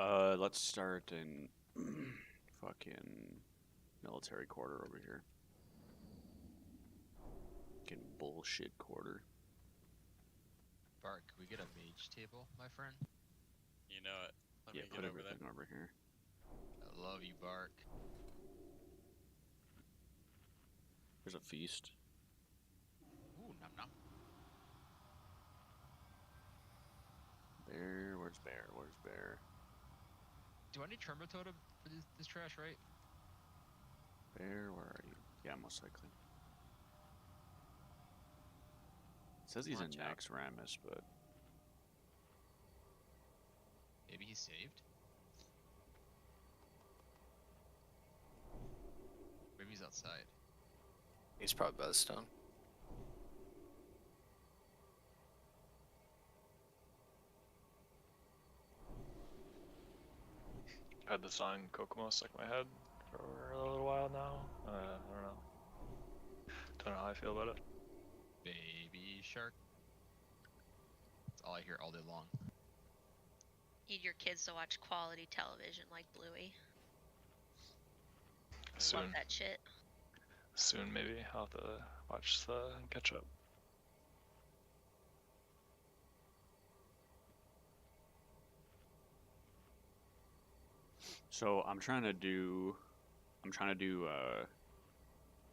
Let's start in fucking military quarter over here. Fucking bullshit quarter. Bart, could we get a mage table, my friend? You know it. Let Yeah, me put get over everything there. over here. I love you, Bark. There's a feast. Ooh, nom nom. Bear, where's Bear? Where's Bear? Do I need Tremor Totem for this trash, right? Bear, where are you? Yeah, most likely. It says he's in Watch out. Naxxramas, but Maybe he's saved? Maybe he's outside. He's probably by the stone. Had the song Kokomo stuck in my head for a little while now. I don't know. Don't know how I feel about it. Baby shark. That's all I hear all day long. Need your kids to watch quality television like Bluey. Soon, Love that shit. soon maybe I'll have to watch the catch up. so I'm trying to do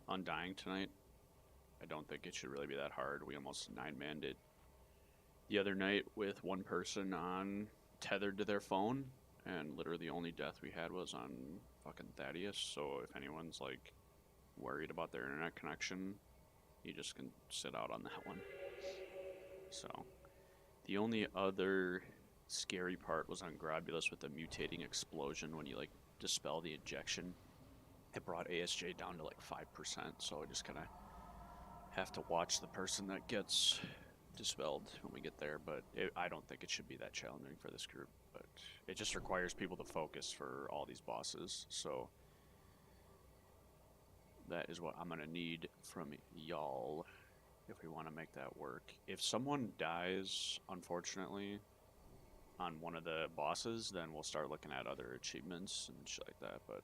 Undying tonight. I don't think it should really be that hard. We almost 9-manned it the other night with one person on tethered to their phone, and literally the only death we had was on fucking Thaddeus. So if anyone's like worried about their internet connection, you just can sit out on that one. So the only other scary part was on Grobulus with the mutating explosion when you like dispel the ejection. It brought ASJ down to like 5%, so I just kind of have to watch the person that gets dispelled when we get there. But I don't think it should be that challenging for this group. But it just requires people to focus for all these bosses. So that is what I'm gonna need from y'all if we want to make that work. If someone dies, unfortunately, on one of the bosses, then we'll start looking at other achievements and shit like that. But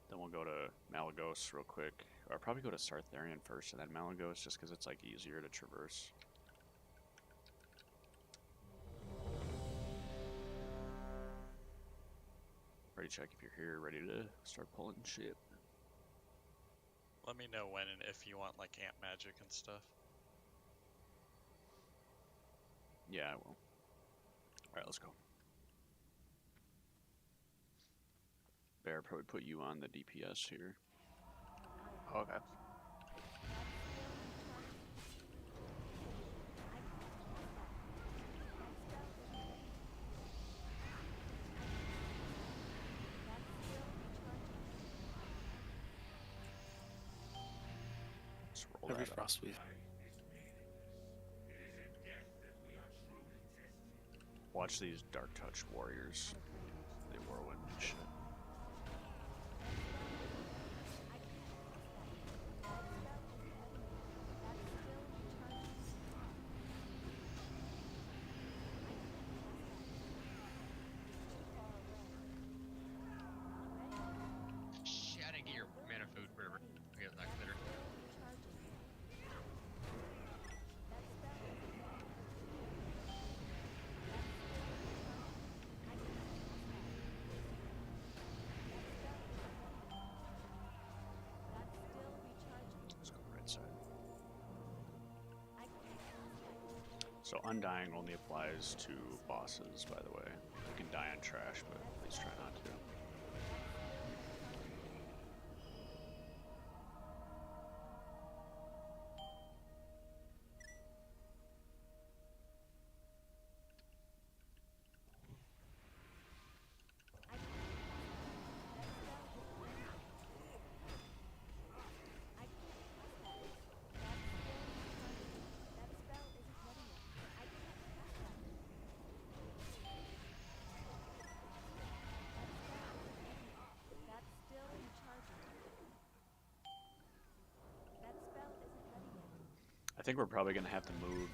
then we'll go to Malagos real quick, or probably go to Sarth2D first, and then Malagos, just because it's like easier to traverse. Ready to check if you're here, ready to start pulling shit. Let me know when and if you want like ant magic and stuff. Yeah, I will. Alright, let's go. Bear, probably put you on the DPS here. Okay. Let's roll Every that up. frost weave. Watch these Dark Touch warriors. They whirlwind and shit. Shit, I didn't get your mana food, whatever. Okay, it's not considered. Let's go right side. So Undying only applies to bosses, by the way. You can die on trash, but please try not to. I think we're probably going to have to move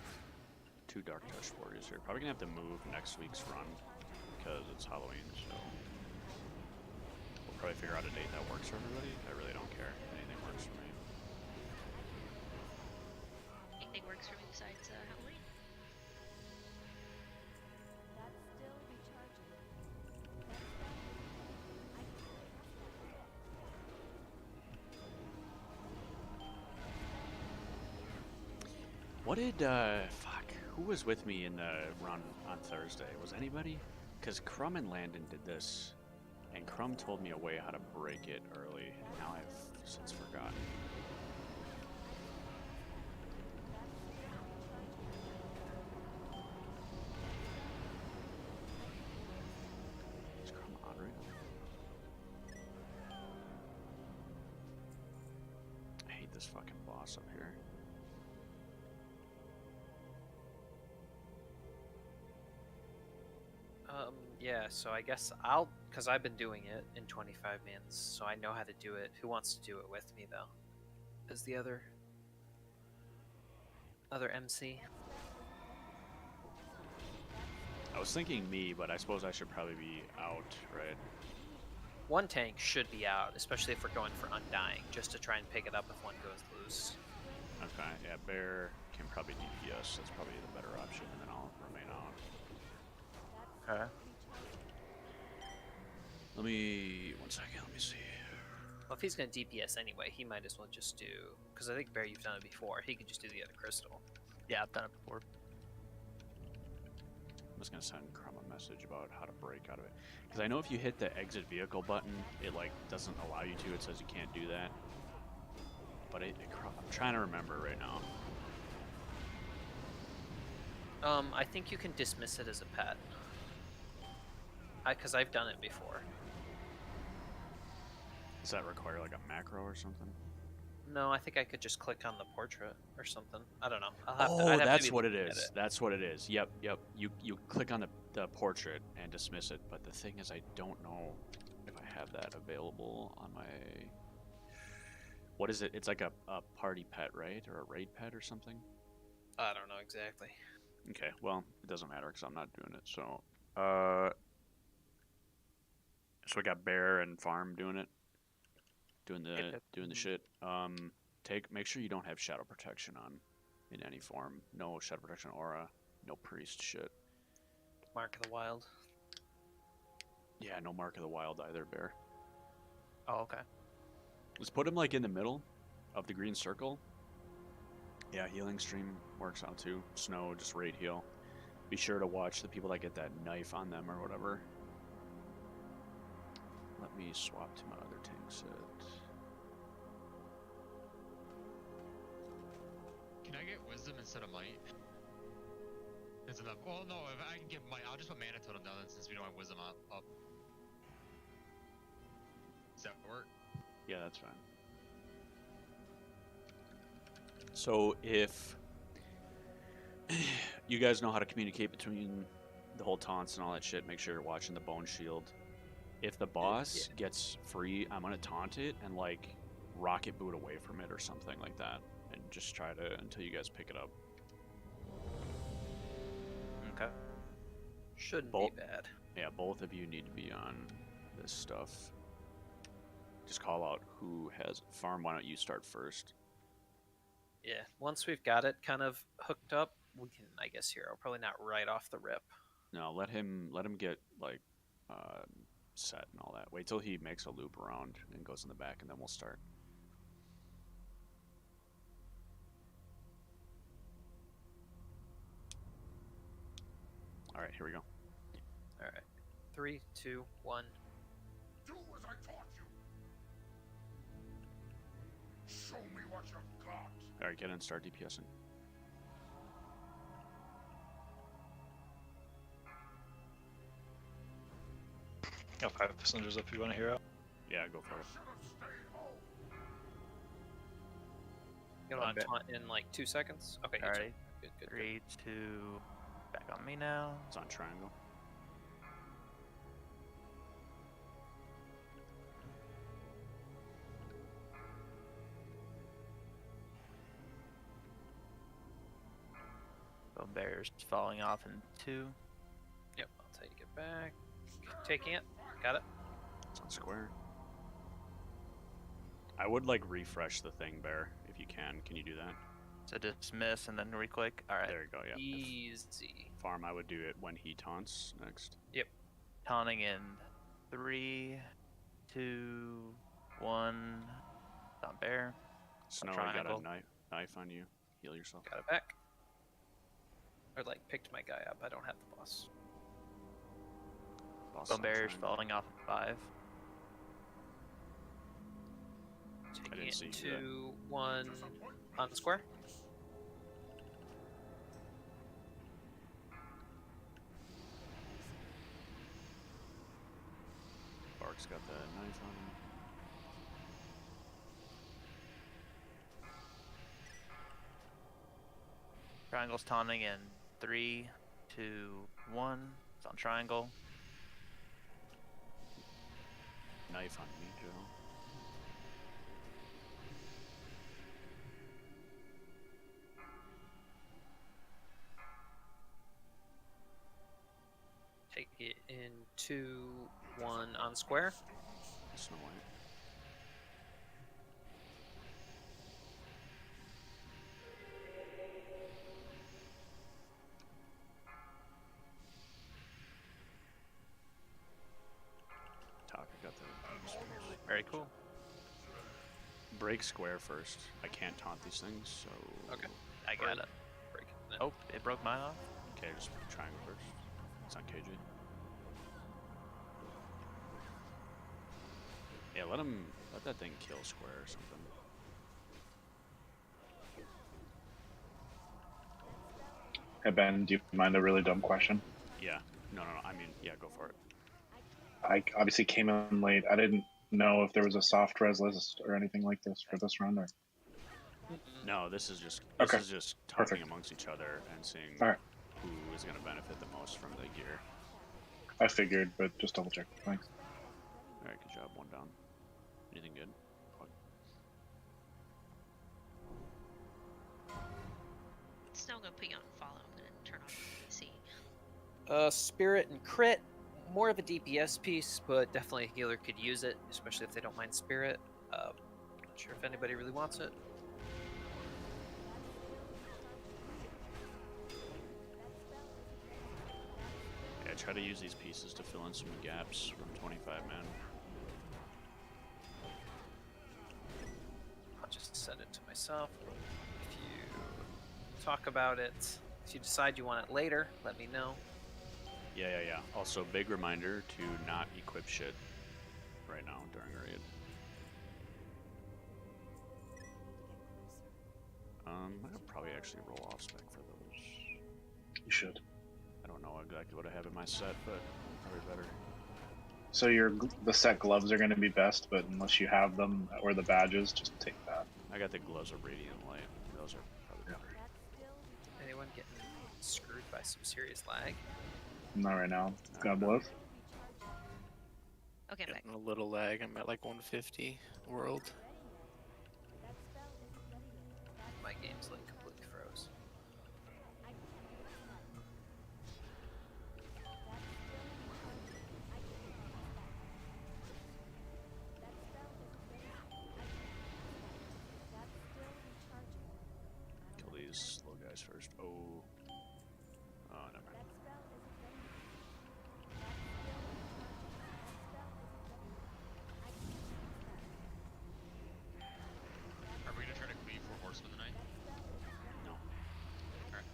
2 Dark Touch warriors here. Probably going to have to move next week's run. because it's Halloween, so we'll probably figure out a date that works for everybody. I really don't care. Anything works for me. Anything works for me besides Halloween? That's still recharging. What did, fuck, who was with me in the run on Thursday? Was anybody? Because Crumb and Landon did this, and Crumb told me a way how to break it early, and now I've since forgotten. Is Crumb on right now? I hate this fucking boss up here. Yeah, so I guess I'll, because I've been doing it in 25 mans, so I know how to do it. Who wants to do it with me, though? Is the other MC? I was thinking me, but I suppose I should probably be out, right? One tank should be out, especially if we're going for Undying, just to try and pick it up if one goes loose. Okay, yeah, Bear can probably DPS. That's probably the better option, and then I'll remain out. That's Okay. Let me, one second, let me see. Well, if he's going to DPS anyway, he might as well just do, because I think, Bear, you've done it before. He could just do the other crystal. Yeah, I've done it before. I'm just gonna send Crumb a message about how to break out of it. Because I know if you hit the exit vehicle button, it like doesn't allow you to. It says you can't do that. But I'm trying to remember right now. I think you can dismiss it as a pet. Because I've done it before. Does that require like a macro or something? No, I think I could just click on the portrait or something. I don't know. Oh, that's what it is. That's what it is. Yep, yep. You click on the portrait and dismiss it. But the thing is, I don't know if I have that available on my. What is it? It's like a party pet, right? Or a raid pet or something? I don't know exactly. Okay, well, it doesn't matter because I'm not doing it. So, so we got Bear and Farm doing it, doing the shit. Make sure you don't have shadow protection on, in any form. No shadow protection aura, no priest shit. Mark of the Wild. Yeah, no Mark of the Wild either, Bear. Oh, okay. Let's put him like in the middle of the green circle. Yeah, healing stream works out too. Snow, just raid heal. Be sure to watch the people that get that knife on them or whatever. Let me swap to my other tank set. Can I get wisdom instead of might? Is enough. Well, no, if I can get might, I'll just put mana totem down then since we don't have wisdom up. Does that work? Yeah, that's fine. So if you guys know how to communicate between the whole taunts and all that shit, make sure you're watching the bone shield. If the boss gets free, I'm gonna taunt it and like rocket boot away from it or something like that, and just try to until you guys pick it up. Okay. Shouldn't Both- be bad. Yeah, both of you need to be on this stuff. Just call out who has Farm. Why don't you start first? Yeah, once we've got it kind of hooked up, we can, I guess, hero. Probably not right off the rip. No, let him get like set and all that. Wait till he makes a loop around and goes in the back, and then we'll start. All right, here we go. All right, 3, 2, 1. Do as I taught you. Show me what you've got. All right, get in, start DPSing. Got 5 cylinders if you want to hear out. Yeah, go for it. Should have stayed home. You want to taunt in like 2 seconds? Okay, you Alrighty. taunt. Good, good, good. 3, 2, back on me now. It's on triangle. So Bear's falling off in 2. Yep, I'll take it back. Taking it. Got it. It's on square. I would like refresh the thing, Bear, if you can. Can you do that? So dismiss and then re-click. All right. There you go. Yeah. Easy. Farm, I would do it when he taunts next. Taunting in 3, 2, 1. On bear. Snow, I got triangle. a knife on you. Heal yourself. Got it back. Or like picked my guy up. I don't have the boss. Boss Bone on bear's triangle. falling off 5. Taking didn't it see into that. 1 on square. Bark's got the knife on him. Triangle's taunting in 3, 2, 1. It's on triangle. Knife on me, Joe. Take it into 1 on square. Snow White. Taka got the Very cool. break square first. I can't taunt these things, so Okay. I got it. Break it then. Oh, it broke mine off. okay, just triangle first. It's on KJ. Yeah, let that thing kill square or something. Hey Ben, do you mind a really dumb question? Yeah. No. I mean, yeah, go for it. I obviously came in late. I didn't know if there was a soft res list or anything like this for this run. Or... No, this is just Okay. talking Perfect. amongst each other and seeing Alright. who is going to benefit the most from the gear. I figured, but just double check. Thanks. All right, good job. One down. Anything good? What? Snow, I'm gonna put you on follow. I'm gonna turn on your PC. Spirit and crit. More of a DPS piece, but definitely a healer could use it, especially if they don't mind spirit. Not sure if anybody really wants it. Yeah, try to use these pieces to fill in some gaps from 25 man. I'll just set it to myself. If you talk about it, if you decide you want it later, let me know. Yeah. Also, big reminder to not equip shit right now during a raid. I could probably actually roll off spec for those. You should. I don't know exactly what I have in my set, but probably better. So the set gloves are going to be best, but unless you have them or the badges, just take that. I got the gloves of radiant light. Those are probably better. Anyone getting screwed by some serious lag? Not right now. God bless. Okay, I'm back. Getting a little lag. I'm at like 150 world. My game's like completely froze. Kill these slow guys first. Oh, never mind. Are we gonna try to cleave for horsemen tonight? No. Alright.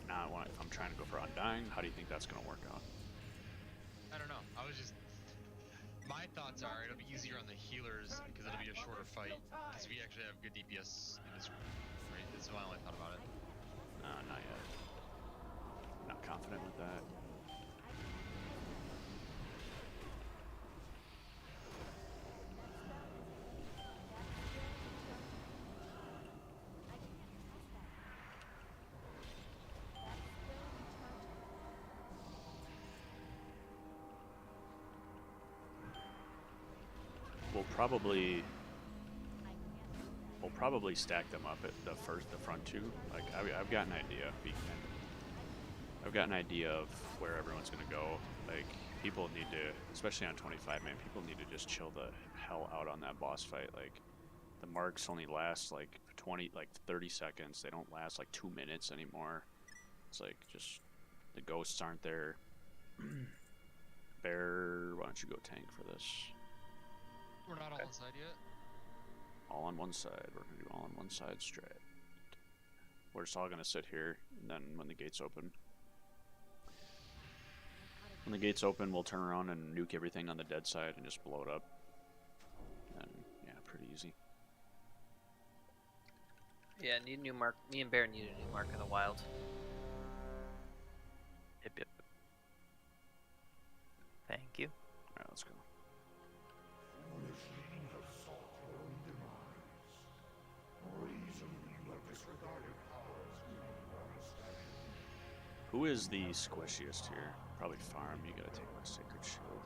Nah, if I'm trying to go for Undying, how do you think that's gonna work out? I don't know. I was just. My thoughts are it'll be easier on the healers because it'll be a shorter fight. Because we actually have good DPS in this group. Right? That's my only thought about it. Not yet. Not confident with that. We'll probably stack them up at the front two. Like I've got an idea. I've got an idea of where everyone's gonna go. Like, people need to, especially on 25 man, people need to just chill the hell out on that boss fight. Like, the marks only last like 30 seconds. They don't last like 2 minutes anymore. It's like, just, the ghosts aren't there. Bear, why don't you go tank for this? We're not all inside yet. All on one side. We're gonna do all on one side strat. We're just all gonna sit here, and then when the gates open. When the gates open, we'll turn around and nuke everything on the dead side and just blow it up. And yeah, pretty easy. Yeah, need a new mark. Me and Bear need a new mark in the wild. Yep. Thank you. Alright, let's go. Who is the squishiest here? Probably Farm. You gotta take my Sacred Shield.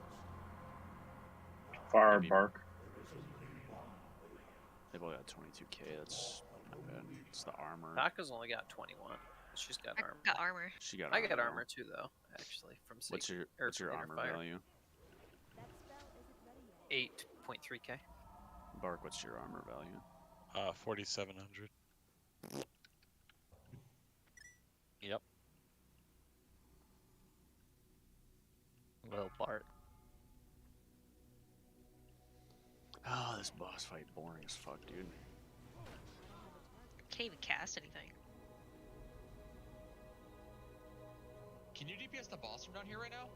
Far Maybe- bark. They've all got 22k. That's not bad. It's the armor. Taka's only got 21. She's got I armor. got armor. She got. I got now. armor too, though. Actually, from What's your or What's your Inner armor Fire. value? 8.3k. Bark. What's your armor value? 4,700. Yep. Little Bart. Oh, this boss fight boring as fuck, dude. Can't even cast anything. Can you DPS the boss from down here right now?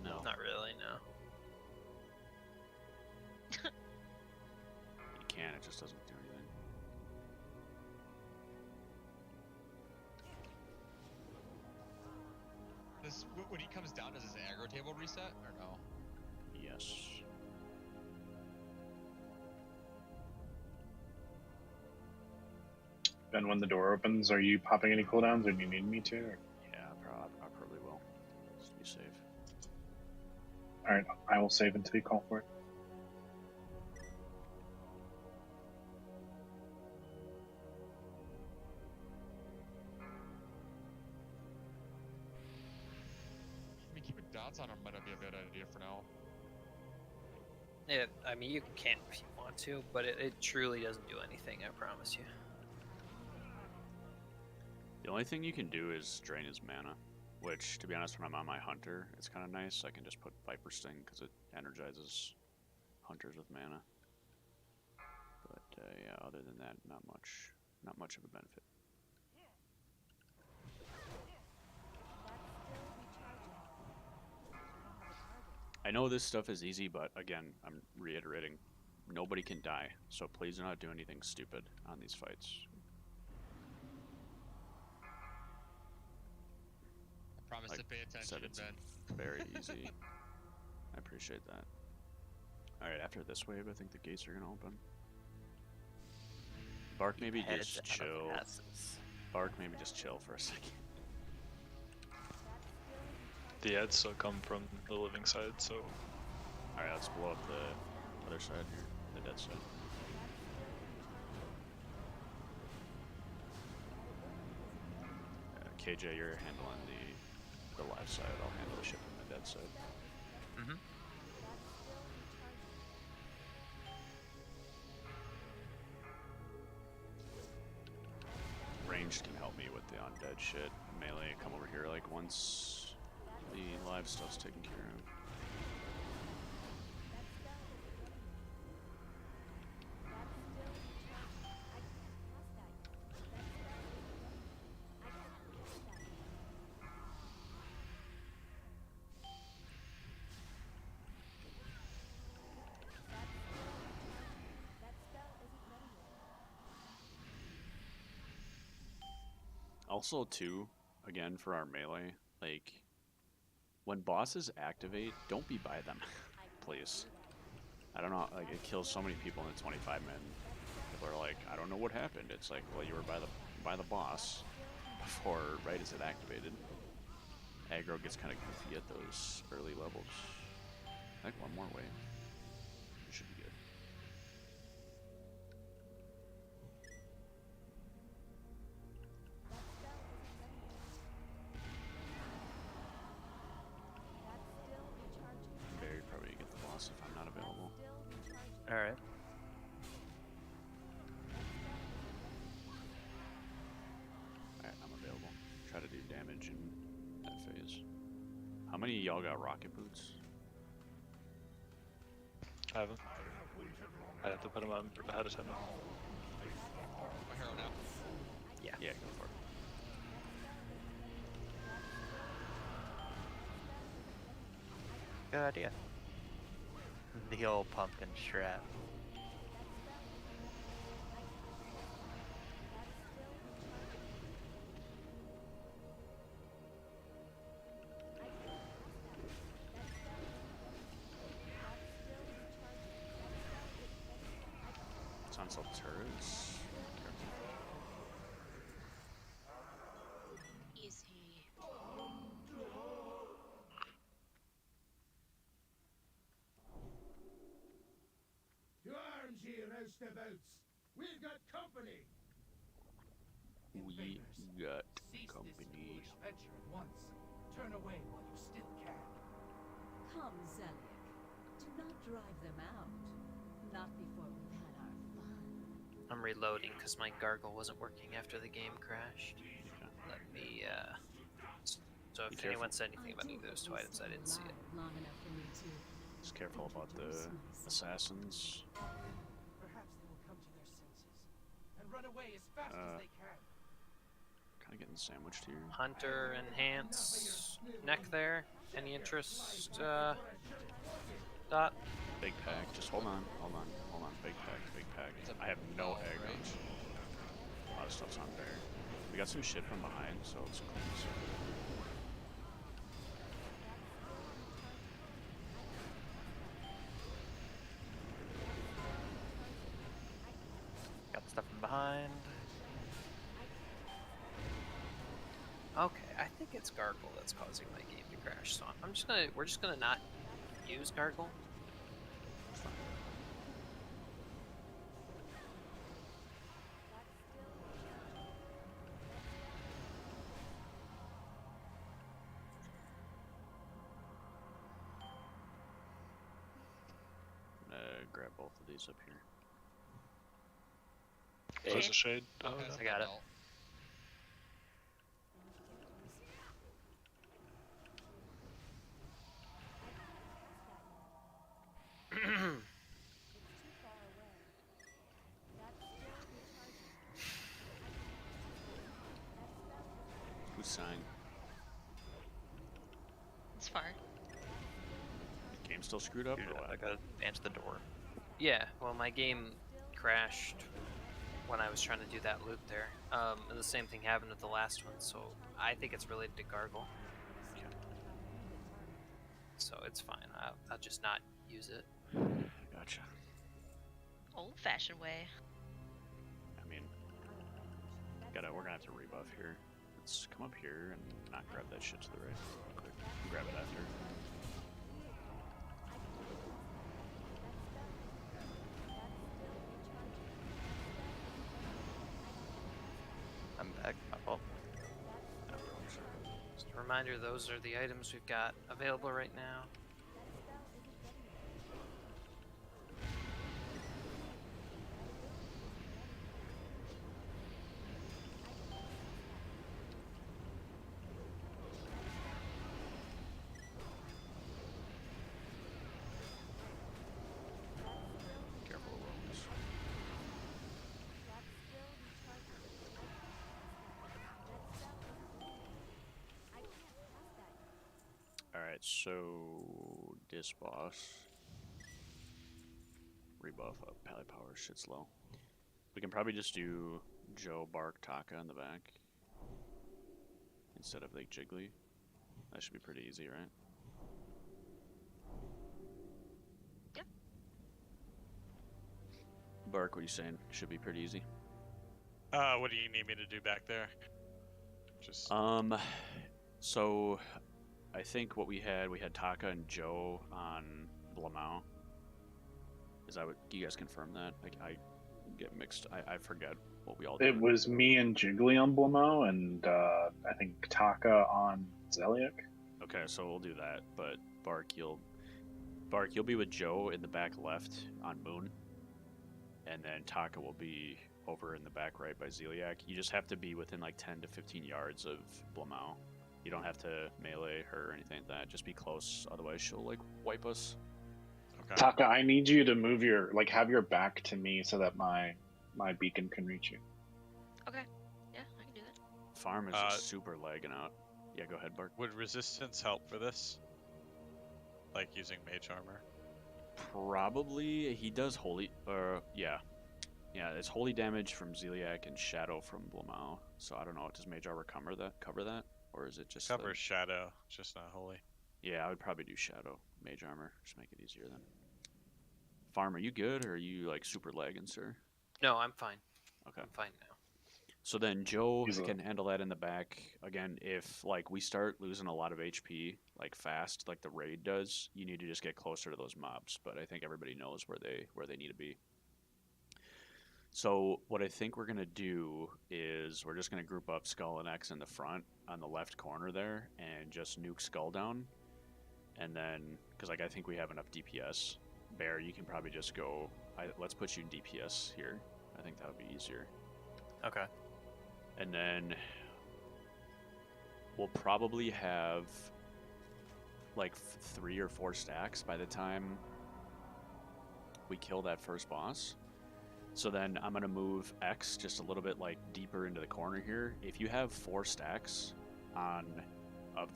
No. Not really, no. You can, it just doesn't do anything. This when he comes down, does his aggro table reset or no? Yes. Then when the door opens, are you popping any cooldowns, or do you need me to? Or... Yeah, I probably will. Just be safe. All right, I will save until you call for it. I mean, keeping dots on him might not be a bad idea for now. Yeah, I mean, you can if you want to, but it truly doesn't do anything, I promise you. The only thing you can do is drain his mana, which, to be honest, when I'm on my hunter, it's kind of nice. I can just put Viper Sting because it energizes hunters with mana. But yeah, other than that, not much of a benefit. I know this stuff is easy, but again, I'm reiterating, nobody can die, so please do not do anything stupid on these fights. I promise to pay attention, Said it's Ben. very easy. I appreciate that. Alright, after this wave, I think the gates are going to open. Bark, maybe Heads just out of chill. asses. Bark, maybe just chill for a second. The ads still come from the living side, so Alright, let's blow up the other side here, the dead side. KJ, you're handling the live side. I'll handle the ship on the dead side. Mm-hmm. Ranged can help me with the undead shit. Melee, come over here like once the live stuff's taken care of. Also, too, again, for our melee, like, when bosses activate, don't be by them, please. I don't know, like, it kills so many people in the 25 men. People are like, I don't know what happened. It's like, well, you were by the boss before, right as it activated. Aggro gets kind of goofy at those early levels. I think one more wave. It should be good. How many of y'all got rocket boots? I haven't. I have to put them on ahead of time. My hero now. Yeah, go for it. Good idea. The old pumpkin strap. It's on some turrets. Easy. To arms here, roustabouts. We've got company. We got Cease this company. foolish venture at once. Turn away while you still can. Come, Zeliek. Do not drive them out. Not before we've had our fun. I'm reloading because my gargle wasn't working after the game crashed. Let me, So Be if anyone careful. said anything about either of those two items, I didn't see it. Long enough for me to Just careful about the assassins. Perhaps they will come to their senses and run away as fast as they can. Kind of getting sandwiched here. Hunter, enhance, neck there. Any interest, Dot? Big pack. Just hold on. Big pack. I have no aggros. A lot of stuff's on there. We got some shit from behind, so it's close. Got stuff from behind. Okay, I think it's gargle that's causing my game to crash. So we're just gonna not use gargle. I'm gonna grab both of these up here. Close the shade. Oh, Guys, no. I got it. belt. Who's signed? It's far. Game still screwed up? Dude, Or what? I gotta answer the door. Yeah, well, my game crashed when I was trying to do that loop there. And the same thing happened with the last one, so I think it's related to gargle. So it's fine. I'll just not use it. Gotcha. Old-fashioned way. I mean, we're gonna have to rebuff here. Let's come up here and not grab that shit to the right real quick. Grab it after. I'm back. My fault. Just a reminder, those are the items we've got available right now. Careful of rolls. Alright, so this boss. Rebuff up, pally power, shit's low. We can probably just do Joe, Bark, Taka in the back. Instead of like Jiggly. That should be pretty easy, right? Yep. Bark, what are you saying? Should be pretty easy. What do you need me to do back there? Just So I think what we had Taka and Joe on Blamau. Is that what you guys confirm that? Like I get mixed. I forget what we all did. It was me and Jiggly on Blamo, and I think Taka on Zeliek. Okay, so we'll do that. But Bark, you'll be with Joe in the back left on Moon, and then Taka will be over in the back right by Zeliek. You just have to be within like 10 to 15 yards of Blamau. You don't have to melee her or anything. like that. Just be close, otherwise she'll like wipe us. Okay. Taka, I need you to move your have your back to me so that my beacon can reach you. Okay. Yeah, I can do that. Farm is just super lagging out. Yeah, go ahead, Bart. Would resistance help for this? Like using mage armor? Probably. He does holy. Yeah. Yeah, it's holy damage from Zeliak and shadow from Blamau. So I don't know. Does mage armor cover that, or is it just Covers shadow, just not holy. Yeah, I would probably do shadow mage armor. Just make it easier then. Farm, are you good, or are you like super lagging, sir? No, I'm fine. Okay. I'm fine now. So then Joe can handle that in the back. Again, if like we start losing a lot of HP like fast, like the raid does, you need to just get closer to those mobs. But I think everybody knows where they need to be. So what I think we're gonna do is we're just gonna group up Skull and X in the front on the left corner there, and just nuke Skull down. And then, because like I think we have enough DPS. Bear, you can probably just go. Let's put you in DPS here. I think that would be easier. Okay. And then we'll probably have like 3 or 4 stacks by the time we kill that first boss. So then I'm gonna move X just a little bit like deeper into the corner here. If you have 4 stacks of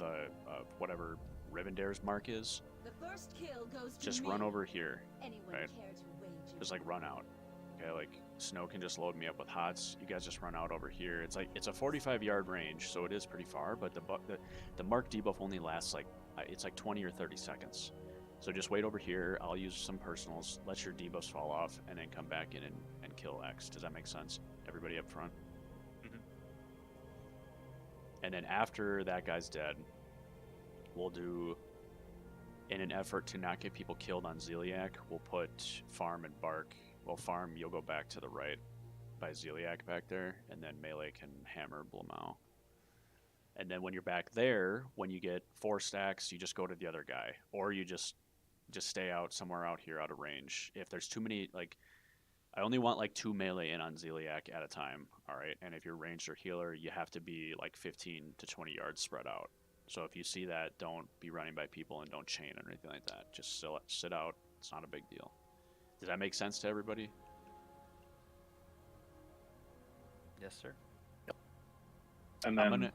whatever Rivendare's mark is, The first kill goes to just me. run over here, Anyone right? care to wage Just like run out. Okay, like Snow can just load me up with hots. You guys just run out over here. It's like it's a 45-yard range, so it is pretty far. But the mark debuff only lasts like it's like 20 or 30 seconds. So just wait over here. I'll use some personals, let your debuffs fall off, and then come back in and kill X. Does that make sense? Everybody up front. Mhm. And then after that guy's dead, we'll do, in an effort to not get people killed on Zeliak, we'll put Farm and Bark. Well, Farm, you'll go back to the right by Zeliak back there, and then Melee can hammer Blamau. And then when you're back there, when you get 4 stacks, you just go to the other guy, or you just stay out somewhere out here out of range. If there's too many, like, I only want like 2 melee in on Zeliak at a time, all right? And if you're ranged or healer, you have to be like 15 to 20 yards spread out. So if you see that, don't be running by people and don't chain or anything like that. Just sit out. It's not a big deal. Does that make sense to everybody? Yes, sir. And then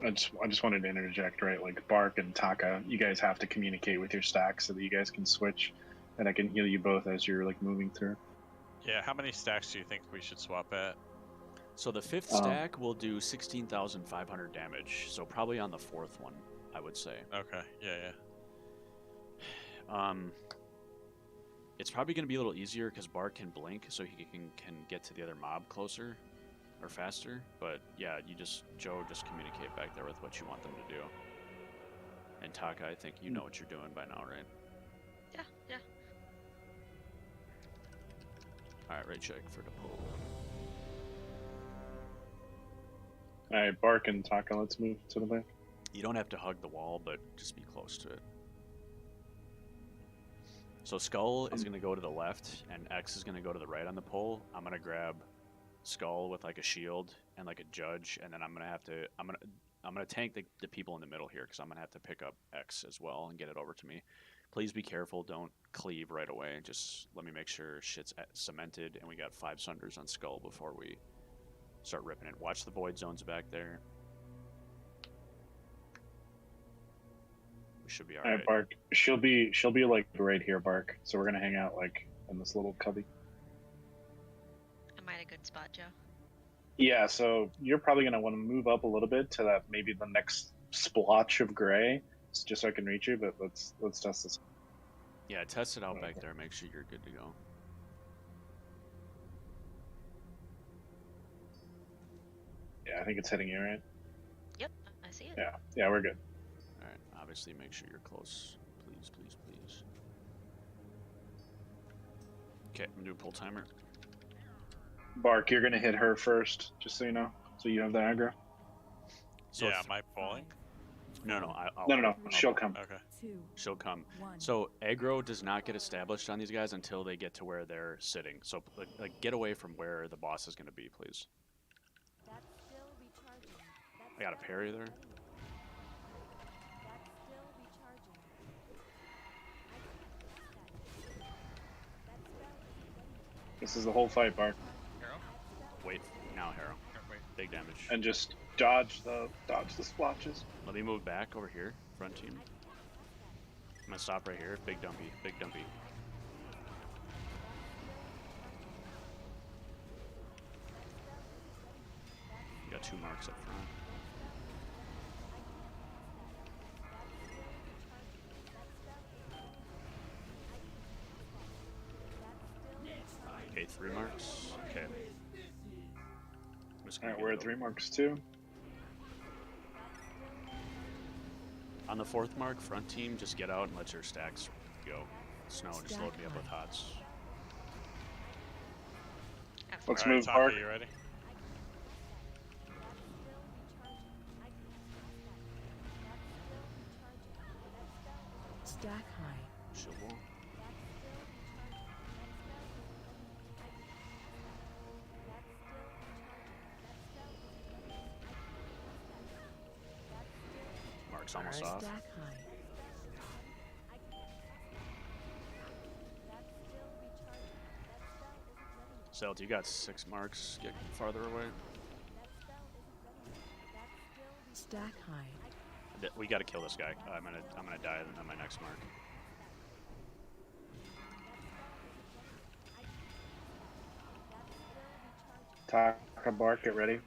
I just wanted to interject, right? Like Bark and Taka, you guys have to communicate with your stacks so that you guys can switch, and I can heal you both as you're like moving through. Yeah, how many stacks do you think we should swap at? So the 5th stack will do 16,500 damage. So probably on the 4th one, I would say. Okay, yeah. It's probably going to be a little easier because Bark can blink, so he can get to the other mob closer or faster. But yeah, Joe, just communicate back there with what you want them to do. And Taka, I think you know what you're doing by now, right? Yeah. All right, right check for the pull. All right, Bark and Taka, let's move to the back. You don't have to hug the wall, but just be close to it. So Skull is going to go to the left, and X is going to go to the right on the pole. I'm going to grab Skull with like a shield and like a judge, and then I'm gonna tank the people in the middle here because I'm gonna have to pick up X as well and get it over to me. Please be careful. Don't cleave right away. Just let me make sure shit's cemented, and we got 5 Sunders on Skull before we start ripping it. Watch the void zones back there. We should be All right, Bark. She'll be like right here, Bark. So we're gonna hang out like in this little cubby. Am I in a good spot, Joe? Yeah, so you're probably going to want to move up a little bit to that maybe the next splotch of gray, just so I can reach you, but let's test this. Yeah, test it out back there. Make sure you're good to go. Yeah, I think it's hitting you, right? Yep, I see it. Yeah, we're good. Alright, obviously make sure you're close. Please, please, please. Okay, I'm going to do a pull timer. Bark, you're going to hit her first, just so you know. So you have the aggro. So yeah, am I pulling? No, No. She'll come. Okay. She'll come. So aggro does not get established on these guys until they get to where they're sitting. So like get away from where the boss is going to be, please. I got a parry there. This is the whole fight, Bark. Harrow? Wait, now Harrow. Wait. Big damage. And just dodge the splotches. Let me move back over here, front team. I'm gonna stop right here. Big dumpy, big dumpy. You got 2 marks up front. Okay, 3 marks. Okay. Alright, we're at 3 marks too. On the 4th mark, front team, just get out and let your stacks go. Snow, just load me up with hots. Let's Alright, move, Taka, Bark. you ready? Stack high. Shield wall. Mark's almost off. Stack high. Zelt, you got 6 marks. Get farther away. Stack high. We gotta kill this guy. I'm gonna die on my next mark. Taka, Bark, get ready.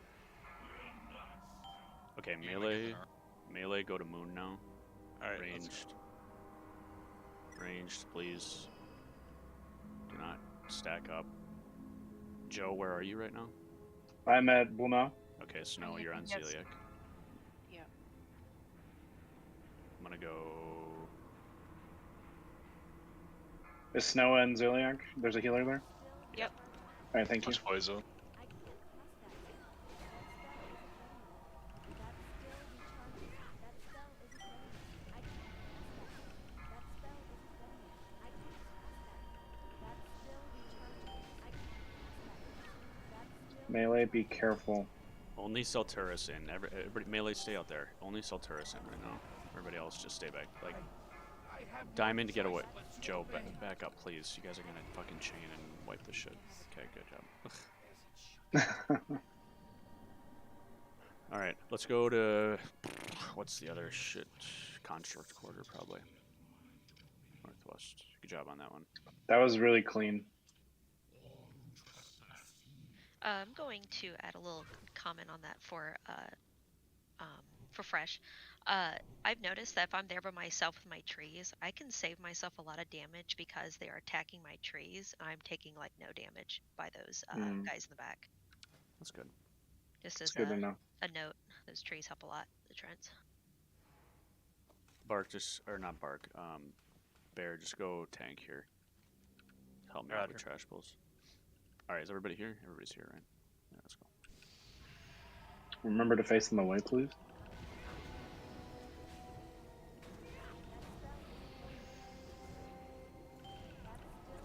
Okay, melee, go to moon now. Alright, Ranged. Ranged, please. Do not stack up. Joe, where are you right now? I'm at Bulma. Okay, Snow, you're on Zeliek. Yeah. I'm gonna go. Is Snow and Ziliak? There's a healer there? Yep. Alright, thank you. Push poison. Melee, be careful. Only Selturis in. Everybody, melee, stay out there. Only Selturis in right now. Everybody else, just stay back. Like, Diamond, get away. Joe, back up, please. You guys are gonna fucking chain and wipe this shit. Okay, good job. Alright, let's go to... What's the other shit? Construct Quarter, probably. Northwest. Good job on that one. That was really clean. I'm going to add a little comment on that for Fresh. I've noticed that if I'm there by myself with my trees, I can save myself a lot of damage because they are attacking my trees, and I'm taking like no damage by those guys in the back. That's good. Just It's as good to know. a note, those trees help a lot, the Trents. Bark, or not Bark, Bear, just go tank here. Help me out with trash pulls. Alright, is everybody here? Everybody's here, right? Yeah, let's go. Remember to face them away, please.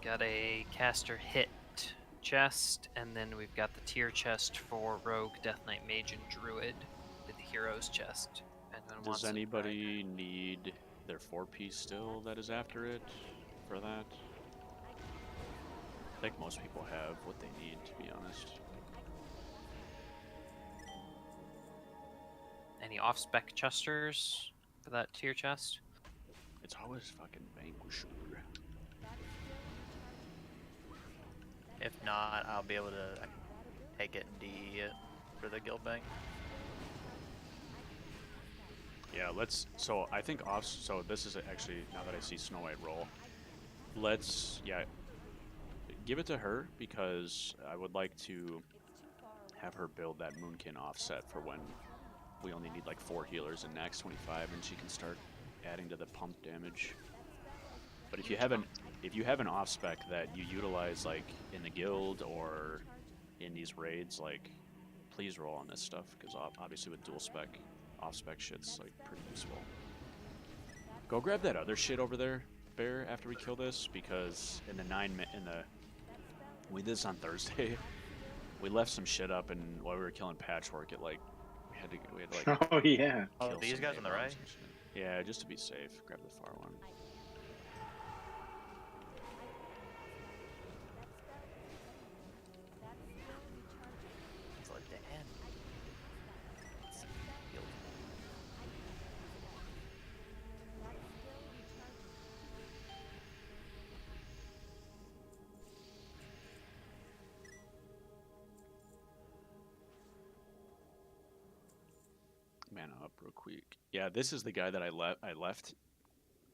Got a caster hit chest, and then we've got the tier chest for Rogue, Death Knight, Mage, and Druid. Did the hero's chest. And then Does anybody need their 4-piece still that is after it for that? I think most people have what they need, to be honest. Any off-spec chesters for that tier chest? It's always fucking Vanquisher. If not, I'll be able to take it and DE it for the guild bank. Yeah, let's. So I think off. So this is actually, now that I see Snow White roll, let's give it to her, because I would like to have her build that Moonkin offset for when we only need like 4 healers in Nax 25, and she can start adding to the pump damage. But if you have an off spec that you utilize like in the guild or in these raids, like please roll on this stuff, because obviously with dual spec, off spec shit's like pretty useful. Go grab that other shit over there, Bear, after we kill this, because we did this on Thursday. We left some shit up, and while we were killing Patchwork, we had to like. Oh yeah. Oh, these guys on the right? Yeah, just to be safe, grab the far one. real quick. Yeah, this is the guy that I left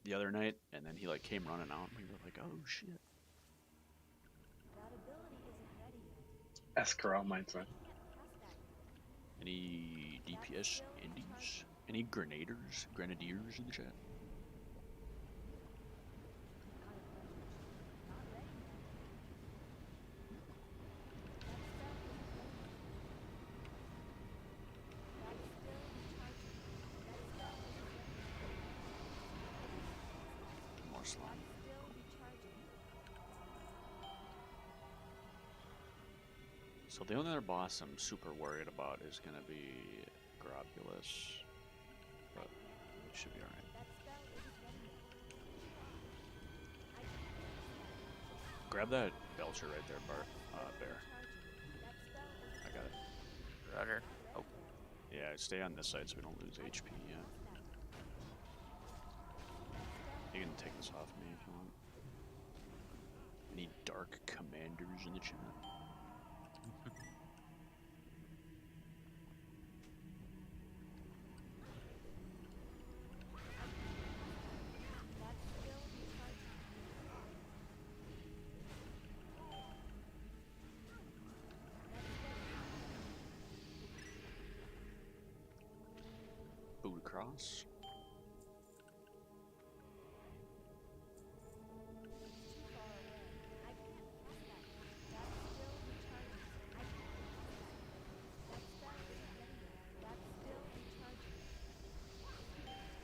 the other night, and then he like came running out, and we were like, oh shit. Escarol mindset. Any DPS indies? Any grenadiers in the chat? More slime. So the only other boss I'm super worried about is gonna be Grobulus, but it should be alright. Grab that Belcher right there, Bear. I got it. Roger. Oh. Yeah, stay on this side so we don't lose HP yet. You can take this off me if you want. Any dark commanders in the chat? Boot across.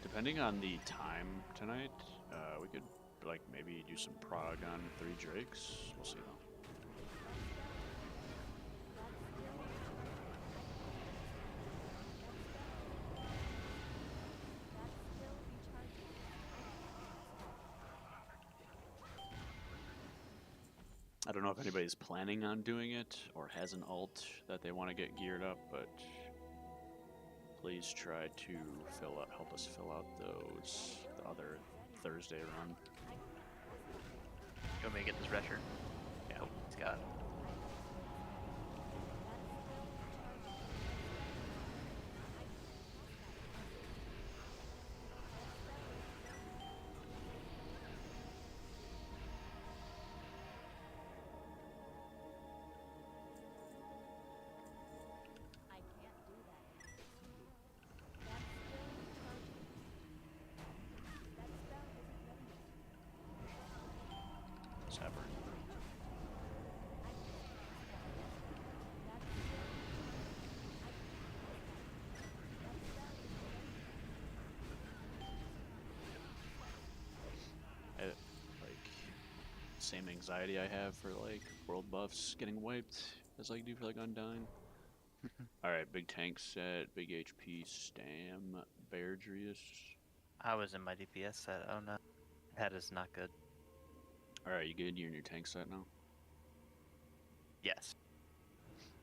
Depending on the time tonight, we could like maybe do some prog on 3 Drakes. We'll see though. I don't know if anybody's planning on doing it or has an ult that they want to get geared up, but please try to help us fill out the other Thursday run. You want me to get this Resher? Yeah, oh, he's got it. Same anxiety I have for like world buffs getting wiped as I do for like Undying. Alright, big tank set, big HP, Stam, Beardrius. I was in my DPS set. Oh no. That is not good. Alright, you good? You're in your tank set now? Yes.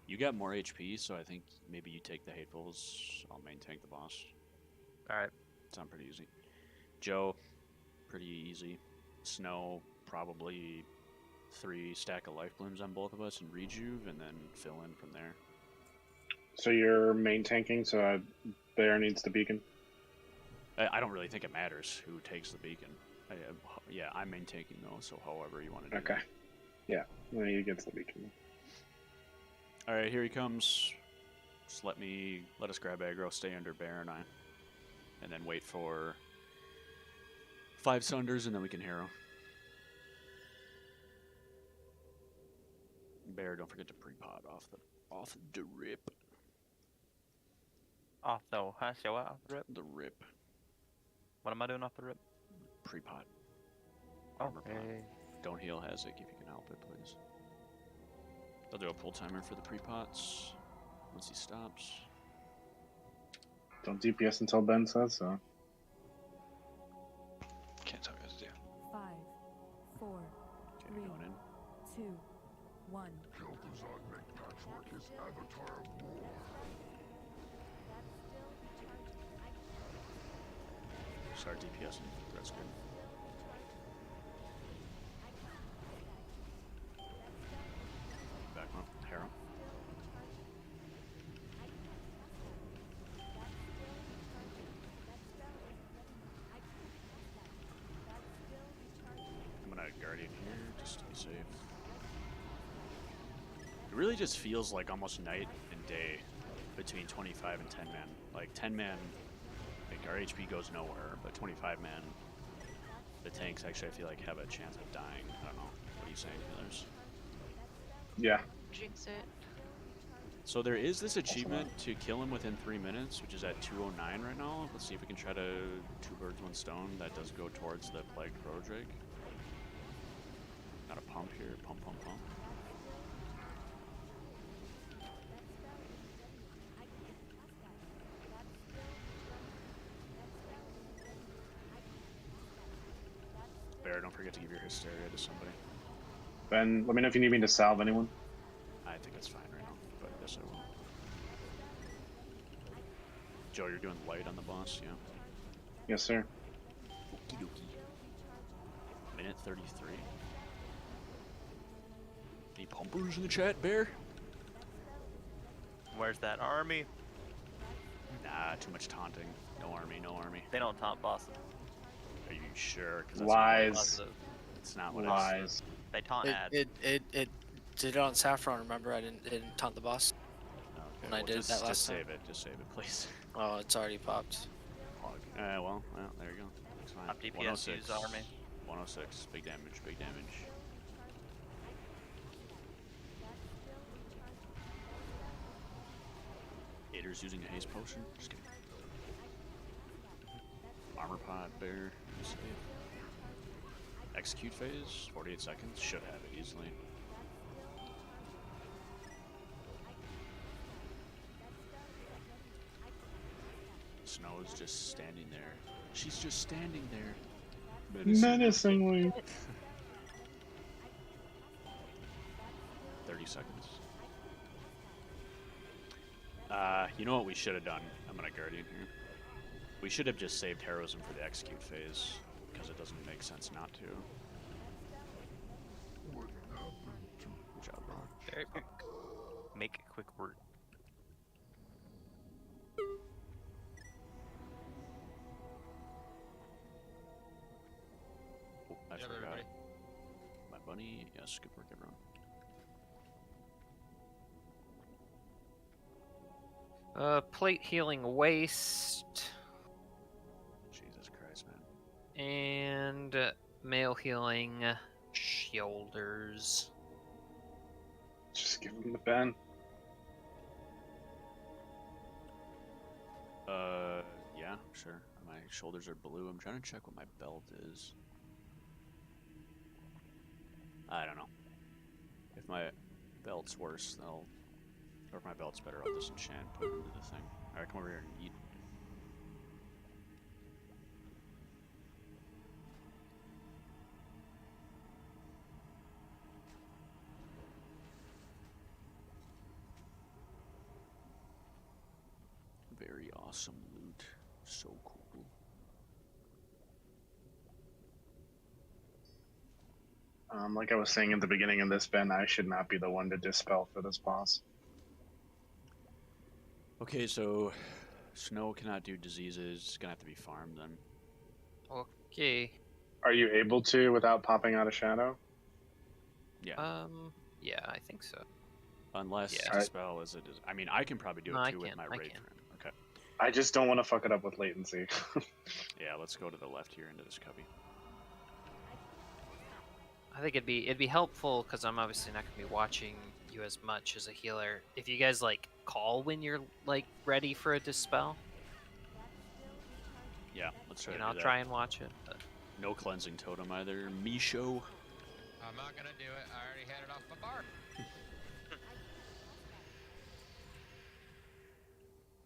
You got more HP, so I think maybe you take the Hatefuls. I'll main tank the boss. Alright. Sound pretty easy. Joe, pretty easy. Snow, probably 3 stack of life blooms on both of us and rejuve, and then fill in from there. So you're main tanking, so Bear needs the beacon? I don't really think it matters who takes the beacon. Yeah, I'm main tanking though, so however you want to do Okay. it. Yeah, well, he gets the beacon. Alright, here he comes. Just let us grab aggro, stay under Bear and I. And then wait for 5 Sunders, and then we can hero. Bear, don't forget to pre-pot off the rip. Off the rip? The rip. What am I doing off the rip? Pre-pot. Okay. Don't heal Hezek if you can help it, please. I'll do a pull timer for the pre-pots once he stops. Don't DPS until Ben says so. Can't tell me what to do. 5, 4, Okay, 3, going in. 2, 1. Start DPSing. That's good. Back up. Hero. Guardian here, just to be safe. It really just feels like almost night and day between 25 and 10 man. Like 10 man, like our HP goes nowhere, but 25 man, the tanks actually I feel like have a chance of dying. I don't know. What are you saying, healers? Yeah. Jinx it. So there is this achievement to kill him within 3 minutes, which is at 209 right now. Let's see if we can try to 2 birds, 1 stone. That does go towards the Plague Crow Drake. Got a pump here. Pump, pump, pump. Bear, don't forget to give your hysteria to somebody. Ben, let me know if you need me to salve anyone. I think it's fine right now, but yes I will. Joe, you're doing light on the boss, yeah? Yes, sir. Okie dokie. Minute 33. Any pumpers in the chat, Bear? Where's that army? Nah, too much taunting. No army, no army. They don't taunt bosses. Are you sure? 'Cause Lies. It's not what Lies. They taunt ads. It did it on Saffron. Remember, I didn't taunt the boss. Okay, When I did that last just time. save it. Just save it, please. Oh, it's already popped. Well, there you go. It's fine. Top DPS use army. 106. Big damage, big damage. Ader's using a haste potion. Just kidding. Armor pod, Bear. Save. Execute phase. 48 seconds. Should have it easily. Snow is just standing there. She's just standing there. Menacingly. 30 seconds. You know what we should have done? I'm gonna Guardian here. We should have just saved heroism for the execute phase, because it doesn't make sense not to. Good job, bro. Very quick. Make it quick work. Oh, I Good job, forgot. everybody. My bunny. Yes, good work, everyone. Plate healing waste. Jesus Christ, man. And mail healing shoulders. Just give him the Ben. Yeah, sure. My shoulders are blue. I'm trying to check what my belt is. I don't know. If my belt's worse, they'll... Or if my belt's better, I'll disenchant, put it into the thing. Alright, come over here and eat. Very awesome loot. So cool. Like I was saying at the beginning of this, Ben, I should not be the one to dispel for this boss. Okay, so Snow cannot do diseases. It's gonna have to be farmed then. Okay. Are you able to without popping out a shadow? Yeah. Yeah, I think so. Unless Yeah. dispel is it is. I mean, I can probably do No, it I too with can, my I Wraith can. friend. Okay. I just don't want to fuck it up with latency. Yeah, let's go to the left here into this cubby. I think it'd be helpful because I'm obviously not gonna be watching you as much as a healer. If you guys like call when you're like ready for a dispel, Yeah, let's try to do I'll that. try and watch it. But No cleansing totem either. Misho. I'm not gonna do it. I already had it off my bar.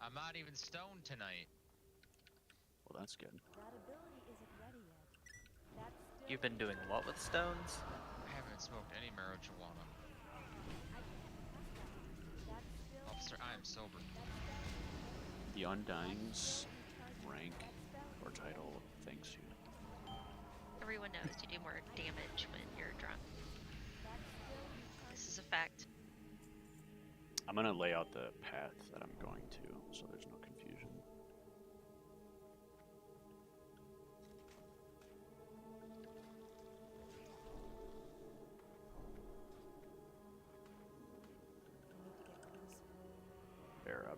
I'm not even stoned tonight. Well, that's good. You've been doing what with stones? I haven't smoked any marijuana. Officer, I am sober. The Undying's rank or title thanks you. Everyone knows you do more damage when you're drunk. This is a fact. I'm gonna lay out the path that I'm going to, so there's no confusion.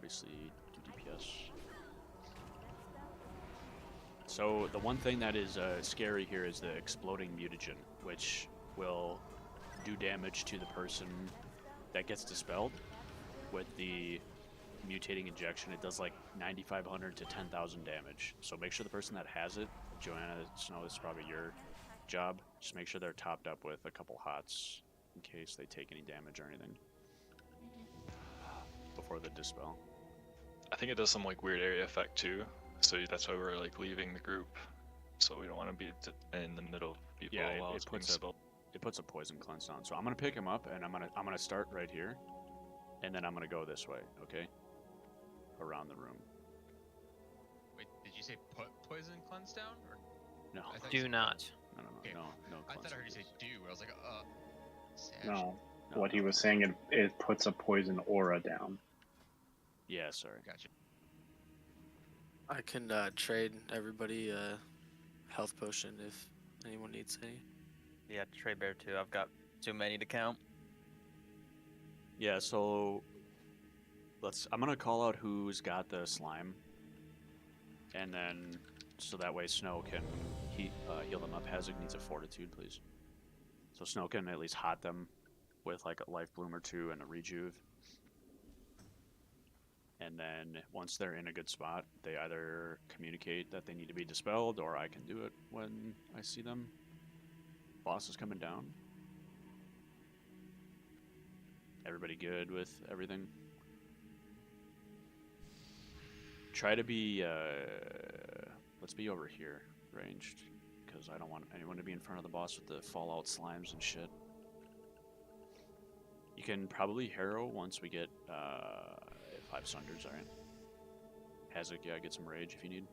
obviously do DPS. So the one thing that is scary here is the exploding mutagen, which will do damage to the person that gets dispelled. With the mutating injection, it does like 9,500 to 10,000 damage. So make sure the person that has it, Joanna Snow, this is probably your job. Just make sure they're topped up with a couple hots in case they take any damage or anything before the dispel. I think it does some like weird area effect too, so that's why we're like leaving the group, so we don't want to be in the middle of people while it's being spelled. It puts a poison cleanse on. So I'm gonna pick him up and I'm gonna start right here, and then I'm gonna go this way, okay? Around the room. Wait, did you say put poison cleanse down? Or No. Do not. No. Okay. No. I thought I heard you say do. I was like, Sash. No. What he was saying, it puts a poison aura down. Yeah, sorry. Gotcha. I can trade everybody a health potion if anyone needs any. Yeah, trade bear too. I've got too many to count. Yeah, so I'm gonna call out who's got the slime, and then so that way Snow can heal them up. Hazard needs a fortitude, please. So Snow can at least hot them with like a life bloom or two and a rejuve. And then once they're in a good spot, they either communicate that they need to be dispelled, or I can do it when I see them. Boss is coming down. Everybody good with everything? Try to be, let's be over here, ranged, because I don't want anyone to be in front of the boss with the fallout slimes and shit. You can probably harrow once we get, 5 sunders, alright. Hazard, yeah, get some rage if you need.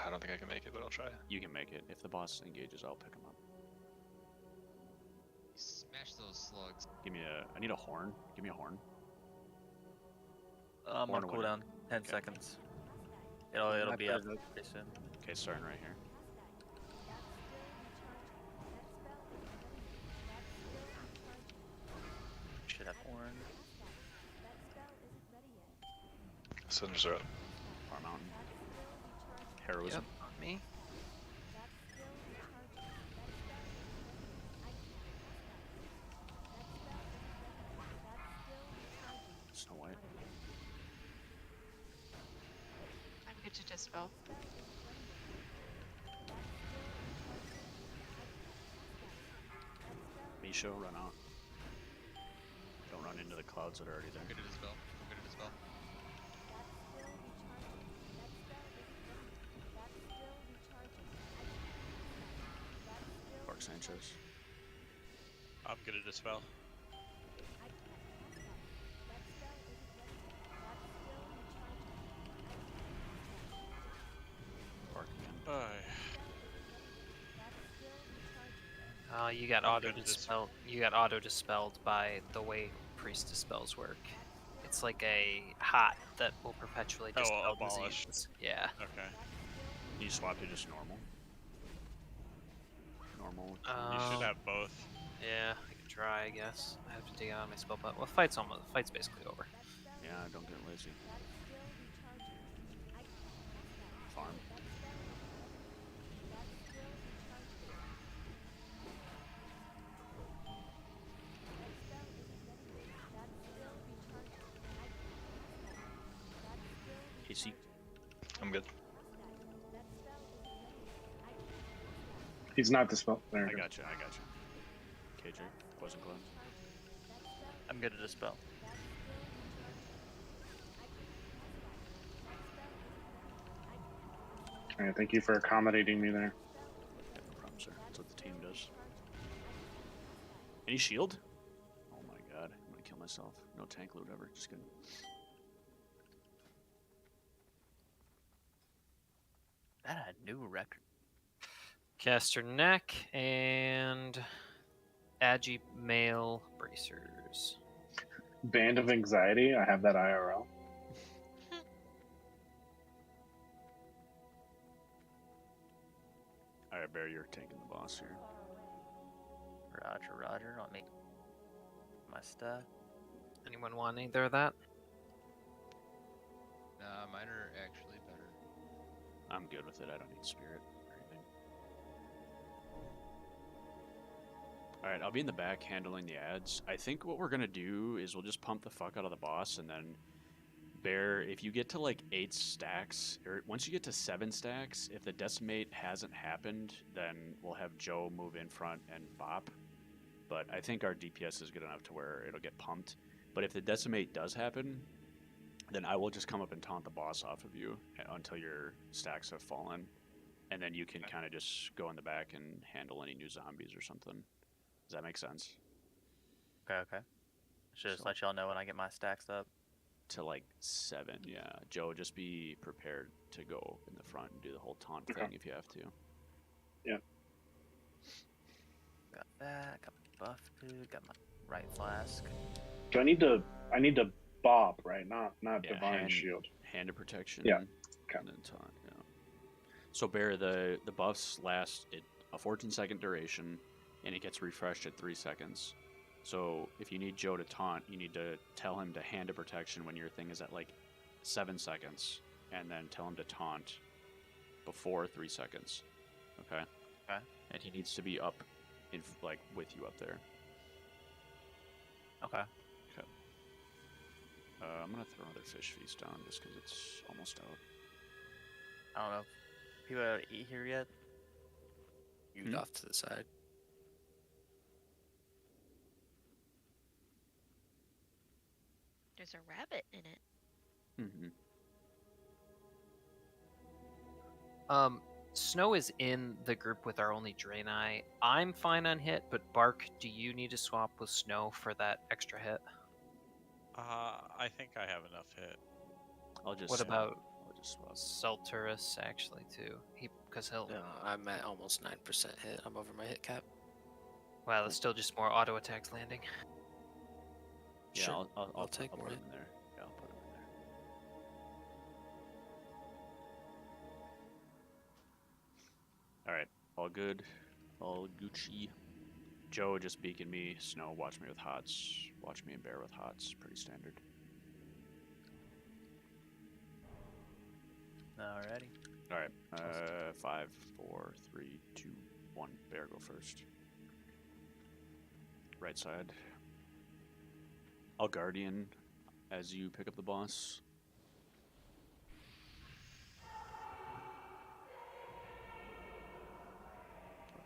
I don't think I can make it, but I'll try. You can make it. If the boss engages, I'll pick him up. Smash those slugs. I need a horn. Give me a horn. I'm on cooldown, 10 seconds. It'll be up pretty soon. Okay, starting right here. Should have horn. Cinders are up. Far Mountain. Heroism. Yep, on me. Snow White. I'm good to dispel. Misho, run out. Don't run into the clouds that are already there. I'm good to dispel. I'm good to dispel. Mark Sanchez. I'm gonna dispel. Bark again. You got auto dispelled. You got auto dispelled by the way priest dispels work. It's like a hot that will perpetually dispel diseases. Yeah. Okay. You swap to just normal. Normal. You should have both. Yeah, I can try. I guess I have to dig out my spell, but well, fight's basically over. Yeah, don't get lazy. Farm. AC. I'm good. He's not dispelled. There. I got you. KJ, poison cleanse. I'm good to dispel. Alright, thank you for accommodating me there. Yeah, no problem, sir. That's what the team does. Any shield? Oh my god, I'm gonna kill myself. No tank loot ever. Just kidding. That a new record. Caster neck and Agi male bracers. Band of Anxiety, I have that IRL. Alright, Bear, you're taking the boss here. Roger. Let me my stuff. Anyone want either of that? Nah, mine are actually better. I'm good with it. I don't need spirit or anything. Alright, I'll be in the back handling the ads. I think what we're gonna do is we'll just pump the fuck out of the boss, and then Bear, if you get to like 8 stacks, or once you get to 7 stacks, if the decimate hasn't happened, then we'll have Joe move in front and bop. But I think our DPS is good enough to where it'll get pumped. But if the decimate does happen, then I will just come up and taunt the boss off of you until your stacks have fallen. And then you can kind of just go in the back and handle any new zombies or something. Does that make sense? Okay, okay. Should just let y'all know when I get my stacks up. To like 7, yeah. Joe, just be prepared to go in the front and do the whole taunt thing if you have to. Yeah. Got that. Got my buff food. Got my right flask. So I need to bop, right? Not divine hand, shield. Hand of protection. Yeah. Okay. And then taunt. Yeah. So Bear, the buffs last a 14-second duration, and it gets refreshed at 3 seconds. So if you need Joe to taunt, you need to tell him to hand of protection when your thing is at like 7 seconds, and then tell him to taunt before 3 seconds. Okay. Okay. And he needs to be up, in like with you up there. Okay. Okay. I'm gonna throw another fish feast down just because it's almost out. I don't know. People are eat here yet? You off to the side. There's a rabbit in it. Snow is in the group with our only Draenei. I'm fine on hit, but Bark, do you need to swap with Snow for that extra hit? I think I have enough hit. I'll just. What about I'll just swap. Sulturus actually too? Because he'll. No, I'm at almost 9% hit. I'm over my hit cap. Wow, that's still just more auto attacks landing. Yeah, Sure. I'll take put more him hit. in there. Yeah, I'll put him in there. All right, all good, all Gucci. Joe just beacon me. Snow, watch me with hots. Watch me and Bear with hots. Pretty standard. Alrighty. All right. 5, 4, 3, 2, 1. Bear, go first. Right side. I'll guardian as you pick up the boss.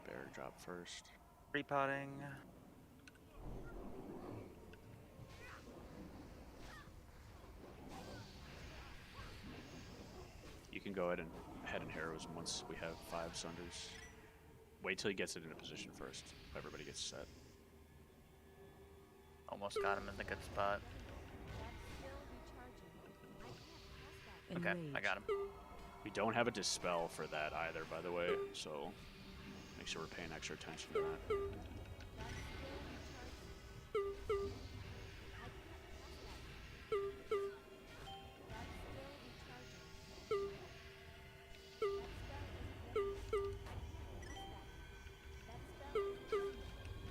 Bear drop first. Repotting. You can go ahead and head in heroism once we have 5 sunders. Wait till he gets it in a position first. Everybody gets set. Almost got him in the good spot. Okay, I got him. We don't have a dispel for that either, by the way, so make sure we're paying extra attention to that.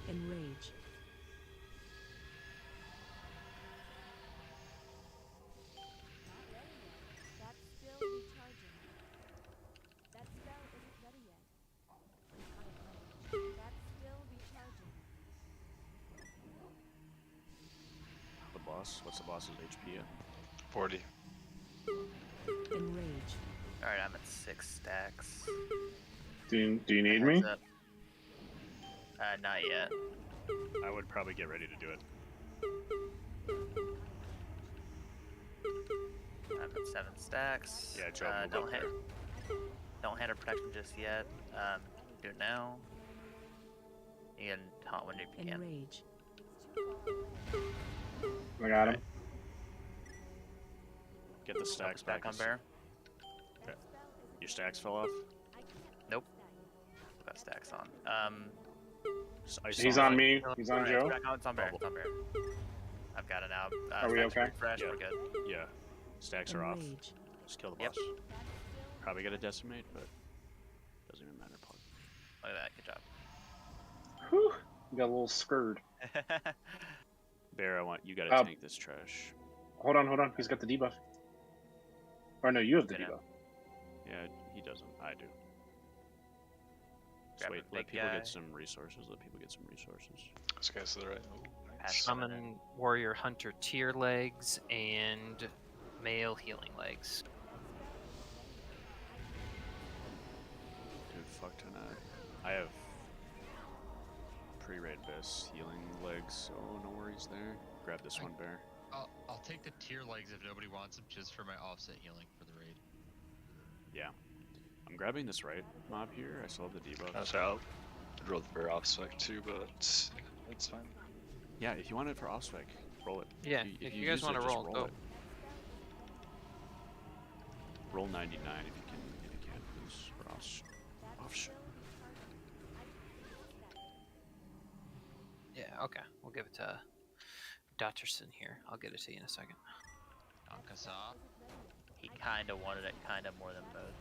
Enrage. The boss, what's the boss's HP at? 40. Enrage. Alright, I'm at 6 stacks. Do you need me? Heads up. Not yet. I would probably get ready to do it. I'm at 7 stacks. Yeah, Joe, move up there. Don't hand her protection just yet. Do it now. You can taunt when you can. Enrage. I got him. Get the stacks back on Bear. Okay. Your stacks fell off? Nope. Got stacks on. He's on me. He's on Joe. It's on Bear. It's on Bear. I've got it now. Are we okay? Refresh, Yeah. we're good. Yeah. Stacks are off. Enrage. Just kill the Yep. boss. Probably get a decimate, but doesn't even matter. Look at that. Good job. Whew. You got a little scurred. Bear, you gotta tank this trash. Hold on. He's got the debuff. Or no, you have the Gonna- debuff. Yeah, he doesn't. I do. Just Grab a wait, let big people guy. get some resources. Let people get some resources. This guy's to the right. Oh, nice. Pass Summon warrior hunter tier legs and male healing legs. Dude, fuck ton of. I have pre-raid Abyss healing legs, so no worries there. Grab this one, Bear. I'll take the tier legs if nobody wants them, just for my offset healing for the raid. Yeah. I'm grabbing this right mob here. I still have the debuff. That's out. I'd roll the bear off spec too, but it's fine. Yeah, if you want it for off spec, roll it. Yeah, if you guys use want to it, just roll, go. it. Roll 99 if you can, please. For off shot. Yeah, okay. We'll give it to Dotterson here. I'll get it to you in a second. Ankasa. He kind of wanted it kind of more than both.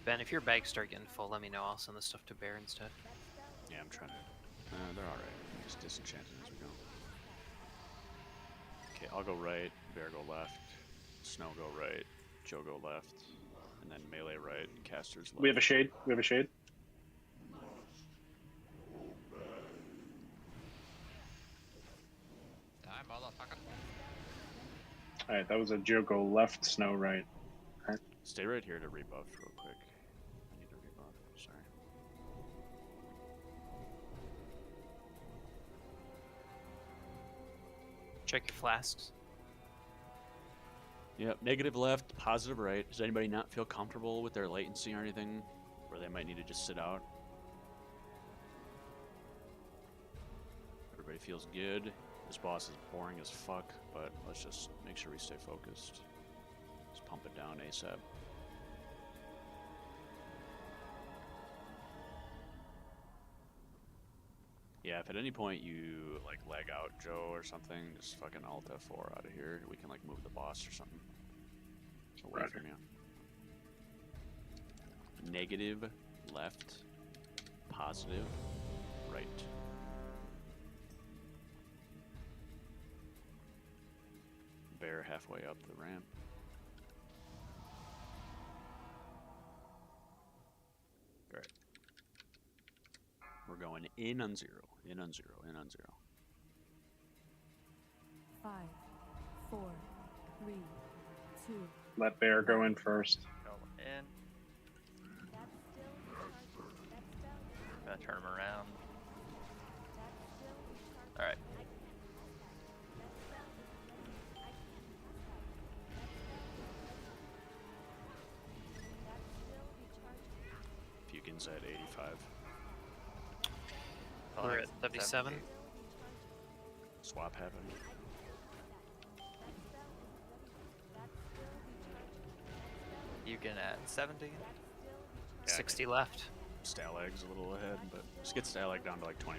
Ben, if your bags start getting full, let me know. I'll send the stuff to Bear instead. Yeah, I'm trying to. They're alright. I'm just disenchanting as we go. Okay, I'll go right, Bear go left, Snow go right, Joe go left, and then melee right, casters left. We have a shade. We have a shade. Die, motherfucker. Alright, that was a Joe go left, Snow right. Okay. Stay right here to rebuff real quick. I need to rebuff. Sorry. Check your flasks. Yep, negative left, positive right. Does anybody not feel comfortable with their latency or anything? Where they might need to just sit out? Everybody feels good. This boss is boring as fuck, but let's just make sure we stay focused. Let's pump it down ASAP. Yeah, if at any point you like lag out Joe or something, just fucking Alt F4 out of here. We can like move the boss or something. Away from you. Negative left, positive right. Bear halfway up the ramp. Alright. We're going in on 0, in on 0, in on 0. 5, 4, 3, 2. Let Bear go in first. Go in. Gonna turn him around. Alright. Fukin's at 85. We're at 77. Swap happened. You can at 70. 60 left. Stalag's a little ahead, but just get Stalag down to like 20%. And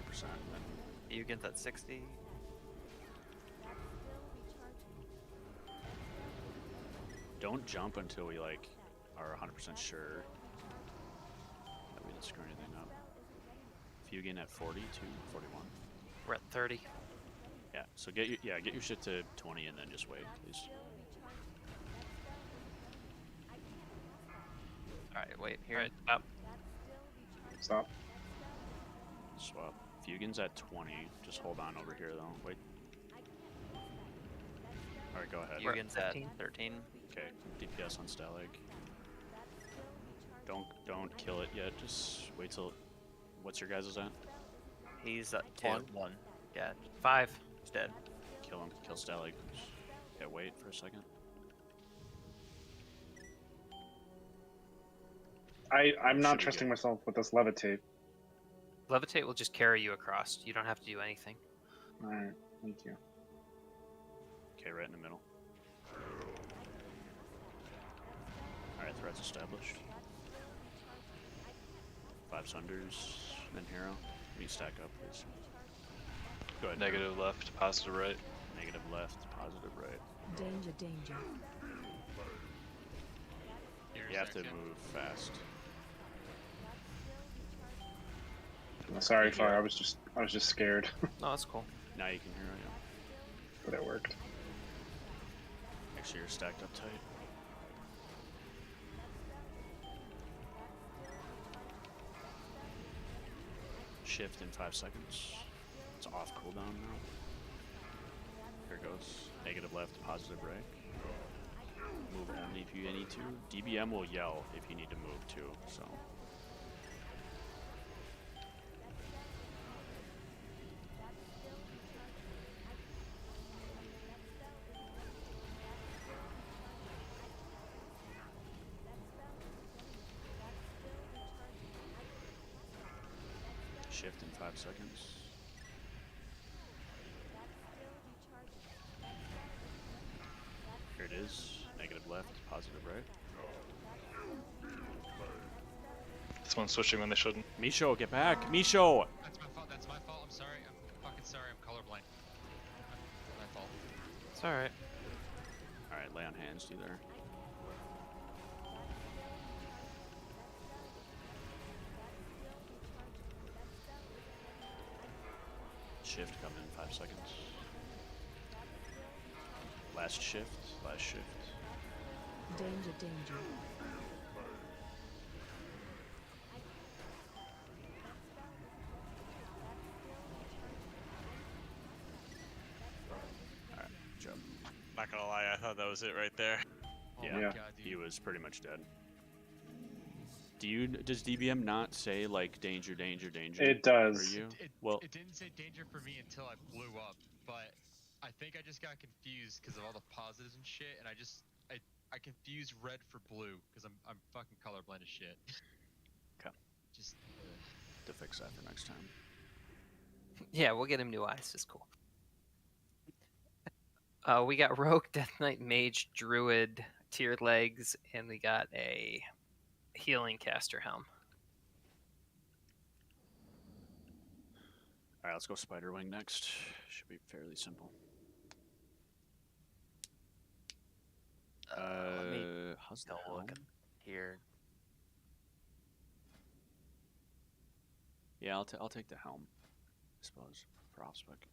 then You can at 60. don't jump until we like are 100% sure that we didn't screw anything up. Fugin at 40 to 41. We're at 30. Yeah, so get your shit to 20 and then just wait, please. Alright, wait, here. Alright, up. Stop. Swap. Fugin's at 20. Just hold on over here though. Wait. Alright, go ahead. Yugen's at 13. Okay, DPS on Stalag. Don't kill it yet. Just wait till. What's your guys' at? He's at 1. Yeah, 5. He's dead. Kill him. Kill Stalag. Yeah, wait for a second. I'm not Should we trusting get- myself with this levitate. Levitate will just carry you across. You don't have to do anything. Alright, thank you. Okay, right in the middle. Alright, threats established. 5 Sunders, then Hero. We stack up, please. Go ahead. Negative left, positive right. Negative left, positive right. Danger, danger. You have to move fast. Sorry, Far. I was just scared. No, that's cool. Now you can hear it. but it worked. Make sure you're stacked up tight. Shift in 5 seconds. It's off cooldown now. Here goes. Negative left, positive right. Move only if you need to. DBM will yell if you need to move too, so. Shift in 5 seconds. Here it is. Negative left, positive right. This one's switching when they shouldn't. Misho, get back! Misho! That's my fault. That's my fault. I'm sorry. I'm fucking sorry. I'm colorblind. My fault. It's alright. Alright, lay on hands, do there. Shift coming in 5 seconds. Last shift, last shift. Danger, danger. Alright, jump. Not gonna lie, I thought that was it right there. Yeah, Yeah. God, he was pretty much dead. Does DBM not say like danger, danger, danger? It does. For you? Well, it didn't say danger for me until I blew up, but I think I just got confused because of all the positives and shit, and I confused red for blue because I'm fucking colorblind as shit. Okay. Just To fix that for next time. Yeah, we'll get him new eyes. It's cool. We got Rogue, Death Knight, Mage, Druid, Tiered Legs, and we got a Healing Caster Helm. Alright, let's go Spiderwing next. Should be fairly simple. Let me how's the go helm? look at here. Yeah, I'll take the helm, I suppose, for off spec.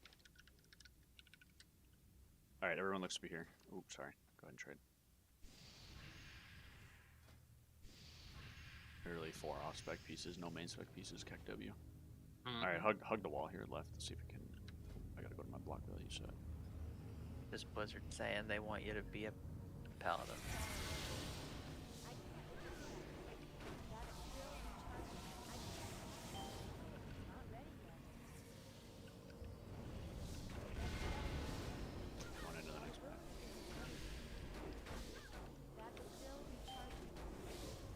Alright, everyone looks to be here. Oops, sorry. Go ahead and trade. Literally 4 off spec pieces, no main spec pieces, Kek W. Alright, hug the wall here left. Let's see if we can. I gotta go to my block value set. This Blizzard saying they want you to be a paladin. On into the next pack.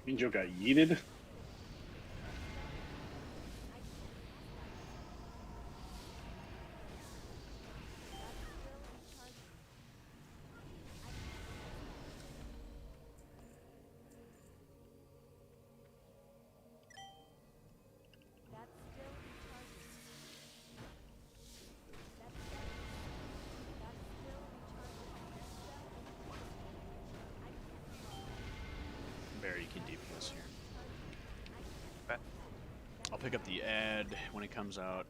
Minjo got yeeted. Very can DPS here. I'll pick up the ad when it comes out,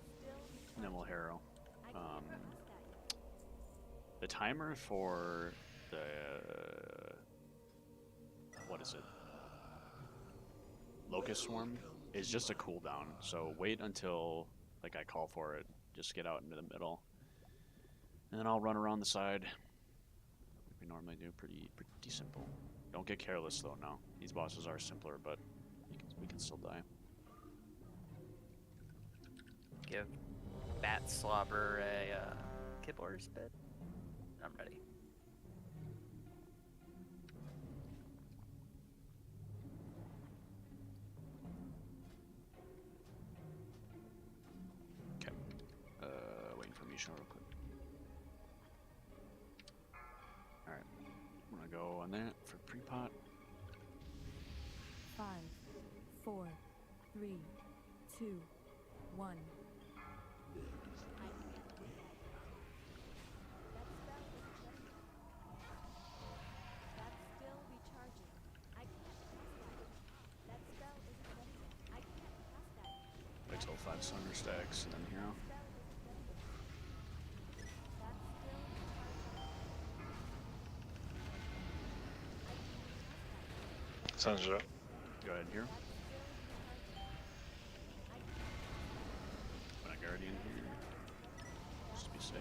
and then we'll harrow. The timer for the what is it? Locust Swarm is just a cooldown, so wait until like I call for it. Just get out into the middle, and then I'll run around the side. Like we normally do, pretty simple. Don't get careless though. Now these bosses are simpler, but we can still die. Give Bat Slobber a kibble spit. I'm ready. Okay. Waiting for Misha real quick. Alright. I'm gonna go on that for pre-pot. 5, 4, 3, 2, 1. Wait till 5 Sunder stacks and then hero. Sounds right. Go ahead here. Put a guardian here. Just to be safe.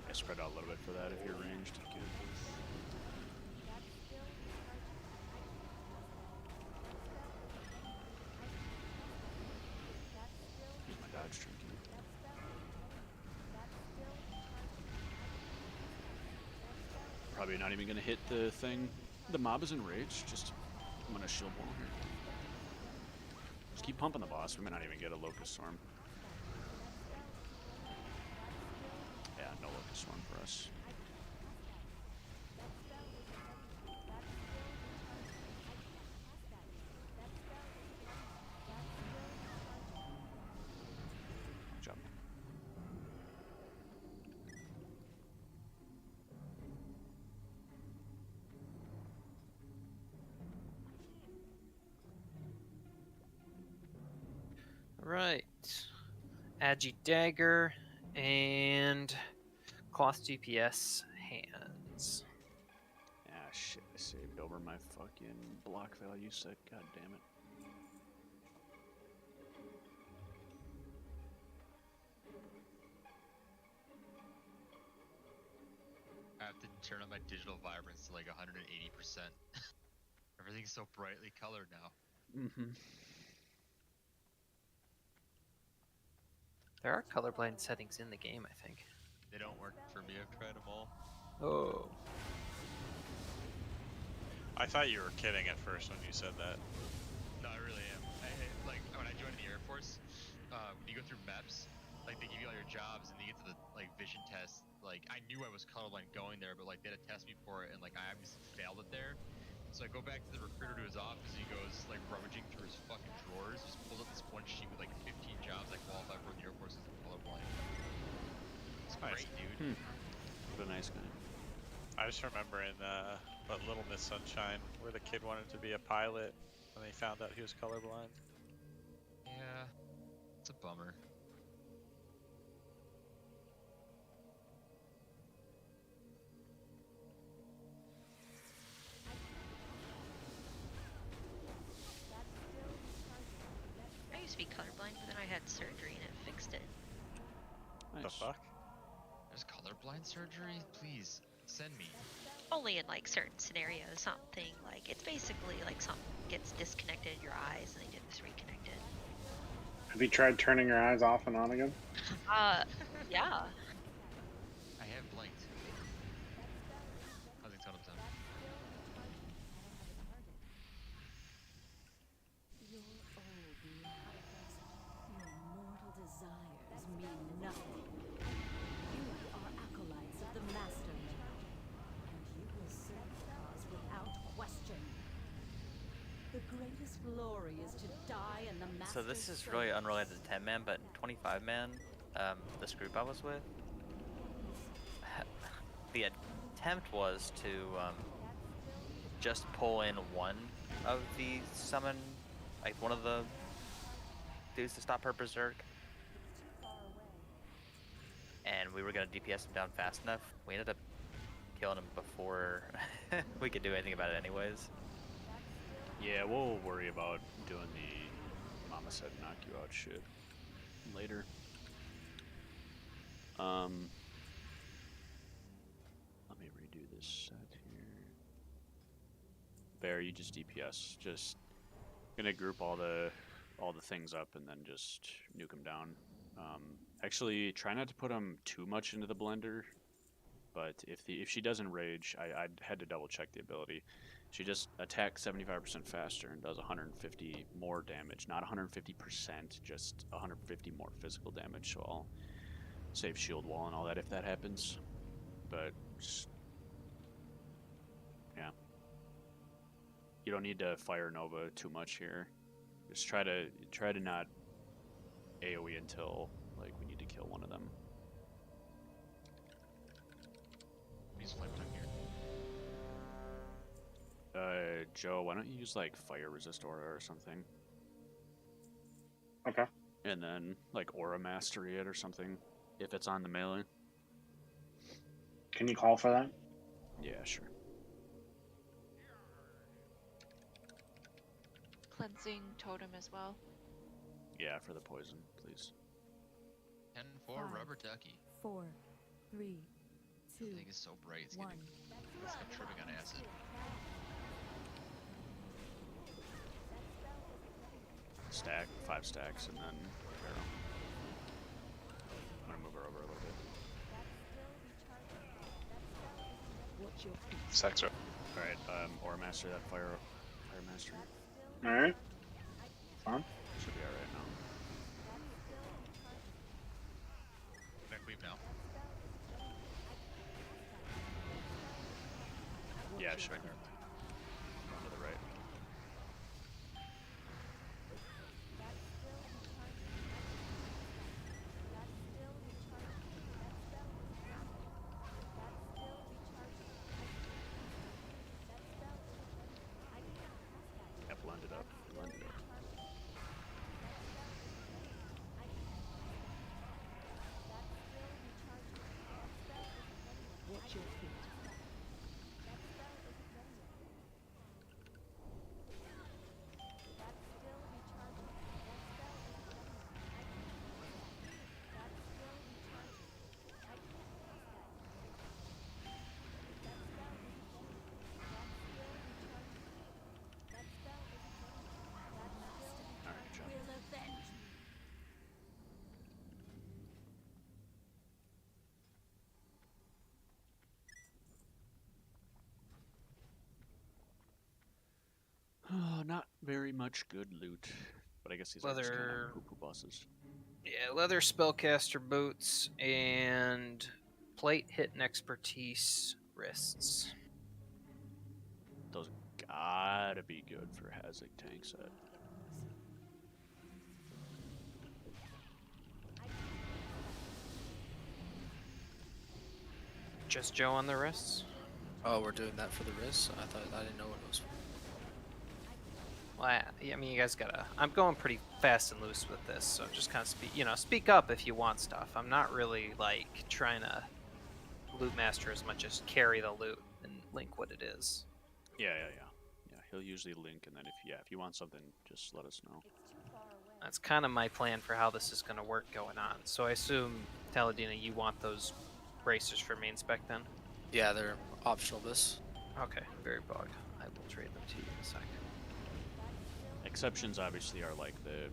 Yeah, spread out a little bit for that if you're ranged. Good. Use my dodge trinket. Probably not even gonna hit the thing. The mob is enraged. Just I'm gonna shield wall here. Just keep pumping the boss. We may not even get a Locust Storm. Yeah, no Locust Storm for us. Jump. Right. Agi Dagger and Cloth DPS hands. Ah, shit. I saved over my fucking block value set. God damn it. I have to turn up my digital vibrance to like 180%. Everything's so brightly colored now. Mm-hmm. There are colorblind settings in the game, I think. They don't work for me. I've tried them all. Oh. I thought you were kidding at first when you said that. No, I really am. Like when I joined the Air Force, when you go through MEPS, like they give you all your jobs and you get to the like vision test. Like I knew I was colorblind going there, but like they had to test me for it, and like I obviously failed it there. So I go back to the recruiter to his office, and he goes like rummaging through his fucking drawers, just pulls up this one sheet with like 15 jobs I qualify for in the Air Force as colorblind. It's great, dude. What a nice guy. I just remember in but Little Miss Sunshine where the kid wanted to be a pilot and they found out he was colorblind. Yeah, it's a bummer. I used to be colorblind, but then I had surgery and it fixed it. Nice. The fuck? There's colorblind surgery? Please, send me. Only in like certain scenarios, something like it's basically like something gets disconnected in your eyes and they get this reconnected. Have you tried turning your eyes off and on again? Yeah. I have blinked. Causing ton of time. Your old life, your mortal desires mean nothing. You are acolytes of the Master now, and you will serve the cause without question. The greatest glory is to die in the Master's So this is really service. unrelated to 10-man, but 25-man, this group I was with, the attempt was to just pull in one of the summon, like one of the dudes to stop her berserk. And we were gonna DPS him down fast enough. We ended up killing him before we could do anything about it anyways. Yeah, we'll worry about doing the Mama Said Knock You Out shit later. Let me redo this set here. Bear, you just DPS. Just gonna group all the things up and then just nuke them down. Actually, try not to put them too much into the blender. But if she doesn't rage, I had to double check the ability. She just attacks 75% faster and does 150 more damage. Not 150%, just 150 more physical damage. So I'll save shield wall and all that if that happens. But just, yeah, you don't need to fire Nova too much here. Just try to not AoE until like we need to kill one of them. Use flame time here. Joe, why don't you use like fire resist aura or something? Okay. And then like aura mastery it or something if it's on the melee. Can you call for that? Yeah, sure. Cleansing totem as well. Yeah, for the poison, please. 10-4 rubber ducky. 4, 3, 2, The thing is so bright, it's 1. getting. It's like I'm tripping on acid. Stack, 5 stacks, and then barrel. I'm gonna move her over a little bit. Stacks are. Alright, Aura Master that Fire Master. Alright. Fine. Should be alright now. Can I cleave now? Yeah, sure. Going to the right. Yeah, blend it up. Blend it up. Watch your feet. Alright, jump. Will avenge me. Oh, not very much good loot. But I guess these are just kind Leather- of poo-poo bosses. Yeah, leather spellcaster boots and plate hit and expertise wrists. Those gotta be good for Hazak tank set. Just Joe on the wrists? Oh, we're doing that for the wrist? I didn't know what it was. Well, I mean, you guys gotta. I'm going pretty fast and loose with this, so just kind of speak up if you want stuff. I'm not really like trying to loot master as much as carry the loot and link what it is. Yeah. Yeah, he'll usually link, and then if you want something, just let us know. That's kind of my plan for how this is going to work going on. So I assume, Taladina, you want those bracers for main spec then? Yeah, they're optional this. Okay, very bug. I will trade them to you in a sec. Exceptions obviously are like the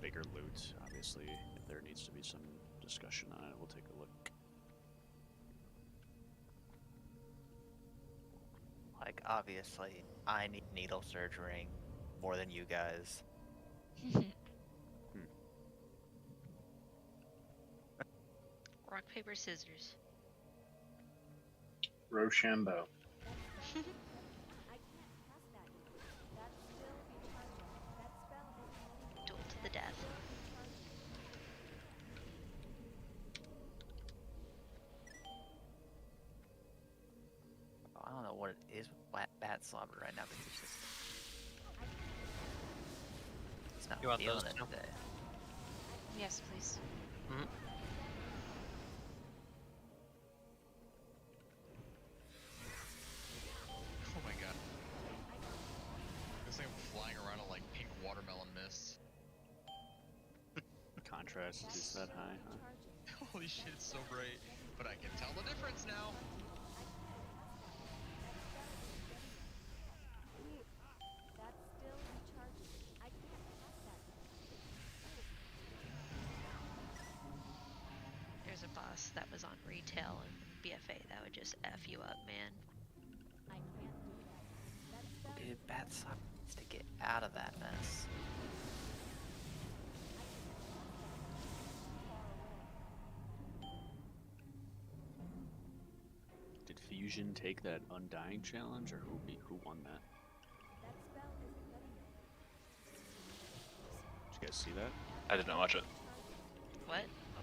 bigger loot. Obviously, if there needs to be some discussion on it, we'll take a look. Like, obviously, I need needle surgery more than you guys. Rock, paper, scissors. Rochambeau. Duel to the death. I don't know what it is with Bat Slobber right now, but it's not You want feeling those it too? today. Yes, please. Mm-hmm. Oh my god. This thing flying around in like pink watermelon mist. Contrast is that high, huh? Holy shit, it's so bright. But I can tell the difference now. There's a boss that was on retail and BFA that would just F you up, man. Dude, Bat Slobber needs to get out of that mess. Did Fusion take that Undying challenge, or who won that? Did you guys see that? I did not watch it. What?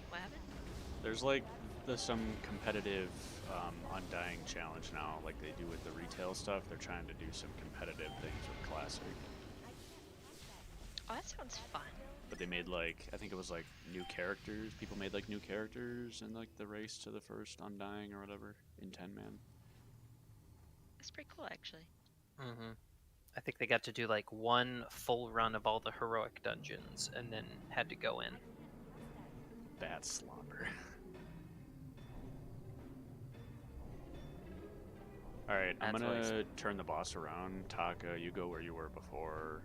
What happened? There's like some competitive Undying challenge now, like they do with the retail stuff. They're trying to do some competitive things with Classic. Oh, that sounds fun. but they made like, I think it was like new characters. People made like new characters in like the race to the first Undying or whatever in 10-man. That's pretty cool, actually. Mm-hmm. I think they got to do like one full run of all the heroic dungeons and then had to go in. Bad slobber. Alright, I'm gonna turn the boss around. Taka, you go where you were before.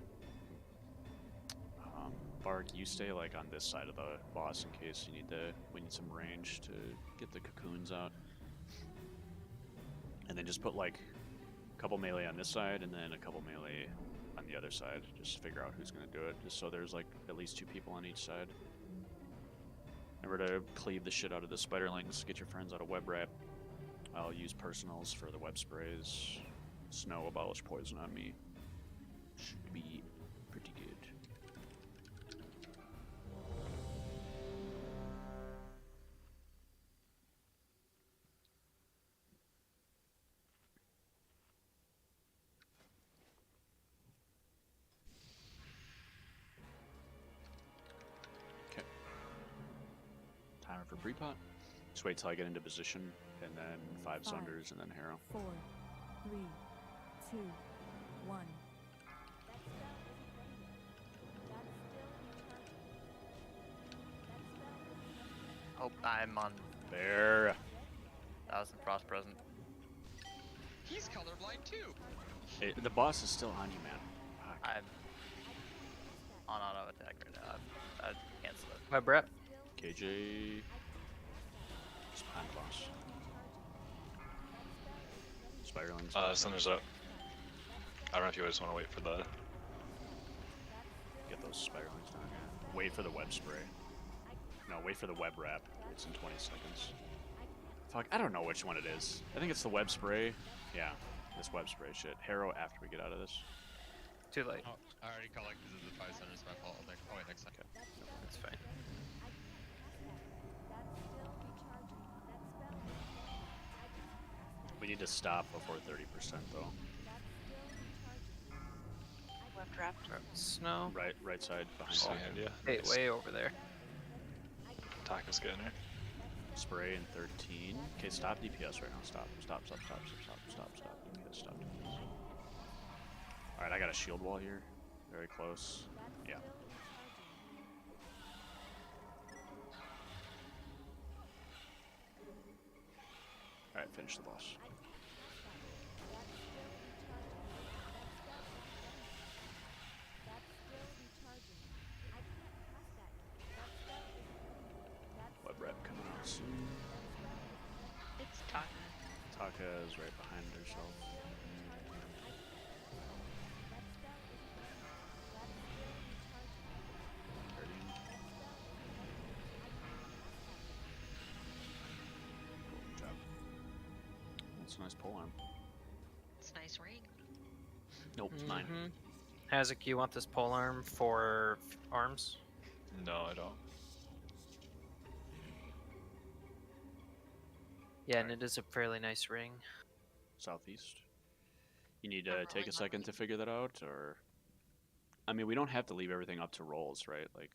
Bark, you stay like on this side of the boss in case you need we need some range to get the cocoons out. And then just put like a couple melee on this side and then a couple melee on the other side. Just figure out who's gonna do it, just so there's like at least 2 people on each side. Remember to cleave the shit out of the spiderlings, get your friends out of web wrap. I'll use personals for the web sprays. Snow abolish poison on me. Should be pretty good. Okay. Timer for pre-pot. Just wait till I get into position, and then 5 Sunders, and then Harrow. 4, 3, 2, 1. Oh, I'm on. There. 1000 Frost Present. He's colorblind too. Hey, the boss is still on you, man. Fuck. I'm on auto attack right now. I'd cancel it. Web rep. KJ. Just behind the boss. Spiderlings. Sunder's up. I don't know if you guys want to wait for the... Get those spiderlings down here. Wait for the web spray. No, wait for the web wrap. It's in 20 seconds. Fuck, I don't know which one it is. I think it's the web spray. Yeah, this web spray shit. Harrow after we get out of this. Too late. Oh, I already collected the 5 centers. My fault. Oh wait, next time. Okay. That's fine. We need to stop before 30% though. Web draft. Snow. Right side behind Oh, Taka. yeah. Hey, Nice. way over there. Taka's getting her. Spray in 13. Okay, stop DPS right now. Stop. DPS, stop DPS. Alright, I got a shield wall here. Very close. Yeah. Alright, finish the boss. Web rep coming out soon. It's Taka. Taka is right behind herself. Guardian. Good job. That's a nice pole arm. It's a nice ring. Nope, it's mine. Hazak, you want this polearm for arms? No, I don't. Yeah, and it is a fairly nice ring. Southeast. You need to take a second to figure that out, or... I mean, we don't have to leave everything up to rolls, right? Like...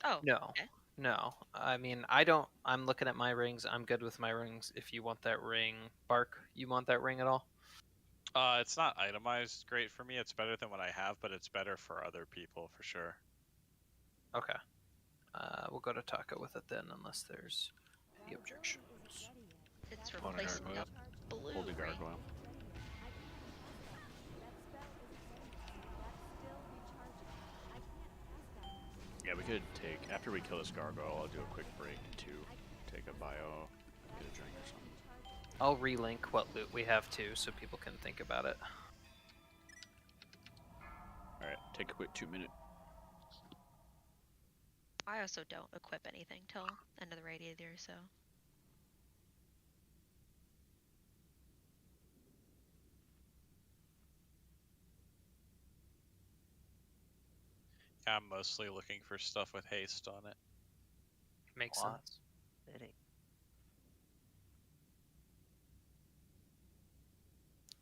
Oh. No. Okay. No. I mean, I don't... I'm looking at my rings. I'm good with my rings. If you want that ring... Bark, you want that ring at all? It's not itemized great for me. It's better than what I have, but it's better for other people for sure. Okay. We'll go to Taka with it then, unless there's the objections. It's On a replacing gargoyle. the blue Hold the ring. gargoyle. Yeah, we could take... After we kill this gargoyle, I'll do a quick break to take a bio, get a drink or something. I'll relink what loot we have too, so people can think about it. Alright, take a quick 2-minute. I also don't equip anything till end of the raid either, so. Yeah, I'm mostly looking for stuff with haste on it. Makes What? sense. Did he?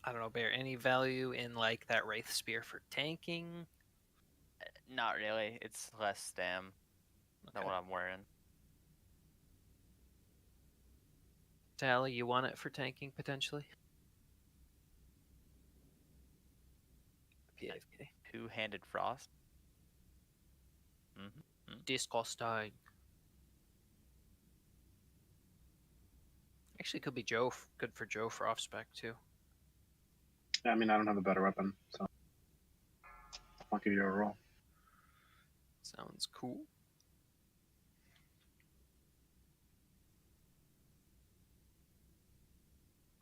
I don't know, Bear, any value in like that Wraith Spear for tanking? Not really. It's less stam than what I'm wearing. Tally, you want it for tanking potentially? PFK. Two-handed frost. Mm-hmm. Disgusting. Actually, could be Joe. Good for Joe for off spec too. I mean, I don't have a better weapon, so I'll give you a roll. Sounds cool.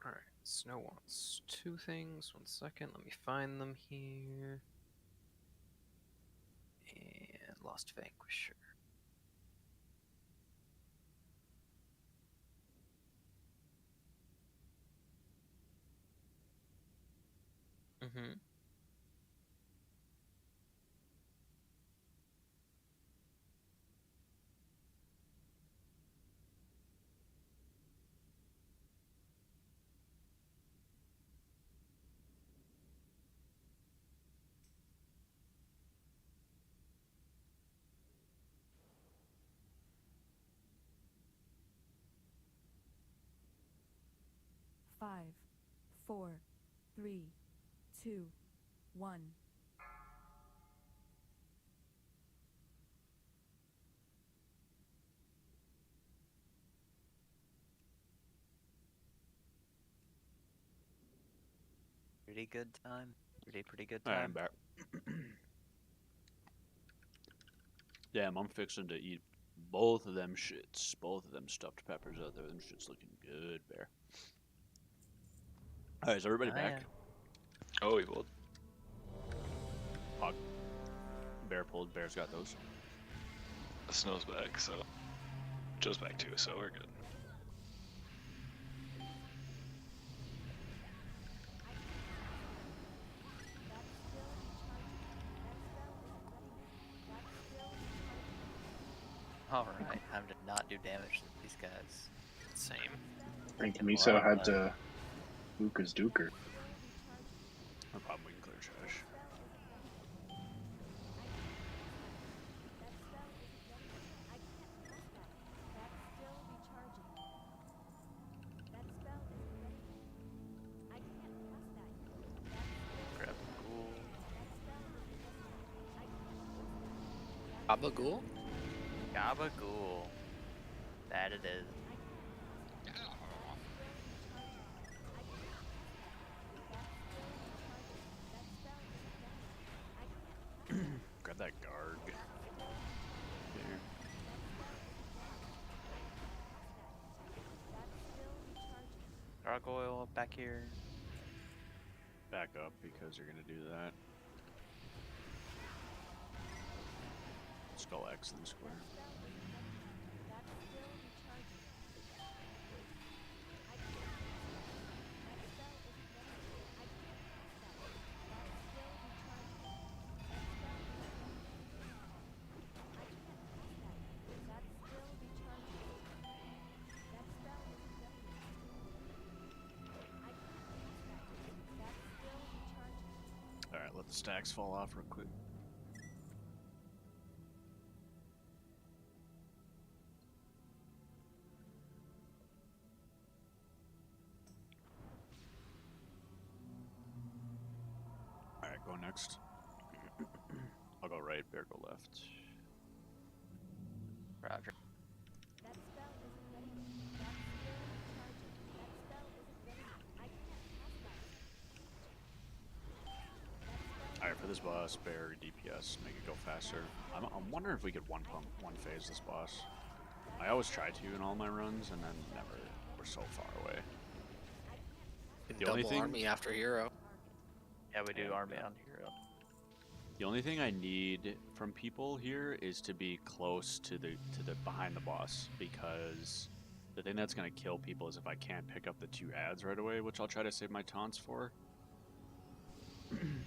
Alright, Snow wants two things. 1 second, let me find them here. And Lost Vanquisher. Mm-hmm. Five, 4, 3, 2, 1. Pretty good time. Pretty good Alright, time. I'm back. Damn, I'm fixing to eat both of them shits. Both of them stuffed peppers out there. Them shits looking good, Bear. Alright, is everybody back? Yeah. Oh, we pulled. Hog. Bear pulled. Bear's got those. The snow's back, so Joe's back too, so we're good. Alright, time to not do damage to these guys. Same. I think Miso had to Luca's Duker. No problem, we can clear trash. Grab the ghoul. Gabagool? Gabagool. That it is. Grab that Garg. There. Gargoyle back here. Back up because you're gonna do that. Skull X in the square. Alright, let the stacks fall off real quick. Alright, go next. I'll go right, Bear go left. Roger. Alright, for this boss, Bear DPS, make it go faster. I'm wondering if we could one phase this boss. I always try to in all my runs, and then never. We're so far away. The only thing, army after hero. Yeah, we do army on hero. The only thing I need from people here is to be close to the behind the boss, because the thing that's gonna kill people is if I can't pick up the 2 ads right away, which I'll try to save my taunts for.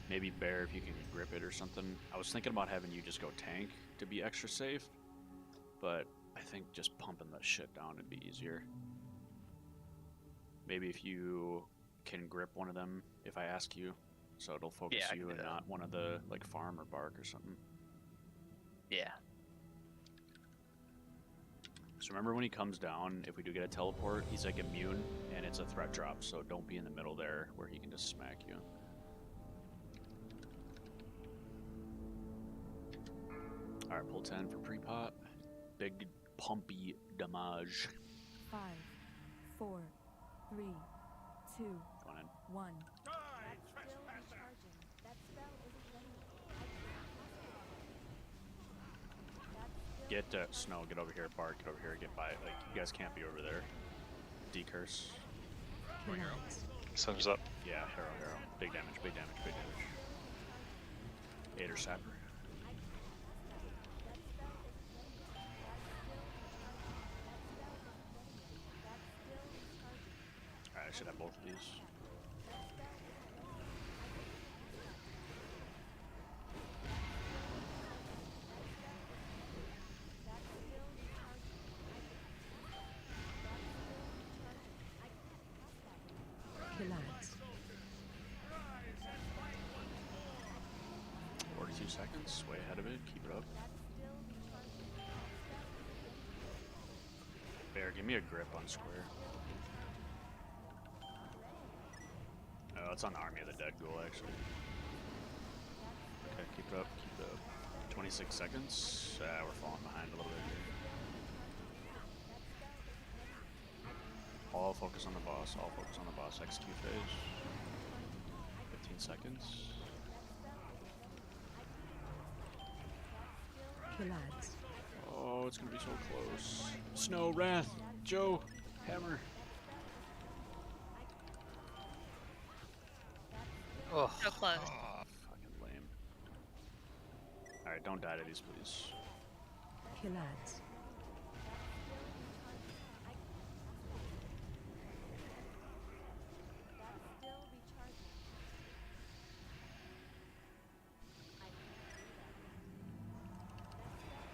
Maybe Bear if you can grip it or something. I was thinking about having you just go tank to be extra safe, but I think just pumping the shit down would be easier. Maybe if you can grip one of them if I ask you, so it'll focus you and not one of the like farm or bark or something. Yeah. So remember when he comes down, if we do get a teleport, he's like immune, and it's a threat drop, so don't be in the middle there where he can just smack you. Alright, pull 10 for pre-pot. Big pumpy damage. 5, 4, 3, 2, Going in. 1. Get Snow, get over here, Bart, get over here, get by. Like, you guys can't be over there. Decurse. Sun's up. Yeah, Harrow. Big damage, big damage, big damage. Ader Sapper. Alright, I should have both of these. Relax. 42 seconds, way ahead of it, keep it up. Bear, give me a grip on square. Oh, it's on Army of the Dead Ghoul, actually. Okay, keep it up, keep it up. 26 seconds. We're falling behind a little bit here. All focus on the boss, all focus on the boss. Execute phase. 15 seconds. Relax. Oh, it's gonna be so close. Snow, Wrath, Joe, Hammer. Oh. So close. Fucking lame. Alright, don't die to these, please. Relax.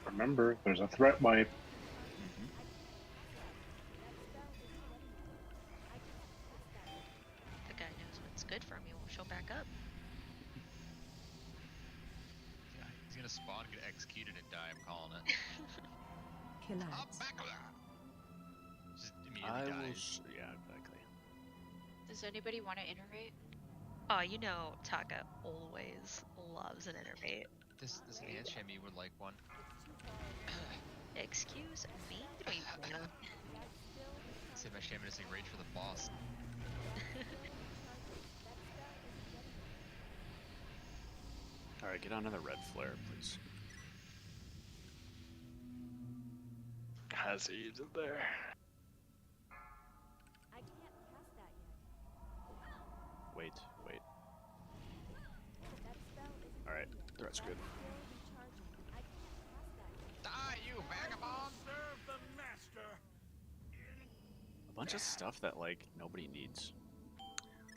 Remember, there's a threat wipe. The guy knows what's good for me. Won't show back up. Yeah, he's gonna spawn, get executed, and die. I'm calling it. Relax. Just I immediately will. dies. Yeah, exactly. Does anybody want to iterate? Oh, you know, Taka always loves an innervate. This enhanced Shami would like one. Excuse me? Do you wanna? Save my Shaman to sing Rage for the boss. Alright, get on another red flare, please. Has he there? Wait. Alright, threat's good. Die, you vagabond! Serve the master. A bunch of stuff that, like, nobody needs.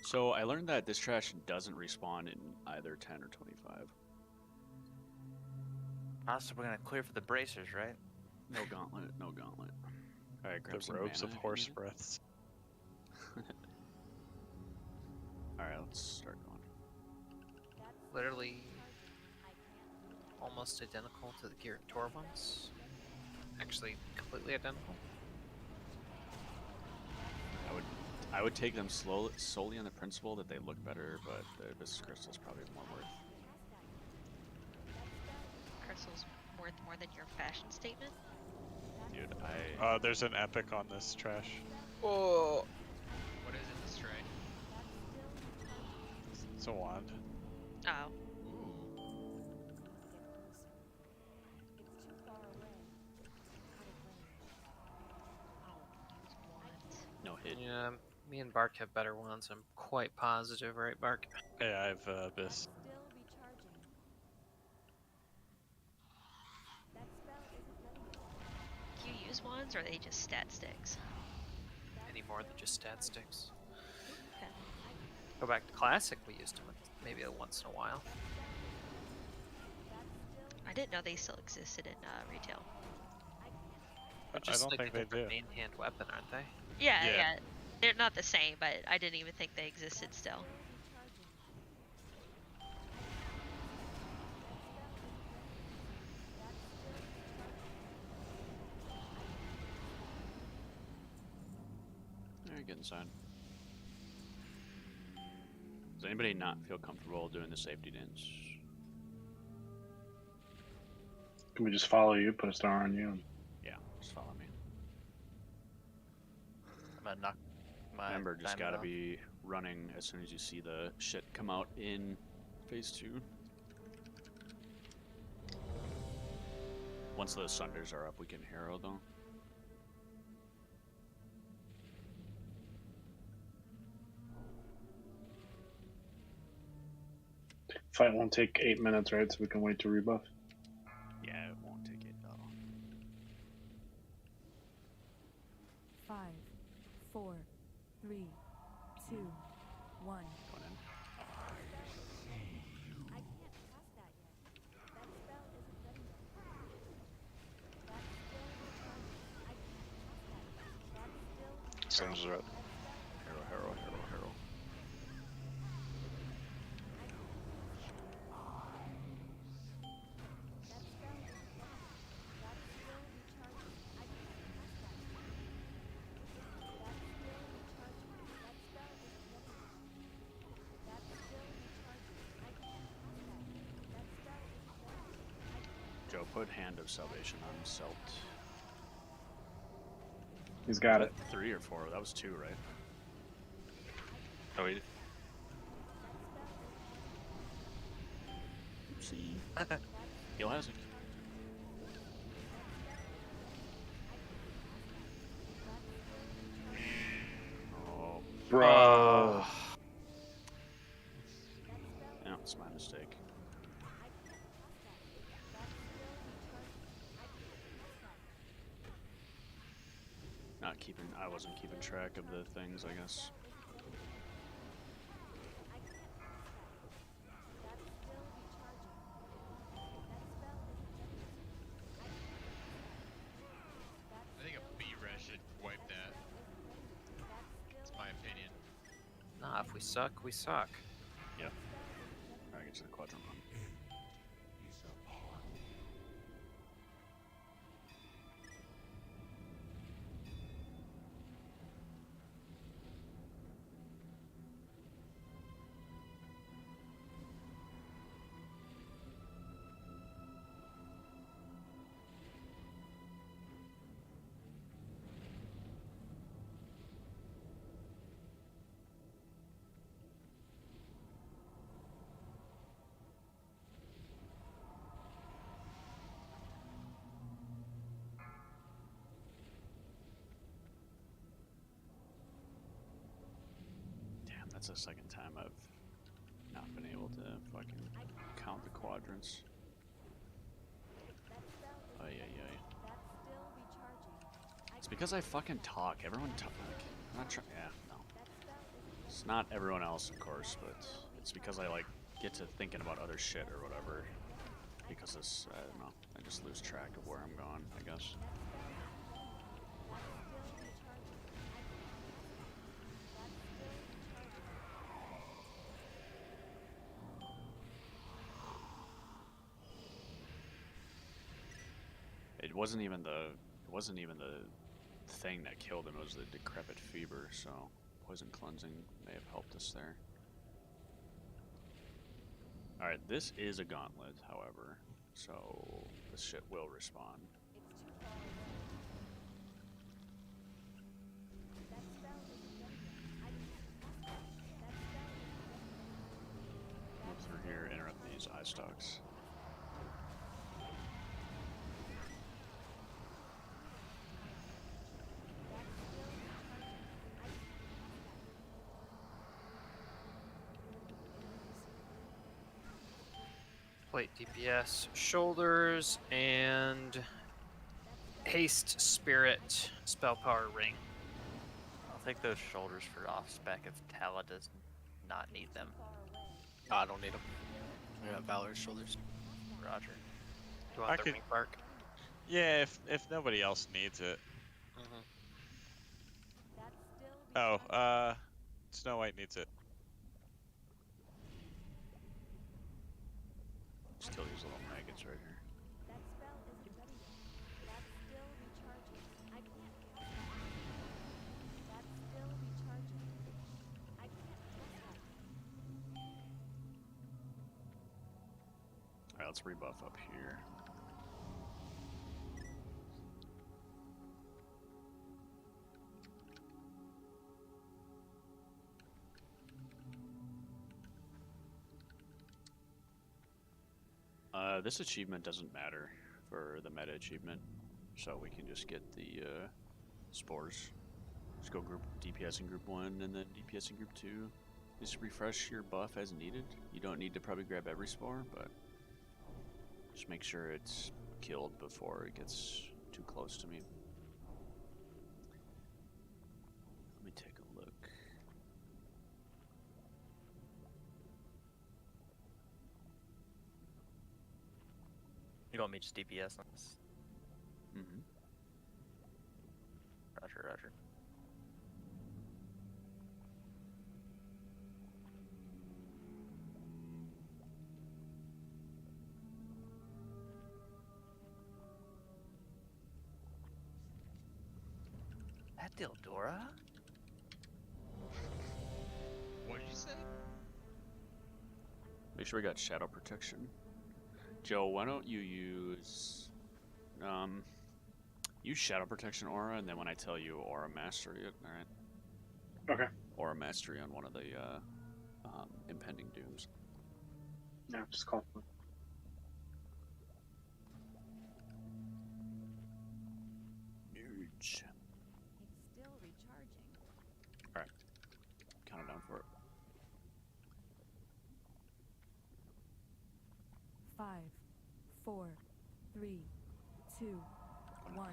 So, I learned that this trash doesn't respawn in either 10 or 25. So we're gonna clear for the bracers, right? No gauntlet, no gauntlet. Alright, grab The some robes mana of if you horse need it. breaths. Alright, let's start going. Literally almost identical to the Gear Tor ones. Actually, completely identical. I would take them solely on the principle that they look better, but the Abyss Crystal's probably more worth. Crystal's worth more than your fashion statement? Dude, There's an epic on this trash. Oh. What is it, the stray? It's a wand. Oh. No hit. Yeah, me and Bark have better ones. I'm quite positive, right, Bark? Yeah, I have Abyss. Do you use wands or are they just stat sticks? Any more than just stat sticks. Okay. Go back to Classic, we used them maybe once in a while. I didn't know they still existed in retail. They're I just don't like think a they different do. main hand weapon, aren't they? Yeah. They're not the same, but I didn't even think they existed still. Alright, get inside. Does anybody not feel comfortable doing the safety dance? Can we just follow you, put a star on you? Yeah, just follow me. I'm gonna knock my Remember, just diamond gotta off. be running as soon as you see the shit come out in phase 2. Once those sunders are up, we can hero though. Fight won't take 8 minutes, right? So we can wait to rebuff. Yeah, it won't take it though. 5, 4, 3, 2, 1. Going in. I can't cast that yet. That spell isn't ready yet. That's still I can't cast that yet. That's still Sun's red. Hero. Joe, put Hand of Salvation on Selt. He's got it. 3 or 4? That was 2, right? Oh, wait. Oopsie. Heal hazard. Oh, Bro. yeah, it's my mistake. I wasn't keeping track of the things, I guess. I think a B-Res should wipe that. That's my opinion. Nah, if we suck, we suck. Yeah. Alright, get to the quadrant run. That's the second time I've not been able to fucking count the quadrants. Ay, ay, ay. It's because I fucking talk. Everyone talk. Like, I'm not trying. Yeah, no. It's not everyone else, of course, but it's because I like get to thinking about other shit or whatever. Because this, I don't know. I just lose track of where I'm going, I guess. It wasn't even the thing that killed him. It was the decrepit fever. So poison cleansing may have helped us there. All right, this is a gauntlet, however, so this shit will respawn. Move through here, interrupt these eye stalks. Plate DPS, shoulders, and haste spirit spell power ring. I'll take those shoulders for off spec if Tala does not need them. No, I don't need them. I got Valor's shoulders. Roger. Do you want the ring bark? Yeah, if nobody else needs it. Oh, Snow White needs it. Still use little maggots right here. let's rebuff up here. This achievement doesn't matter for the meta achievement, so we can just get the spores. Just go group DPS in group 1 and then DPS in group 2. Just refresh your buff as needed. You don't need to probably grab every spore, but just make sure it's killed before it gets too close to me. Let me take a look. You want me to just DPS on this? Mm-hmm. Roger, roger. That Dildora? What did you say? Make sure we got shadow protection. Joe, why don't you use use shadow protection aura, and then when I tell you aura mastery it, alright? Okay. Aura mastery on one of the impending dooms. Yeah, just call for it. Nuge. It's still recharging. Alright. Count it down for it. 5, 4, 3, 2, 1.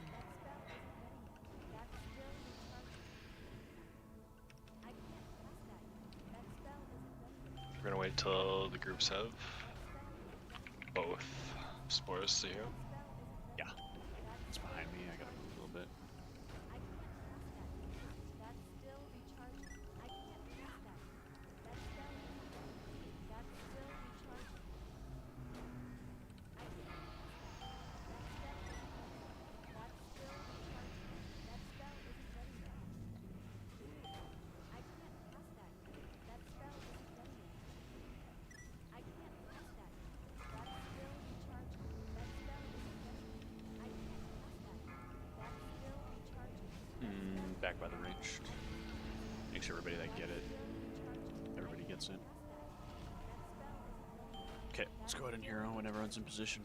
We're gonna wait till the groups have both spores to you. Yeah. It's behind me, I gotta move a little bit. Back by the range. Make sure everybody that get it. Everybody gets it. Okay, let's go ahead and hero when everyone's in position.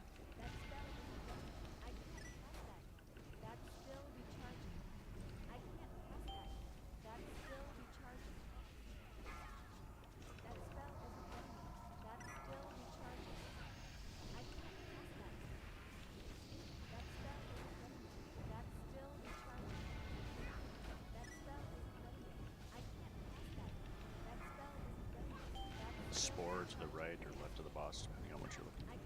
Spore to the right or left of the boss, depending on what you're looking at.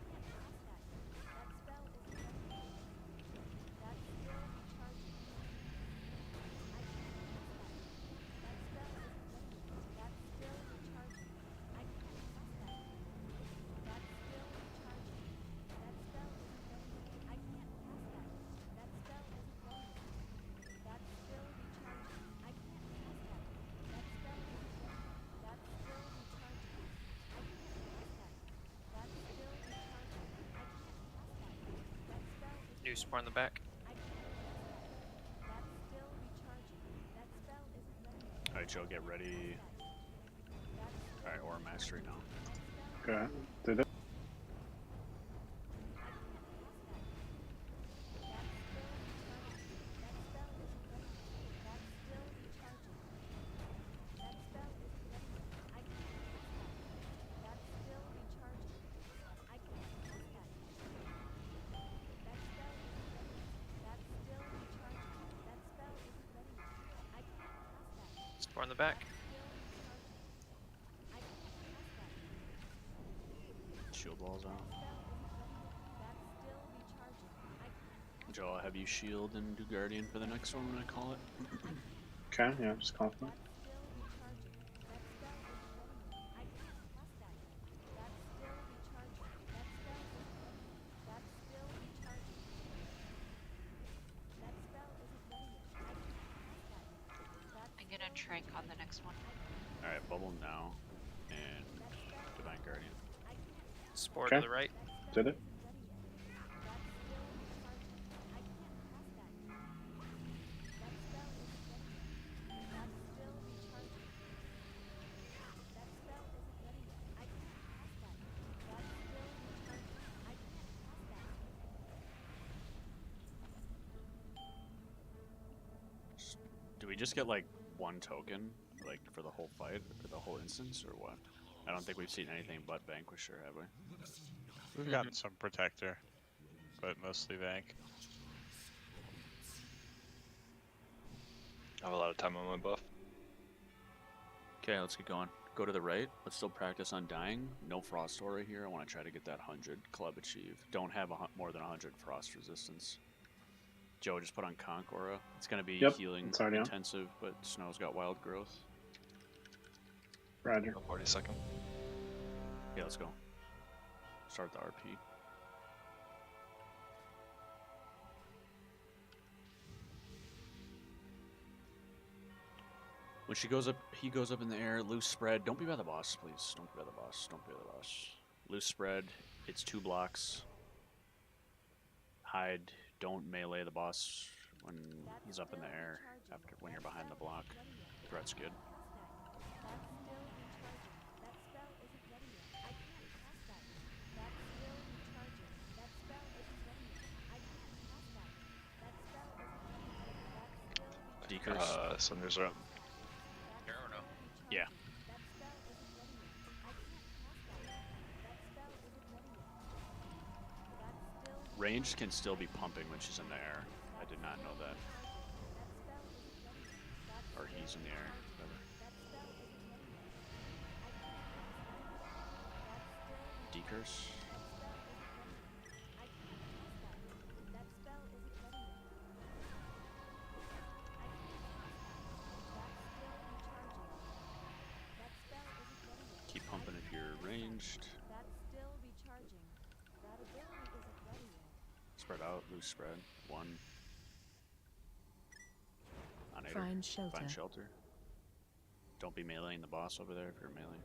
New spore in the back. Alright, Joe, get ready. Alright, aura mastery now. Okay. Did it? Spore in the back. Shield walls out. Joe, I'll have you shield and do guardian for the next one when I call it. Okay, yeah, just call for it. I'm gonna trike on the next one. Alright, bubble now and divine guardian. Spore Okay. to the right. Did it? Do we just get like one token, like for the whole fight or the whole instance, or what? I don't think we've seen anything but Vanquisher, have we? We've gotten some Protector, but mostly Vank. I have a lot of time on my buff. Okay, let's get going. Go to the right. Let's still practice on dying. No Frost Aura here. I want to try to get that 100 club achieve. Don't have more than 100 Frost resistance. Joe, just put on Conch Aura. It's going to be healing intensive, but Snow's got wild growth. Roger. 40 seconds. Yeah, let's go. Start the RP. When she goes up, he goes up in the air. Loose spread. Don't be by the boss, please. Don't be by the boss. Don't be by the boss. Loose spread. It's 2 blocks. Hide. Don't melee the boss when he's up in the air. After when you're behind the block. Threat's good. Decurs. Cinders are up. Yeah. Ranged can still be pumping when she's in the air. I did not know that. Or he's in the air. Whatever. Decurs. Keep pumping if you're ranged. Spread out, loose spread. 1. On Ader. Find shelter. Find shelter. Don't be meleeing the boss over there if you're meleeing.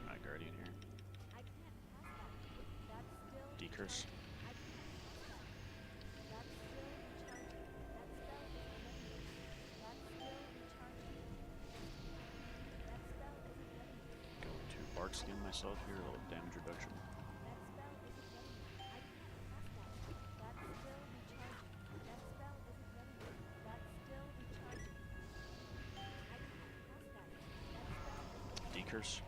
My guardian here. Decurs. Skin myself here, a little damage reduction. Decurs.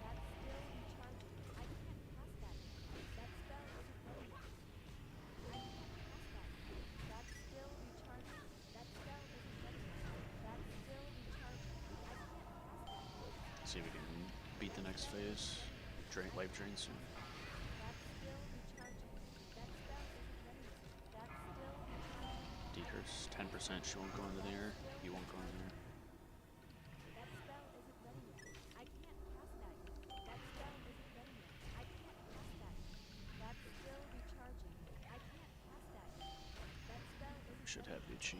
See if we can beat the next phase. Life drain soon. Decurs, 10%. She won't go into the air. He won't go in the air. We should have the achieve.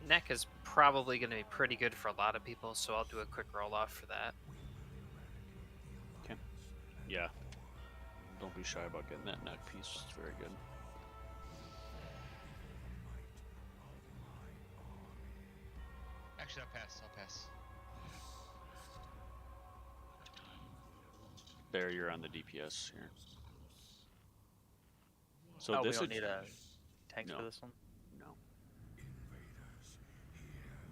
Neck is probably going to be pretty good for a lot of people, so I'll do a quick roll off for that. Okay. Yeah. Don't be shy about getting that neck piece. It's very good. Actually, I'll pass. Bear, you're on the DPS here. So we this don't need a tank for this one? No.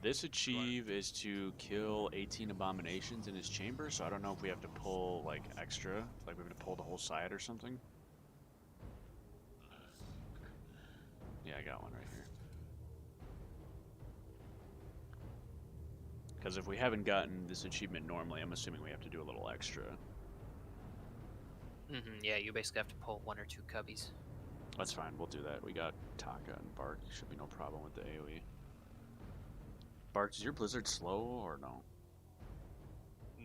This achieve is to kill 18 abominations in his chamber, so I don't know if we have to pull like extra, like we have to pull the whole side or something. Yeah, I got one right here. Because if we haven't gotten this achievement normally, I'm assuming we have to do a little extra. Yeah, you basically have to pull 1 or 2 cubbies. That's fine, we'll do that. We got Taka and Bark. Should be no problem with the AoE. Bark, is your blizzard slow or no?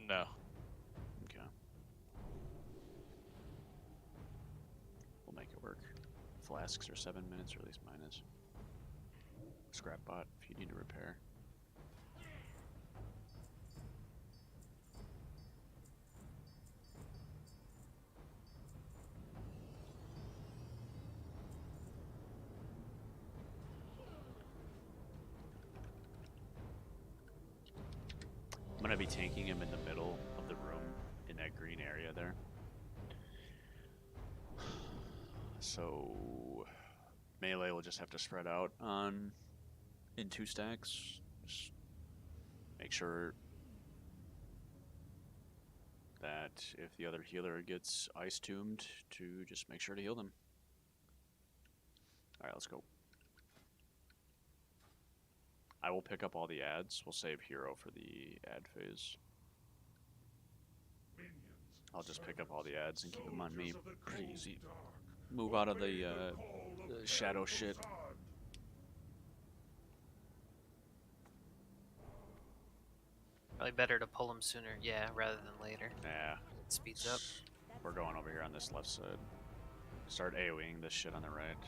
No. Okay. We'll make it work. Flasks are 7 minutes, or at least mine is. Scrap bot if you need to repair. I'm gonna be tanking him in the middle of the room in that green area there. So melee will just have to spread out in 2 stacks. Just make sure that if the other healer gets ice tombed, to just make sure to heal them. Alright, let's go. I will pick up all the ads. We'll save hero for the ad phase. I'll just pick up all the ads and keep them on me. Pretty easy. Move out of the shadow shit. Probably better to pull them sooner, yeah, rather than later. Yeah. It speeds up. We're going over here on this left side. Start AoEing this shit on the right.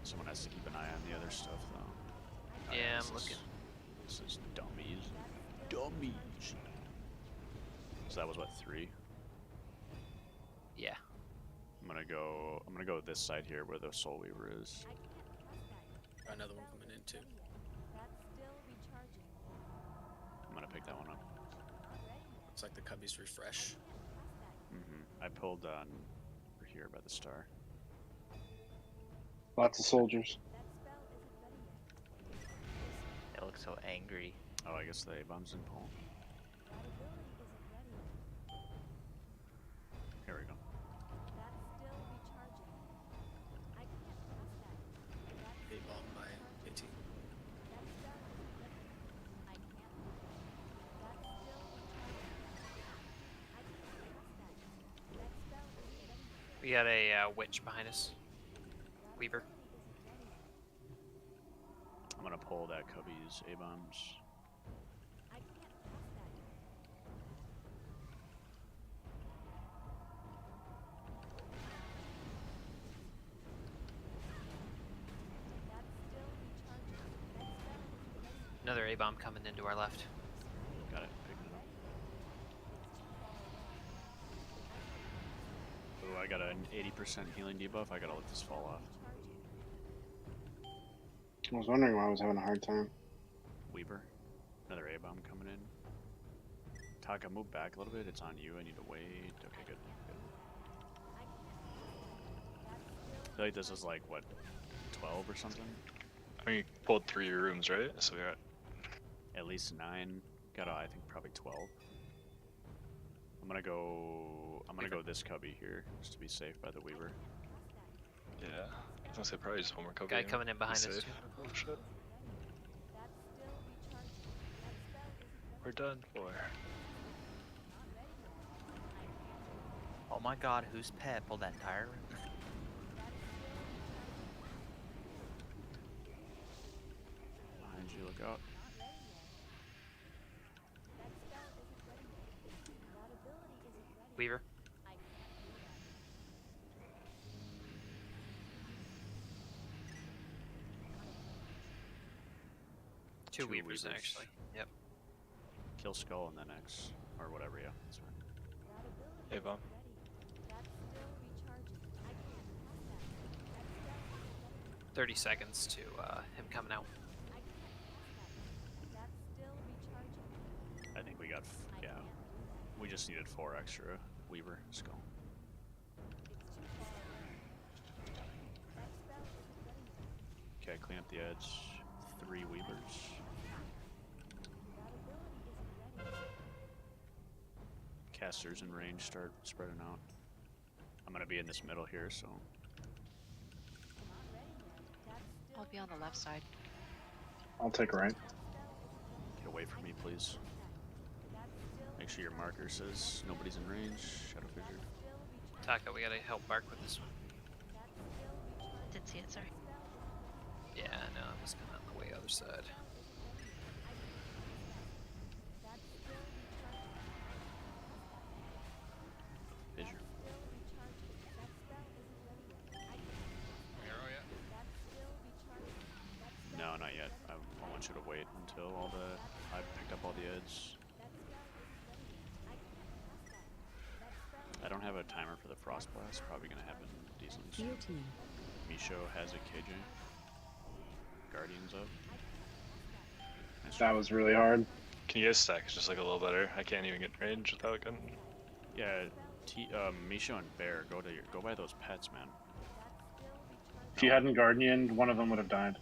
Someone has to keep an eye on the other stuff, though. Yeah, I'm looking. This is dummies. Dummies. So that was what, 3? Yeah. I'm gonna go this side here where the Soul Weaver is. Another one coming in too. I'm gonna pick that one up. Looks like the cubbies refresh. I pulled on over here by the star. Lots of soldiers. It looks so angry. Oh, I guess the A-bombs didn't pull. Here we go. A-bomb by 18. We got a witch behind us. Weaver. I'm gonna pull that Cubby's A-bombs. Another A-bomb coming into our left. Got it. Picking it up. Ooh, I got an 80% healing debuff. I gotta let this fall off. I was wondering why I was having a hard time. Weaver. Another A-bomb coming in. Taka, move back a little bit. It's on you. I need to wait. Okay, good. I feel like this is like, what, 12 or something? I mean, you pulled 3 rooms, right? So we're at least 9. Got, I think, probably 12. I'm gonna go this cubby here, just to be safe by the Weaver. Yeah. I was gonna say probably just one more cubby. Guy coming in behind us too. Oh shit. We're done for. Oh my god, whose pet pulled that entire room? Behind you, look out. Weaver. Two Weavers, actually. Yep. Kill Skull and then X, or whatever, yeah. That's fine. Hey, bomb. $30 seconds to him coming out. I think we got, yeah. We just needed 4 extra Weaver Skull. Okay, clean up the edge. 3 Weavers. Casters in range start spreading out. I'm gonna be in this middle here, so I'll be on the left side. I'll take right. Get away from me, please. Make sure your marker says nobody's in range. Shadow fissure. Taka, we gotta help Bark with this one. Didn't see it, sorry. Yeah, no, I'm just coming on the way other side. Fissure. Arrow yet? No, not yet. I want you to wait until I've picked up all the eds. I don't have a timer for the frost blast. Probably gonna happen decently soon. Misho has a KJ. Guardians up. Nice That was really hard. Can you guys stack just like a little better? I can't even get in range without getting. Yeah, Misho and Bear, go by those pets, man. If you hadn't Guardian, one of them would have died.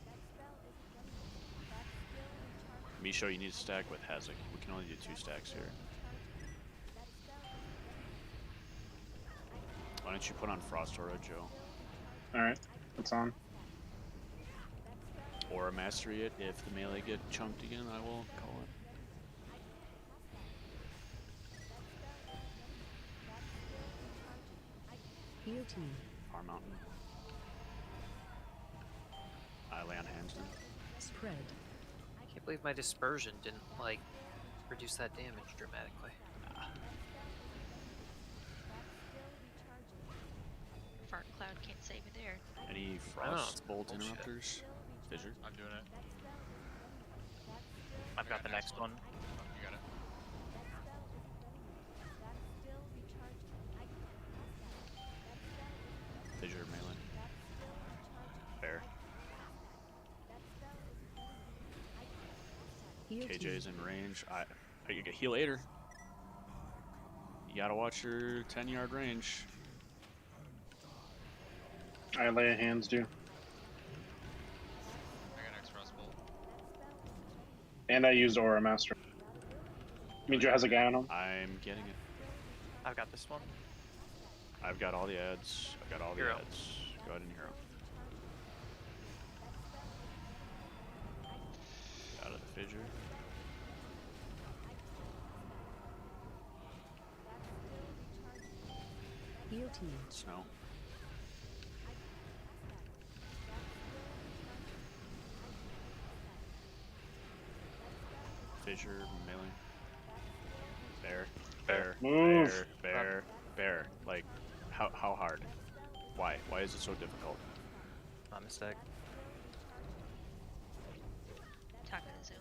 Misho, you need to stack with Hazak. We can only do 2 stacks here. Why don't you put on Frost Aura, Joe? Alright, it's on. Or mastery it. If the melee get chunked again, I will call it. Far Mountain. I lay on hands then. Spread. I can't believe my dispersion didn't, like, reduce that damage dramatically. Fart Cloud can't save you there. Any Frost Bolt interrupters? Fissure? I'm doing it. I've got the next one. You got it. Fissure melee. Bear. KJ's in range. You get heal 8er. You gotta watch your 10-yard range. I lay hands, do. I got Naxxramas bolt. And I used Aura Master. Joe has a guy on him. I'm getting it. I've got this one. I've got all the ads. I've got all the Hero. ads. Go ahead and hero. Out of the fissure. Snow. Fissure, melee. Bear. Bear. Move. Bear. Like, how hard? Why? Why is it so difficult? My mistake. Talking to Zoom.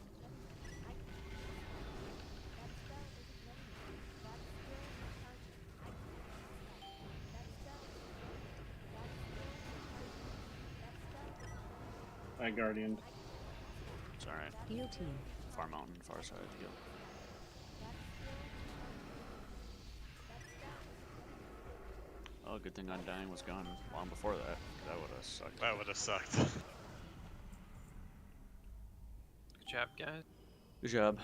I Guardian. It's alright. Far mountain, far side, heal. Oh, good thing Undying was gone long before that. That would have sucked. That would have sucked. Good job, guys. Good job.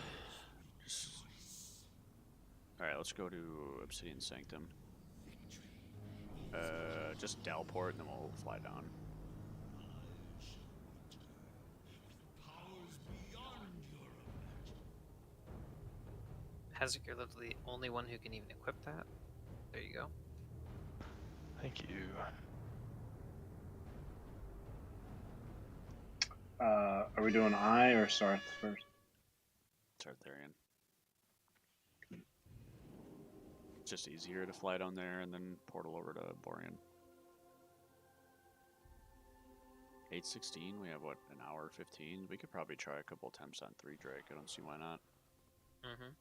Alright, let's go to Obsidian Sanctum. Just Dalport and then we'll fly down. Hazak, you're literally the only one who can even equip that. There you go. Thank you. Are we doing I or Sarth first? Sartharian. It's just easier to fly down there and then portal over to Borean. 8:16, we have what, an hour 15? We could probably try a couple attempts on 3 Drake. I don't see why not. Mm-hmm.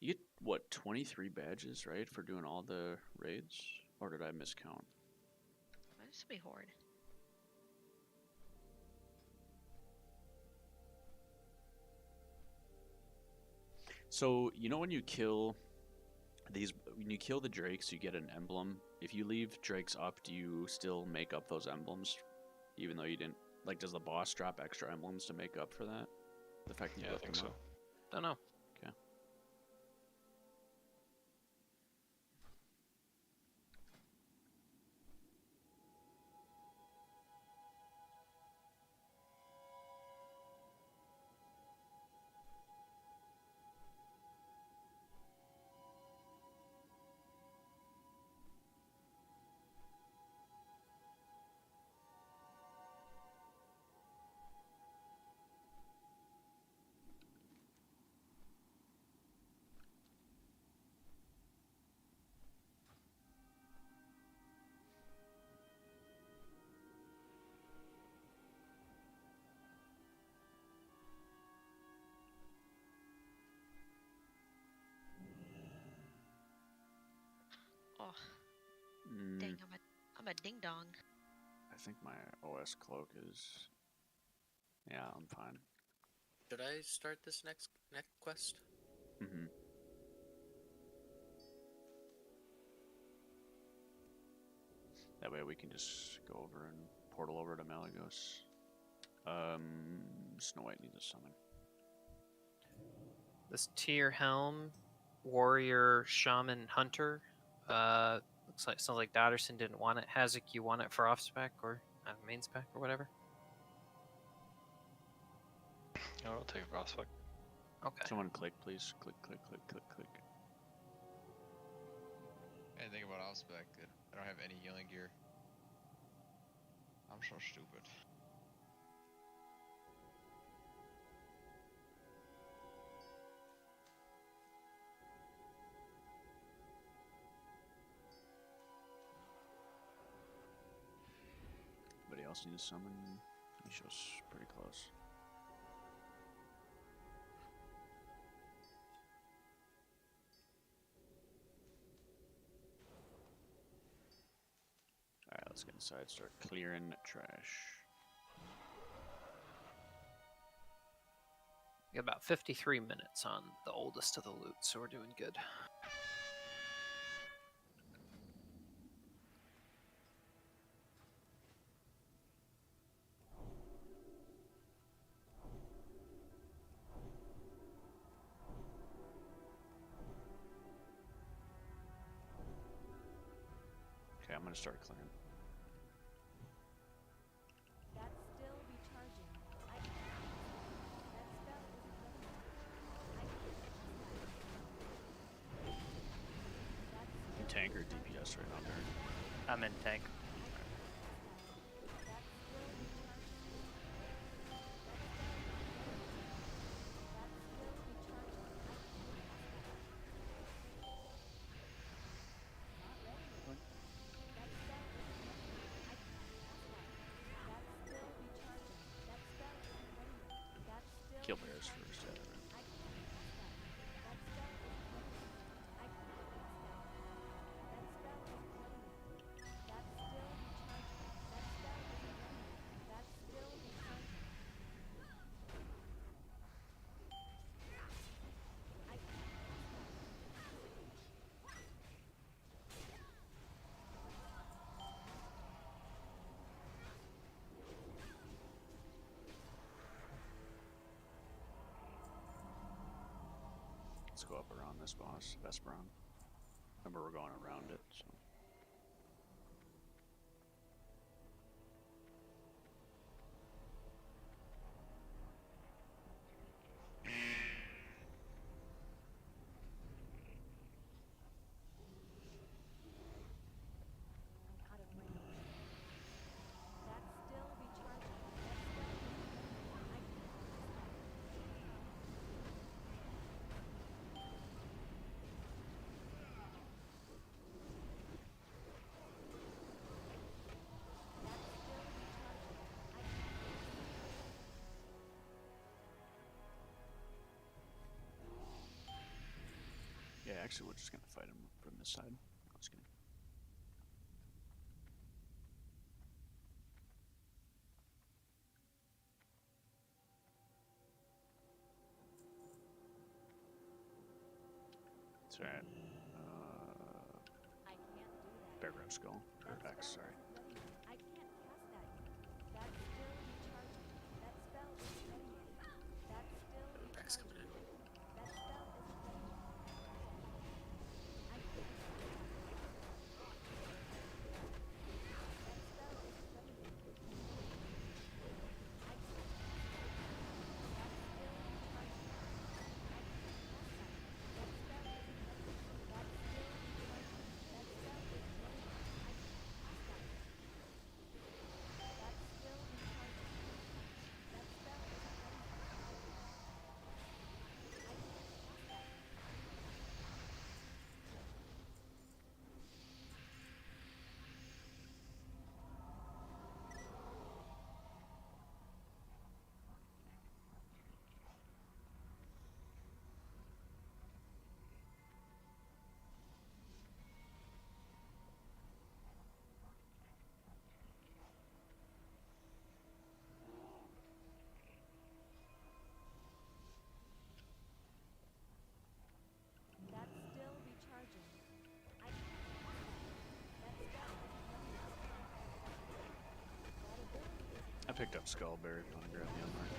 You get, what, 23 badges, right, for doing all the raids? Or did I miscount? Might just be Horde. So, you know when you kill the drakes, you get an emblem. If you leave drakes up, do you still make up those emblems? Even though you didn't, like, does the boss drop extra emblems to make up for that? The fact that you Yeah, I left think them so. up? Don't know. Okay. Dang, I'm a ding dong. I think my OS cloak is. Yeah, I'm fine. Should I start this next quest? Mm-hmm. That way we can just go over and portal over to Malagos. Snow White needs a summon. This tier helm, warrior, shaman, hunter. Sounds like Dodderson didn't want it. Hazak, you want it for off spec or main spec or whatever? No, I'll take a prospect. Okay. Someone click, please. Click, click, click, click, click. I didn't think about off spec. I don't have any healing gear. I'm so stupid. Anybody else need a summon? Misha's pretty close. Alright, let's get inside, start clearing trash. We got about 53 minutes on the oldest of the loot, so we're doing good. Okay, I'm gonna start clearing. That's still recharging. That spell isn't In tank or DPS right now, Baron? I'm in tank. Kill bears first. Yeah. Let's go up around this boss, Vesperon. Remember, we're going around it, so. Yeah, actually, we're just gonna fight him from this side. I was kidding. It's alright. Bear Grab Skull. Or X, sorry. I can't cast that yet. That's still recharging. That spell isn't ready yet. That's still Back's coming in. That spell isn't ready yet. I can't. That spell isn't ready yet. I can't. That's still recharging. That spell isn't ready yet. I can't cast that yet. picked up Skull Bear if you want to grab the unmarked.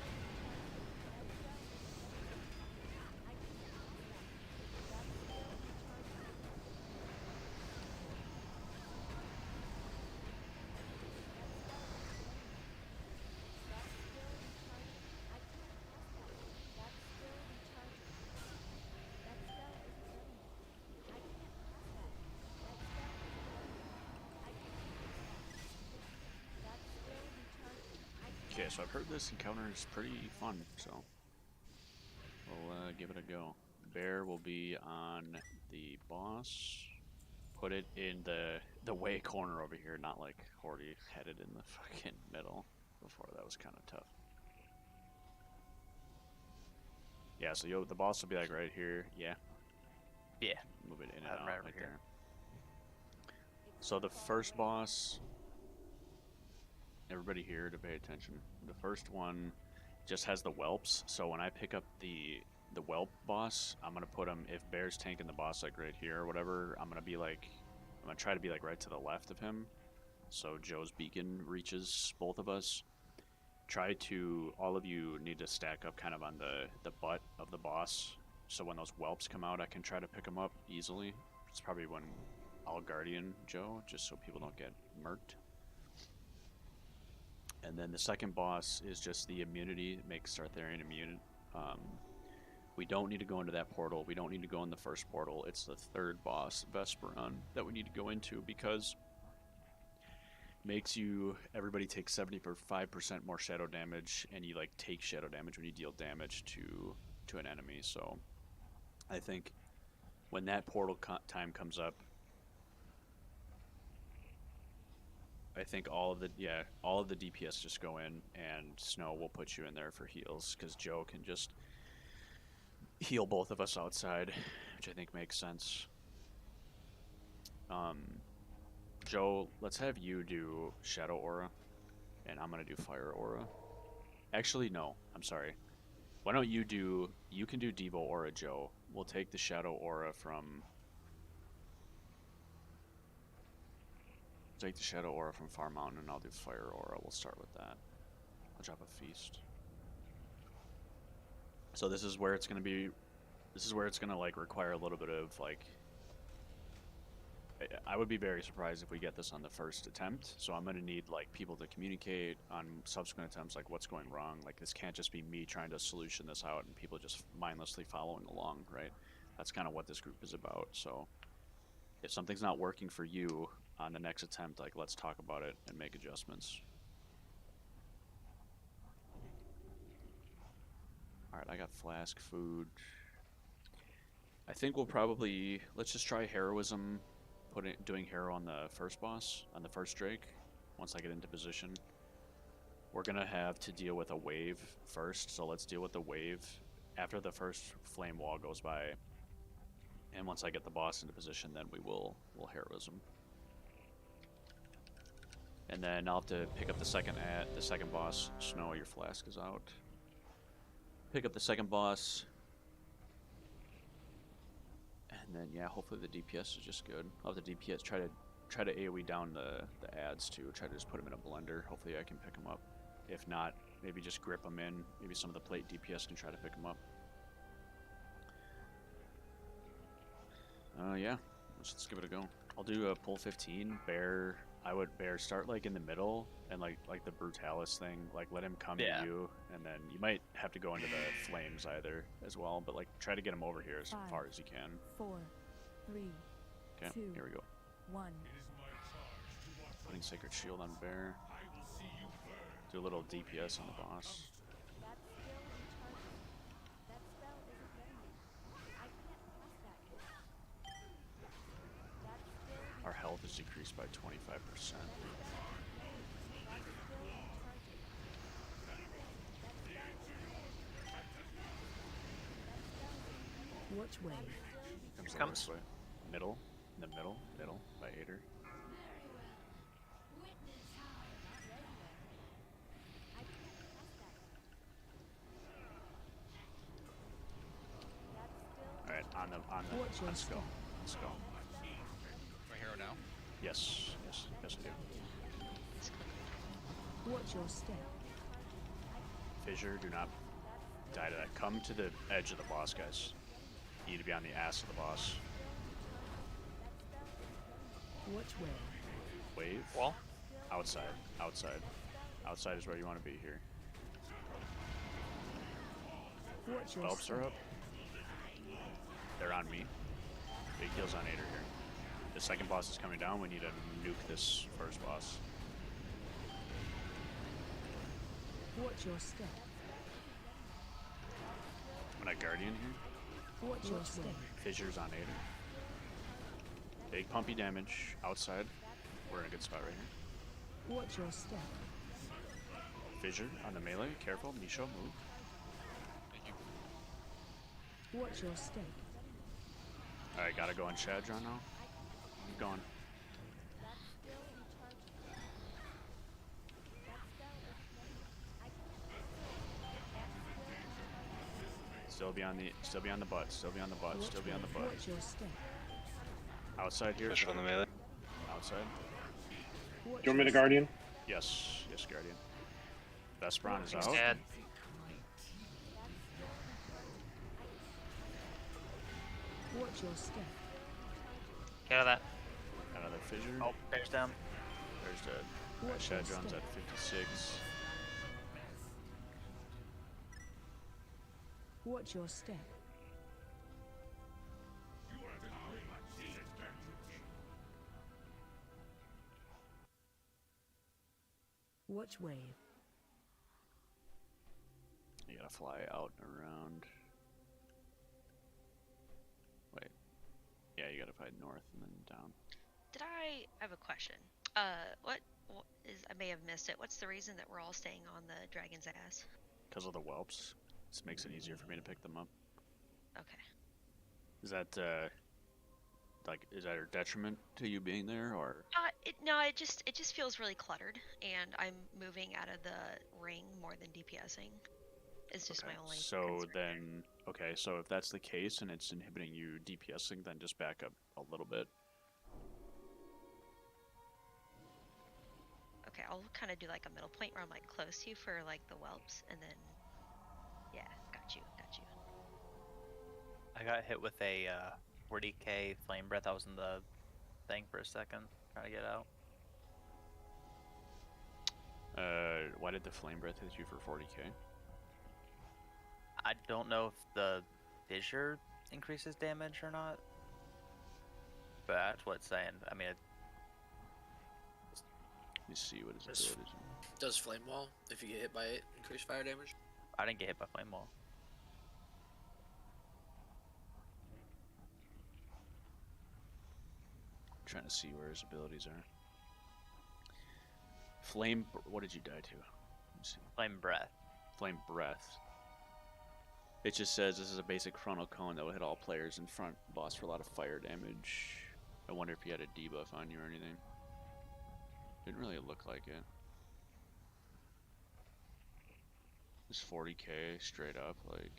Okay, so I've heard this encounter is pretty fun, so we'll give it a go. Bear will be on the boss. Put it in the way corner over here, not like Horty headed in the fucking middle before. That was kind of tough. Yeah, so the boss will be like right here. Yeah. Yeah. Move it in and out right over right here. there. So the first boss. Everybody here to pay attention. The first one just has the whelps, so when I pick up the whelp boss, I'm gonna put him, if Bear's tanking the boss like right here or whatever, I'm gonna try to be like right to the left of him, so Joe's beacon reaches both of us. All of you need to stack up kind of on the butt of the boss, so when those whelps come out, I can try to pick them up easily. It's probably when I'll guardian Joe, just so people don't get murked. And then the second boss is just the immunity, makes Sartharian immune. We don't need to go into that portal. We don't need to go in the first portal. It's the third boss, Vesperon, that we need to go into because makes everybody take 75% more shadow damage, and you like take shadow damage when you deal damage to an enemy. So I think when that portal time comes up, I think all of the DPS just go in, and Snow will put you in there for heals, because Joe can just heal both of us outside, which I think makes sense. Joe, let's have you do Shadow Aura, and I'm gonna do Fire Aura. Actually, no, I'm sorry. Why don't you can do Devo Aura, Joe. We'll take the Shadow Aura from... Take the Shadow Aura from Far Mountain, and I'll do Fire Aura. We'll start with that. I'll drop a Feast. So this is where it's gonna be. This is where it's gonna like require a little bit of like. I would be very surprised if we get this on the first attempt. So I'm gonna need like people to communicate on subsequent attempts, like what's going wrong. Like this can't just be me trying to solution this out and people just mindlessly following along, right? That's kind of what this group is about. So if something's not working for you on the next attempt, like let's talk about it and make adjustments. Alright, I got flask, food. I think we'll probably, let's just try heroism, doing hero on the first boss, on the first Drake, once I get into position. We're gonna have to deal with a wave first, so let's deal with the wave after the first flame wall goes by. And once I get the boss into position, then we'll heroism. And then I'll have to pick up the second boss. Snow, your flask is out. Pick up the second boss. And then yeah, hopefully the DPS is just good. I'll have the DPS try to AoE down the ads too. Try to just put them in a blender. Hopefully I can pick them up. If not, maybe just grip them in. Maybe some of the plate DPS can try to pick them up. Yeah, let's give it a go. I'll do a pull 15. Bear, I would start like in the middle and like the Brutalis thing. Like let him come at you, and then you might have to go into the flames either as well. But like try to get him over here as far as you can. 4, 3, okay, 2, here we go. 1. Putting Sacred Shield on Bear. Do a little DPS on the boss. Our health is decreased by 25%. Which way? Comes this way. Middle. In the middle. Middle. By Ader. Alright, on Skull. Skull. My hero now? Yes, I do. Watch your step. Fissure, do not die to that. Come to the edge of the boss, guys. You need to be on the ass of the boss. Which way? Wave. Wall? Outside. Outside. Outside is where you want to be here. Whelps are up. They're on me. Big heals on Ader here. The second boss is coming down. We need to nuke this first boss. Watch your step. I'm gonna Guardian here. Watch your step. Fissures on Ader. Big pumpy damage outside. We're in a good spot right here. Watch your step. Fissure on the melee. Careful, Misho, move. Watch your step. Alright, gotta go on Shadron now. Keep going. Still be on the butt, still be on the butt, still be on the butt. Watch your step. Outside here. Push on the melee. Outside. Do you want me to Guardian? Yes, yes, Guardian. Vespron is He's out. dead. Watch your step. Get out of that. Another Fissure. Oh, bear's down. There's dead. Alright, Shadron's at 56. Watch your step. Watch wave. You gotta fly out and around. Wait. Yeah, you gotta fly north and then down. Did I have a question? What is, I may have missed it. What's the reason that we're all staying on the dragon's ass? Because of the whelps. This makes it easier for me to pick them up. Okay. Is that, is that a detriment to you being there, or? No, it just feels really cluttered, and I'm moving out of the ring more than DPSing. It's just Okay, my only so concern. then, okay, so if that's the case and it's inhibiting you DPSing, then just back up a little bit. Okay, I'll kind of do like a middle point where I'm like close to you for like the whelps, and then yeah, got you. I got hit with a 40k flame breath. I was in the thing for a second, trying to get out. Why did the flame breath hit you for 40k? I don't know if the fissure increases damage or not, but that's what it's saying. I mean, Let me see what his Does- ability is. Does flame wall, if you get hit by it, increase fire damage? I didn't get hit by flame wall. Trying to see where his abilities are. Flame. What did you die to? Let me see. Flame breath. Flame breath. It just says this is a basic frontal cone that will hit all players in front boss for a lot of fire damage. I wonder if he had a debuff on you or anything. Didn't really look like it. It's 40k straight up, like.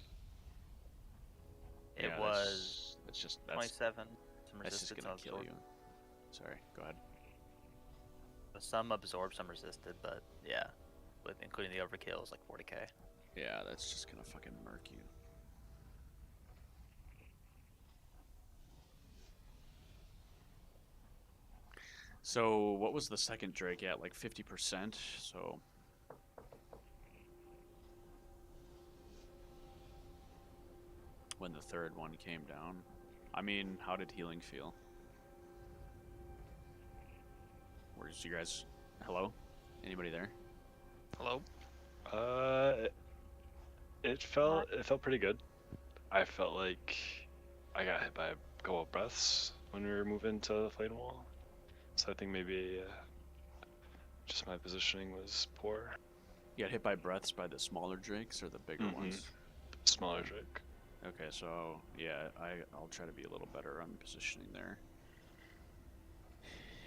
It Yeah, was that's just 27. Some that's just resistance gonna kill absorbed. you. Sorry, go ahead. Some absorbed, some resisted, but yeah, with including the overkill is like 40k. Yeah, that's just gonna fucking murk you. So, what was the second Drake at? Like 50%? So. When the third one came down. I mean, how did healing feel? Where's you guys? Hello? Anybody there? Hello? It felt pretty good. I felt like I got hit by a couple of breaths when we were moving to the flame wall. So I think maybe just my positioning was poor. You got hit by breaths by the smaller drakes or the bigger ones? Smaller drake. Okay, so yeah, I'll try to be a little better on positioning there.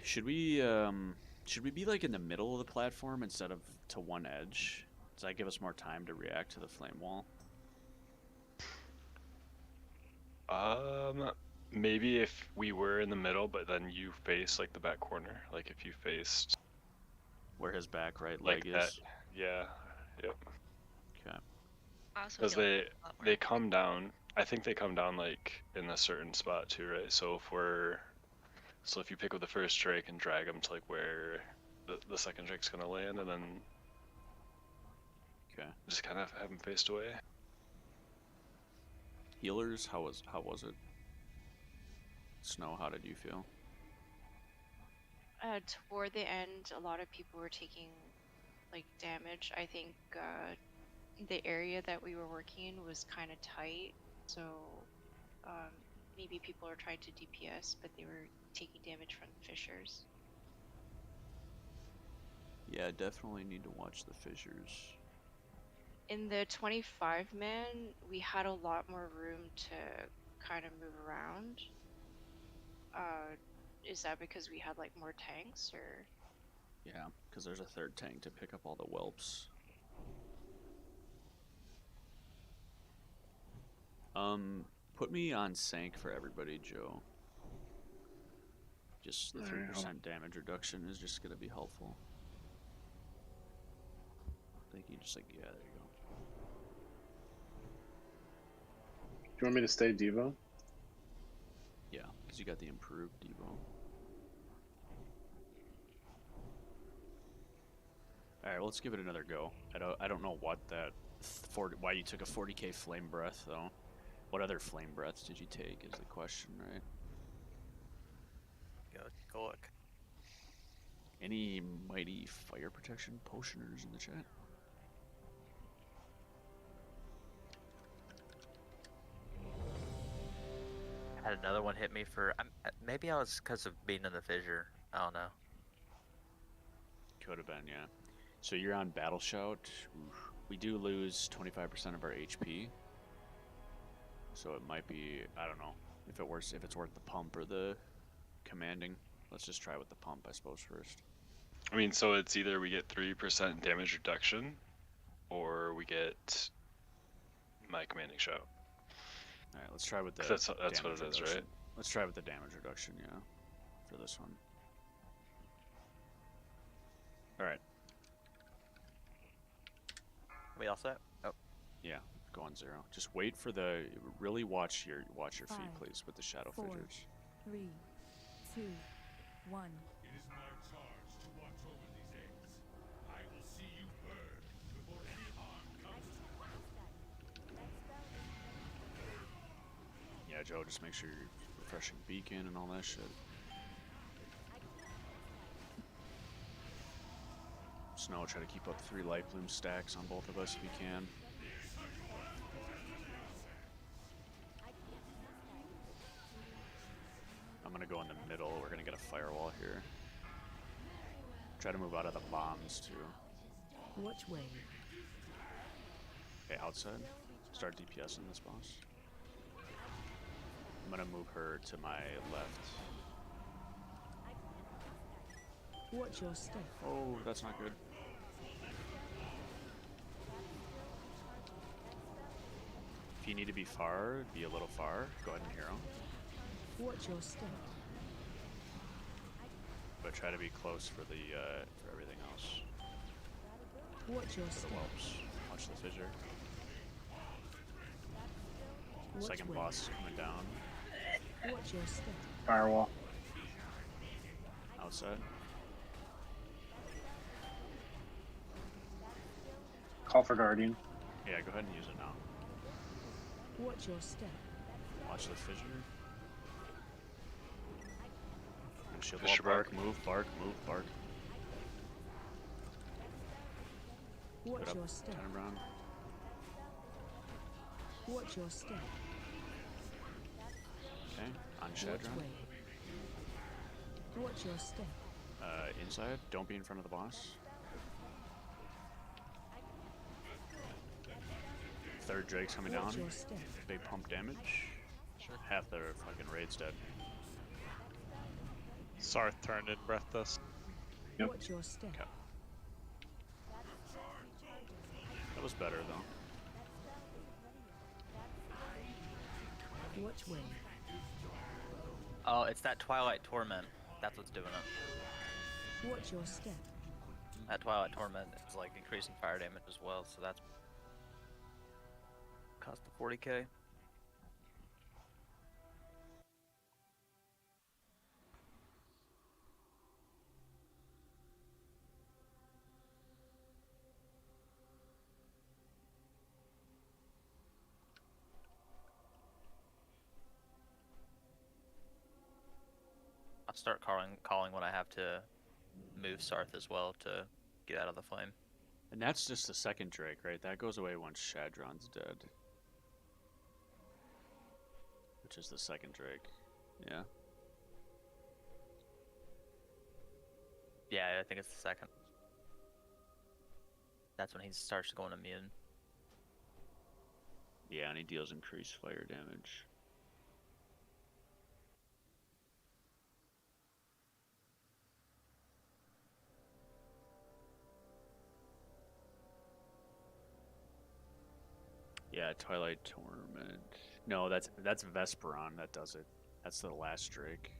Should we be like in the middle of the platform instead of to one edge? Does that give us more time to react to the flame wall? Maybe if we were in the middle, but then you face like the back corner, like if you faced where his back right like leg that. is. Yeah. Yep. Okay. Also Because heal they a lot more. they come down. I think they come down like in a certain spot too, right? So if you pick up the first Drake and drag them to like where the second Drake's gonna land, and then just kind of have them faced away. Healers, how was it? Snow, how did you feel? Toward the end, a lot of people were taking like damage. I think the area that we were working in was kind of tight, so maybe people are trying to DPS, but they were taking damage from the fissures. Yeah, definitely need to watch the fissures. In the 25 man, we had a lot more room to kind of move around. Is that because we had like more tanks, or? Yeah, because there's a third tank to pick up all the whelps. Put me on Sank for everybody, Joe. Just the 3% damage reduction is just gonna be helpful. I think you just like, yeah, there you go. Do you want me to stay Devo? Yeah, because you got the improved Devo. All right, well, let's give it another go. I don't know what that why you took a 40k flame breath though. What other flame breaths did you take is the question, right? Go look. Any mighty fire protection potioners in the chat? Had another one hit me for maybe I was because of being in the fissure. I don't know. Could have been, yeah. So you're on Battle Shout. Oof. We do lose 25% of our HP. So it might be, I don't know, if it's worth the pump or the commanding. Let's just try with the pump, I suppose, first. I mean, so it's either we get 3% damage reduction, or we get my commanding shout. All right, let's try with the. That's what it reduction. is, right? Let's try with the damage reduction, yeah, for this one. All right. We all set? Oh. Yeah, go on 0. Just wait for the. Really watch your feet, please, with the shadow 4, fissures. 3, 2, 1. It is my charge to watch over these eggs. I will see you burn before any harm comes to you. Yeah, Joe, just make sure you're refreshing beacon and all that shit. Snow, try to keep up 3 light bloom stacks on both of us if you can. I'm gonna go in the middle. We're gonna get a firewall here. Try to move out of the bombs too. Which way? Okay, outside. Start DPSing this boss. I'm gonna move her to my left. Watch your step. Oh, that's not good. If you need to be far, be a little far. Go ahead and hero. Watch your step. But try to be close for the for everything else. Watch your For the step. whelps. Watch the fissure. Which Second way? boss is coming down. Watch your step. Firewall. Outside. Call for Guardian. Yeah, go ahead and use it now. Watch your step. Watch the fissure. And shield Fissure wall, bark, bark. move, bark, move, bark. Watch Put up, your step. turn around. Watch your step. Okay, on Which Shadron. way? Watch your step. Inside, don't be in front of the boss. Third Drake's coming Watch down. your step. Big pump damage. Half their fucking raid's dead. Sarth turned and breathed us. Yep. Watch your step. Okay. That was better though. Which way? Oh, it's that Twilight Torment. That's what's doing it. Watch your step. That Twilight Torment is like increasing fire damage as well, so that's Cost of 40k. I'll start calling when I have to move Sarth as well to get out of the flame. And that's just the second Drake, right? That goes away once Shadron's dead. Which is the second Drake. Yeah. Yeah, I think it's the second. That's when he starts going immune. Yeah, and he deals increased fire damage. Yeah, Twilight Torment. No, that's Vesperon that does it. That's the last Drake.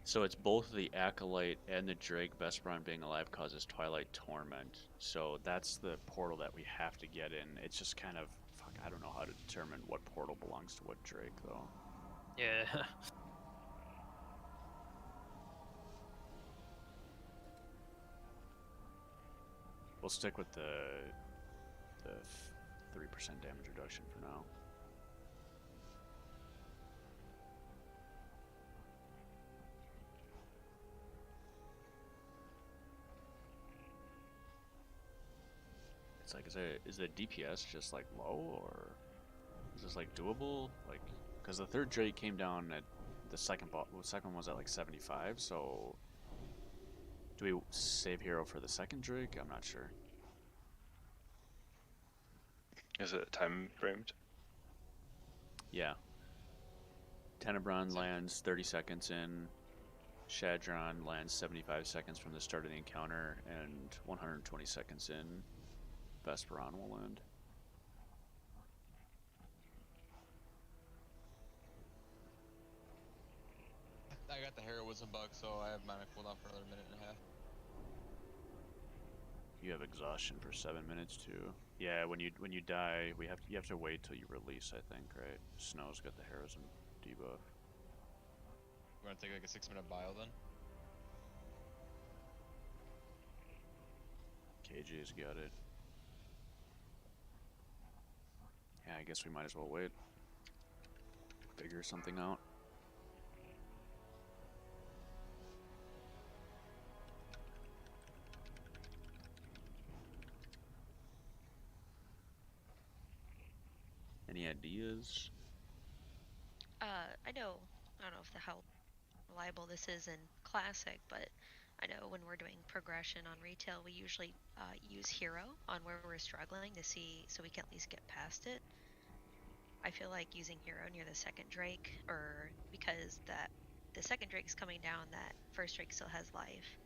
So it's both the Acolyte and the Drake. Vesperon being alive causes Twilight Torment. So that's the portal that we have to get in. It's just kind of, fuck, I don't know how to determine what portal belongs to what Drake, though. Yeah. We'll stick with the 3% damage reduction for now. It's like, is the DPS just like low, or is this like doable? Like, because the third Drake came down at the second boss. Well, the second one was at like 75. So, do we save hero for the second Drake? I'm not sure. Is it time framed? Yeah. Tenebron lands 30 seconds in. Shadron lands 75 seconds from the start of the encounter, and 120 seconds in. Vesperon will end. I got the heroism bug, so I have mana cooldown for another minute and a half. You have exhaustion for 7 minutes too. Yeah, when you die, you have to wait till you release, I think, right? Snow's got the heroism debuff. You want to take like a 6-minute bile then? KJ's got it. Yeah, I guess we might as well wait. Figure something out. Any ideas? I don't know if how reliable this is in Classic, but I know when we're doing progression on retail, we usually use Hero on where we're struggling to see, so we can at least get past it. I feel like using Hero near the second Drake, or because the second Drake's coming down, that first Drake still has life.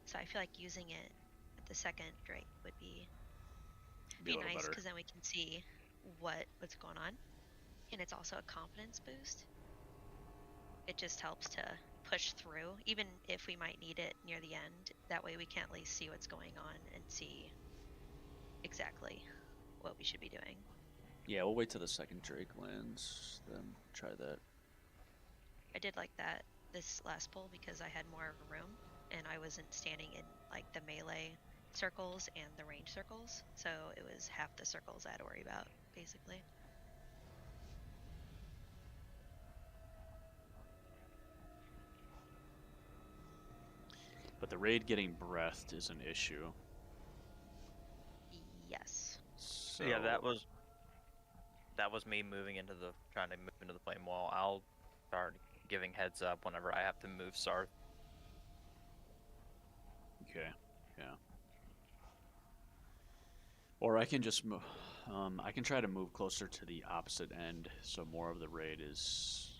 So I feel like using it at the second Drake would be nice, because then we can see what's going on, and it's also a confidence boost. It just helps to push through, even if we might need it near the end. That way we can at least see what's going on and see exactly what we should be doing. Yeah, we'll wait till the second Drake lands, then try that. I did like that this last pull because I had more room, and I wasn't standing in like the melee circles and the range circles, so it was half the circles I had to worry about, basically. But the raid getting breathed is an issue. Yes. So Yeah, that was me trying to move into the flame wall. I'll start giving heads up whenever I have to move Sarth. Okay, yeah. Or I can just move. I can try to move closer to the opposite end, so more of the raid is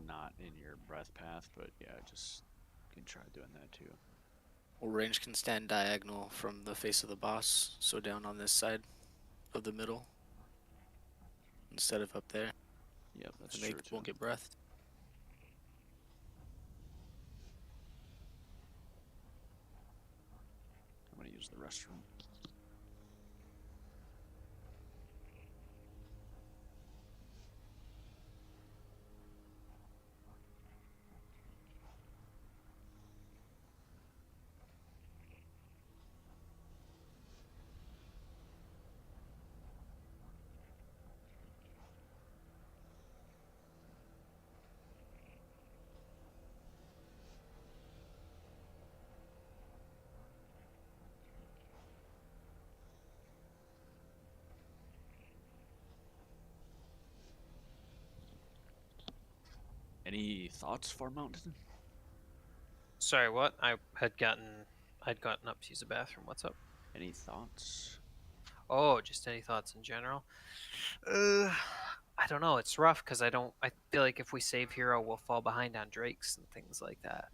not in your breath path. But yeah, just you can try doing that too. Well, range can stand diagonal from the face of the boss, so down on this side of the middle instead of up there. Yep, that's and true. They won't get breathed. use the restroom. Any thoughts for Mountain? Sorry, what? I'd gotten up to use the bathroom. What's up? Any thoughts? Oh, just any thoughts in general? I don't know. It's rough because I feel like if we save Hero, we'll fall behind on Drakes and things like that.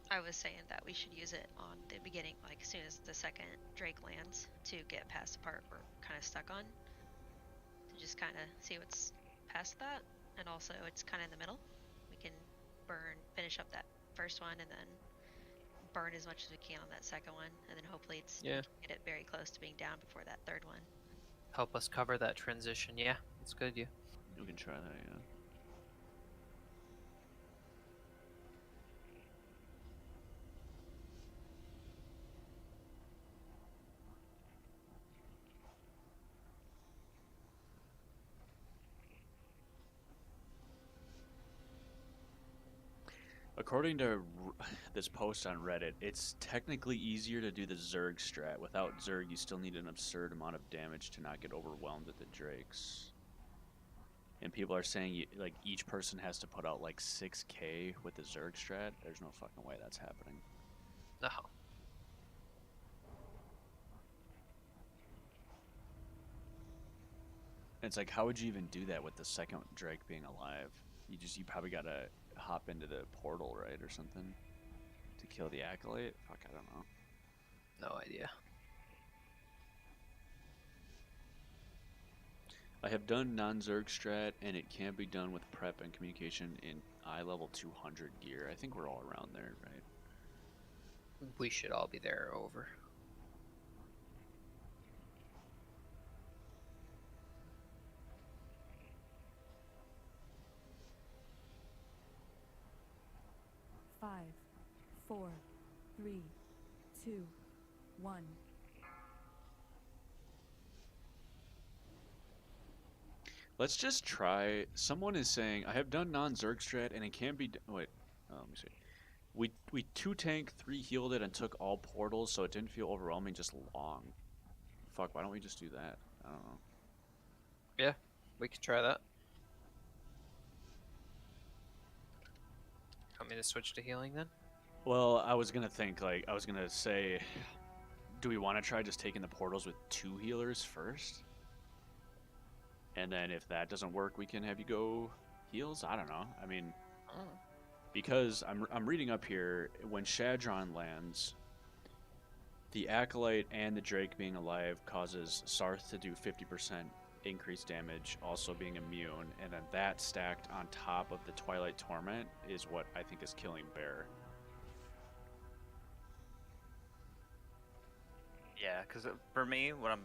I was saying that we should use it on the beginning, like as soon as the second Drake lands, to get past the part we're kind of stuck on. To just kind of see what's past that, and also it's kind of in the middle. We can finish up that first one, and then burn as much as we can on that second one, and then hopefully get it very close to being down before that third one. Help us cover that transition. Yeah, that's good. Yeah. We can try that. Yeah. According to this post on Reddit, it's technically easier to do the Zerg strat. Without Zerg, you still need an absurd amount of damage to not get overwhelmed at the Drakes. And people are saying like each person has to put out like 6k with the Zerg strat. There's no fucking way that's happening. No. It's like, how would you even do that with the second Drake being alive? You probably gotta hop into the portal, right, or something, to kill the Acolyte? Fuck, I don't know. No idea. I have done non-Zerg strat, and it can be done with prep and communication in eye level 200 gear. I think we're all around there, right? We should all be there or over. Five, 4, 3, 2, 1. Let's just try. Someone is saying, I have done non-Zerg strat, and it can be... Wait, let me see. We 2-tank, 3-healed it, and took all portals, so it didn't feel overwhelming, just long. Fuck, why don't we just do that? I don't know. Yeah, we could try that. Want me to switch to healing then? Well, I was gonna say, do we want to try just taking the portals with 2 healers first? And then if that doesn't work, we can have you go heals? I don't know. I mean, because I'm reading up here, when Shadron lands, the Acolyte and the Drake being alive causes Sarth to do 50% increased damage, also being immune, and then that stacked on top of the Twilight Torment is what I think is killing Bear. Yeah, because for me, what I'm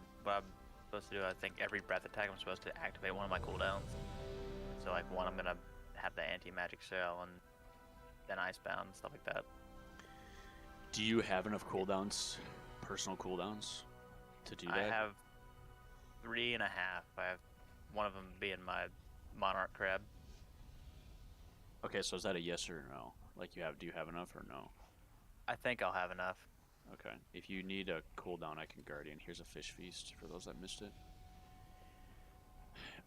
supposed to do, I think every breath attack I'm supposed to activate one of my cooldowns. So like one, I'm gonna have the anti-magic cell, and then Icebound, stuff like that. Do you have enough cooldowns, personal cooldowns, to do that? I have 3.5. I have one of them being my Monarch Crab. Okay, so is that a yes or no? Like do you have enough or no? I think I'll have enough. Okay. If you need a cooldown, I can Guardian. Here's a Fish Feast for those that missed it.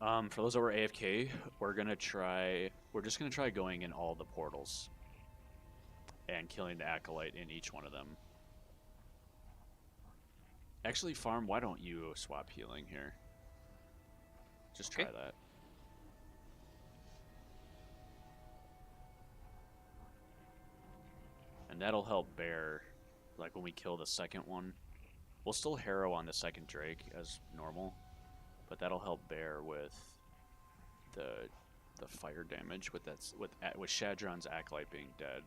For those that were AFK, we're just gonna try going in all the portals and killing the Acolyte in each one of them. Actually, Farm, why don't you swap healing here? Just try that. And that'll help Bear, like when we kill the second one. We'll still harrow on the second Drake as normal, but that'll help Bear with the the fire damage with with Shadron's Acolyte being dead.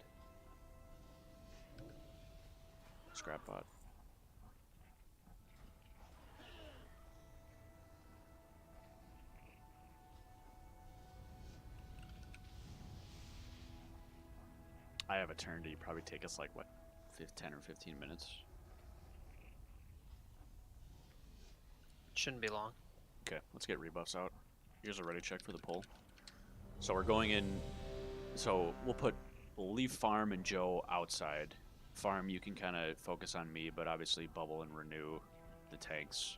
Scrapbot. I have Eternity. Probably take us like what, 10 or 15 minutes. Shouldn't be long. Okay, let's get rebuffs out. Here's a ready check for the pull. So we're going in. So we'll leave Farm and Joe outside. Farm, you can kind of focus on me, but obviously Bubble and Renew the tanks.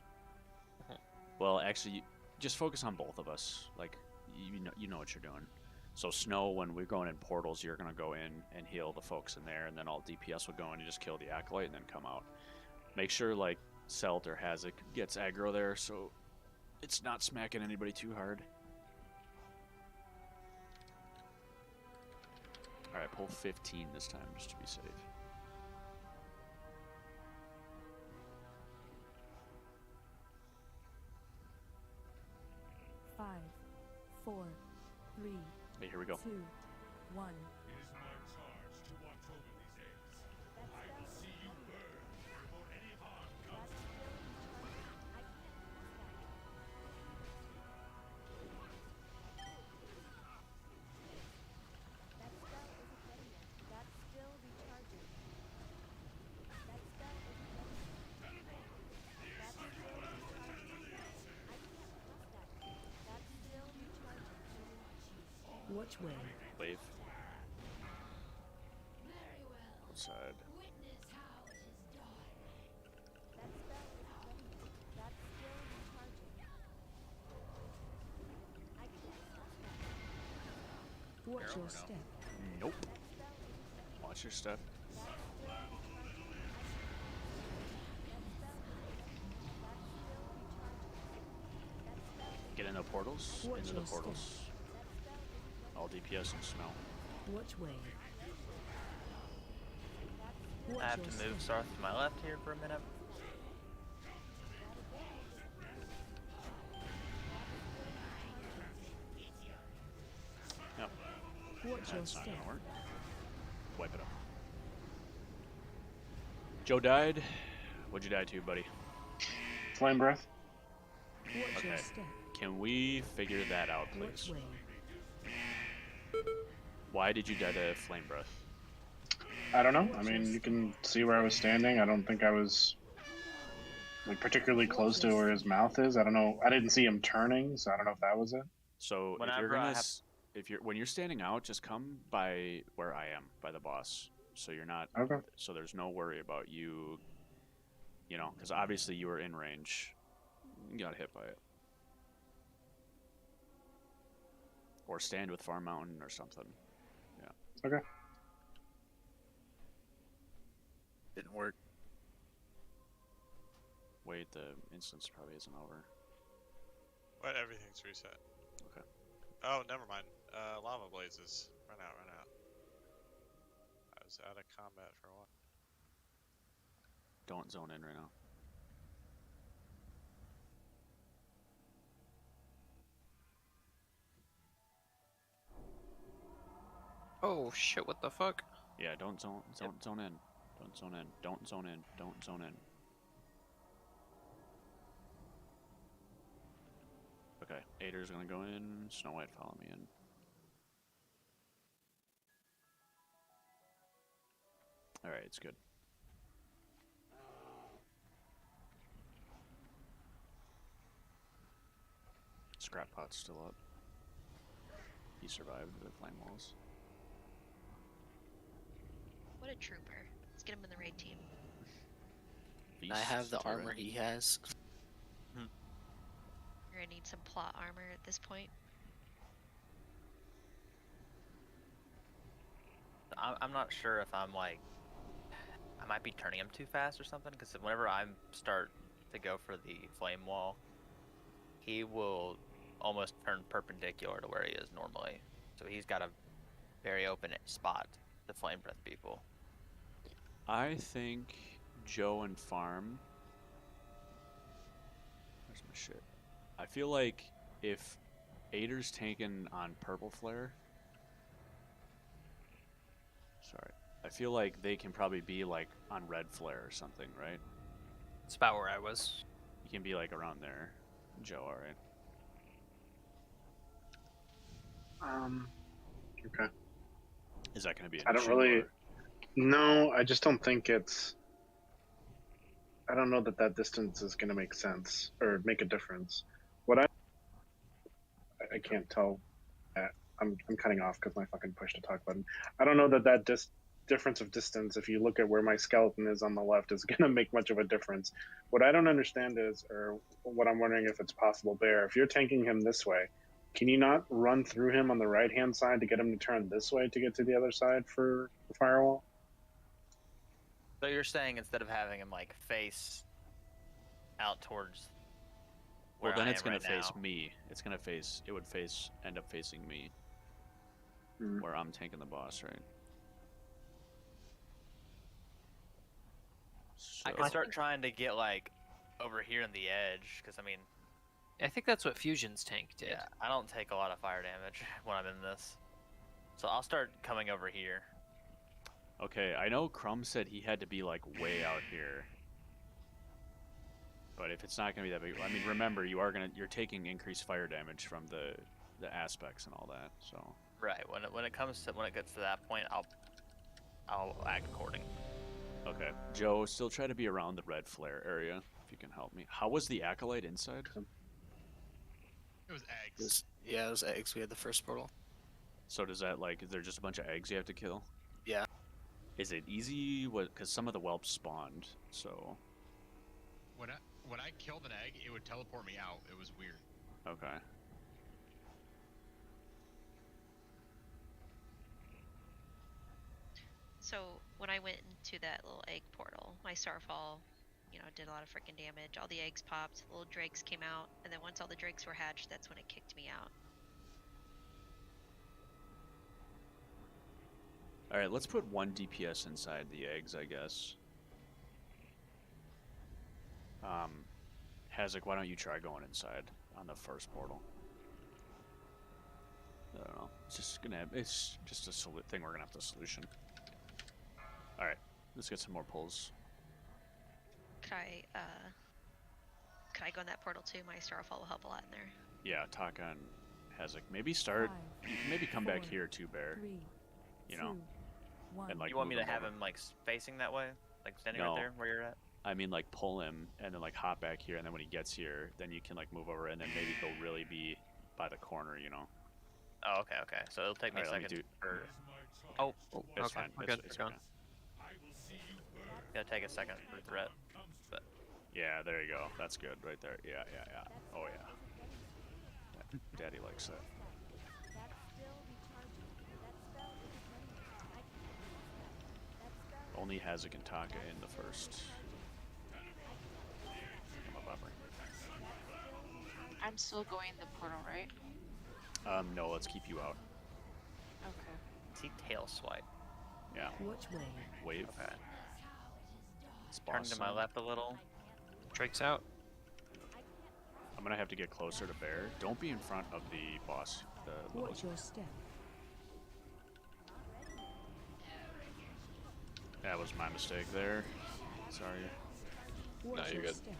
Well, actually, just focus on both of us. Like, you know what you're doing. So Snow, when we're going in portals, you're gonna go in and heal the folks in there, and then all DPS will go in and just kill the Acolyte and then come out. Make sure like Celt or Hazak gets aggro there, so it's not smacking anybody too hard. All right, pull 15 this time just to be safe. Five, 4, 3, Hey, here we go. 2, 1. It is my charge to watch over these eggs. I will see you burn before any harm comes to you. That spell isn't ready yet. That's still recharging. That spell isn't ready yet. That's still recharging. I can't trust that. That's still recharging. Which way? Wave. Outside. That spell isn't ready yet. That's still recharging. I can't trust that. Watch Arrow your or no? step. Nope. That spell isn't ready yet. Watch your step. That's still recharging. That spell isn't ready yet. That's still recharging. That spell isn't Get in the portals. Watch Into the your step. portals. That spell isn't ready. All DPS and Snow. Which way? I have to move Sarth to my left here for a minute. Yep. Watch your That's not step. gonna work. Wipe it up. Joe died. What'd you die to, buddy? Flame breath. Watch your Okay. step. Can we figure that out, Which please? way? Why did you die to Flame Breath? I don't know. I mean, you can see where I was standing. I don't think I was like particularly close to where his mouth is. I don't know. I didn't see him turning, so I don't know if that was it. So if Whenever you're I gonna, have- when you're standing out, just come by where I am, by the boss. So you're not. Okay. So there's no worry about you. You know, because obviously you were in range. You got hit by it. Or stand with Farm Mountain or something. Yeah. Okay. Didn't work. Wait, the instance probably isn't over. What? Everything's reset. Okay. Oh, never mind. Lava blazes. Run out, run out. I was out of combat for a while. Don't zone in right now. Oh shit! What the fuck? Yeah, don't zone in. Don't zone in. Don't zone in. Don't zone in. Okay, Ader's gonna go in. Snow White, follow me in. Alright, it's good. Scrap Pot's still up. He survived the flame walls. What a trooper. Let's get him in the raid team. I have the Beast armor turret. he has. You're gonna need some plot armor at this point. I'm not sure if I'm like, I might be turning him too fast or something, because whenever I start to go for the flame wall, he will almost turn perpendicular to where he is normally. So he's got a very open spot to flame breath people. I think Joe and Farm. Where's my shit? I feel like if Ader's tanking on purple flare. Sorry. I feel like they can probably be like on red flare or something, right? It's about where I was. You can be like around there, Joe, alright. Okay. Is that going to be an I don't issue, really. or- No, I just don't think it's. I don't know that that distance is going to make sense or make a difference. What I can't tell. I'm cutting off because my fucking push to talk button. I don't know that that difference of distance, if you look at where my skeleton is on the left, is going to make much of a difference. What I don't understand is, or what I'm wondering if it's possible, Bear, if you're tanking him this way, can you not run through him on the right hand side to get him to turn this way to get to the other side for the firewall? So you're saying instead of having him like face out towards Well, where then I it's am going right to face now. me. It's going to face, it would end up facing me. Where I'm tanking the boss, right? I can start trying to get like over here in the edge, because I mean, I think that's what Fusion's tank did. yeah, I don't take a lot of fire damage when I'm in this, so I'll start coming over here. Okay, I know Crumb said he had to be like way out here. But if it's not going to be that big, I mean, remember you're taking increased fire damage from the aspects and all that. So Right. When it gets to that point, I'll act according. okay, Joe, still try to be around the red flare area if you can help me. How was the acolyte inside? It was eggs. Yeah, it was eggs. We had the first portal. So does that like, is there just a bunch of eggs you have to kill? Yeah. Is it easy? Because some of the whelps spawned, so. When I killed an egg, it would teleport me out. It was weird. Okay. So when I went into that little egg portal, my starfall, did a lot of freaking damage. All the eggs popped, little drakes came out, and then once all the drakes were hatched, that's when it kicked me out. Alright, let's put 1 DPS inside the eggs, I guess. Hazak, why don't you try going inside on the first portal? I don't know. It's just a thing we're gonna have to solution. Alright, let's get some more pulls. Could I go in that portal too? My starfall will help a lot in there. Yeah, Taka and Hazak. Maybe start. You can maybe come back here too, Bear. And like. You want me move to have over. him like facing that way, like standing No. right there where you're at? I mean, like pull him and then like hop back here, and then when he gets here, then you can like move over, and then maybe he'll really be by the corner, Oh, okay. So it'll take me a Alright, let second. me Oh, It's okay, fine. we're It's good. it's We're okay. it's gonna take a second for the threat, but Yeah, there you go. That's good right there. Yeah. Oh yeah. Daddy likes that. Only Hazak and Taka in the first. I'm a bummer. I'm still going the portal, right? No, let's keep you out. Okay. see tail swipe. Yeah. Which way? Wave. Okay. It's Turn to my boss. left a little. Drake's out. I'm gonna have to get closer to Bear. Don't be in front of the boss. Watch your step. That was my mistake there. Sorry. No, Watch you're your good. step.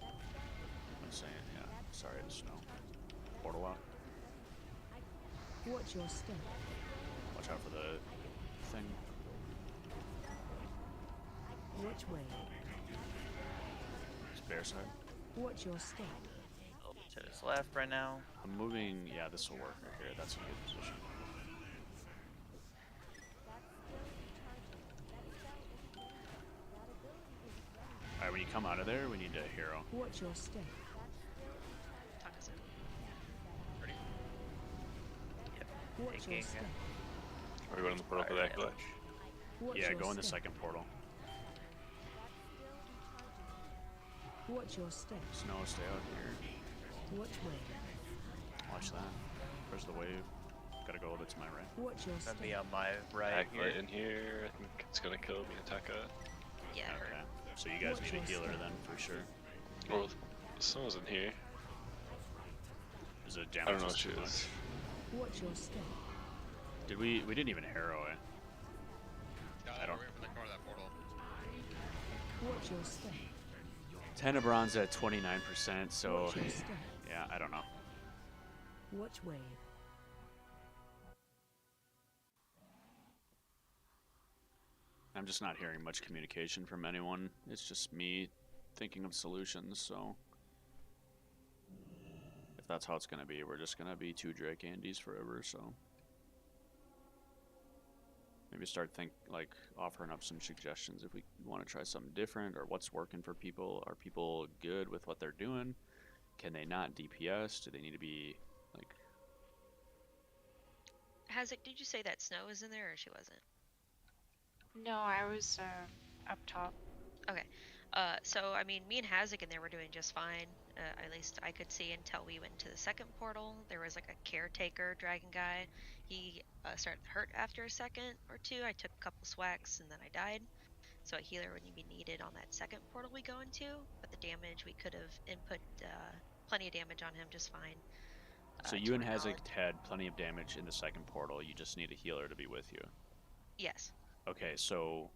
I'm saying, yeah. Sorry, I just know. Portal out. Watch your step. Watch out for the thing. Which way? It's Bear side. Watch your step. A little bit to his left right now. I'm moving. Yeah, this will work right here. That's a good position. Alright, when you come out of there, we need a hero. Watch your step. Ready? Yep. Watch your Taking step. Are we going in the portal for fire that glitch? damage. Watch Yeah, your go in the step. second portal. Watch your step. Snow, stay out here. Which way? Watch that. Where's the wave? Gotta go a little bit to my right. Watch your Gonna step. be on my right Acolyte here. in here. I think it's gonna kill me attack it. Yeah. Okay. So you guys need a healer then, for sure. Well, someone's in here. Is it I damage don't know us what she too much? is. Watch your step. Did we didn't even harrow it. No, I don't- we're waiting for the corner of that portal. Watch your step. Tenebron's at 29%, so Watch your step. yeah, I don't know. Watch wave. I'm just not hearing much communication from anyone. It's just me thinking of solutions, so if that's how it's gonna be, we're just gonna be 2 Drake Andes forever, so maybe start offering up some suggestions if we want to try something different, or what's working for people. Are people good with what they're doing? Can they not DPS? Do they need to be like... Hazek, did you say that Snow was in there or she wasn't? No, I was up top. Okay. So, I mean, me and Hazek in there were doing just fine. At least I could see until we went to the second portal. There was like a caretaker dragon guy. He started to hurt after a second or two. I took a couple swacks and then I died. So a healer would be needed on that second portal we go into. But the damage, we could have input plenty of damage on him just fine. So you and Hazek had plenty of damage in the second portal. You just need a healer to be with you. Yes. Okay, so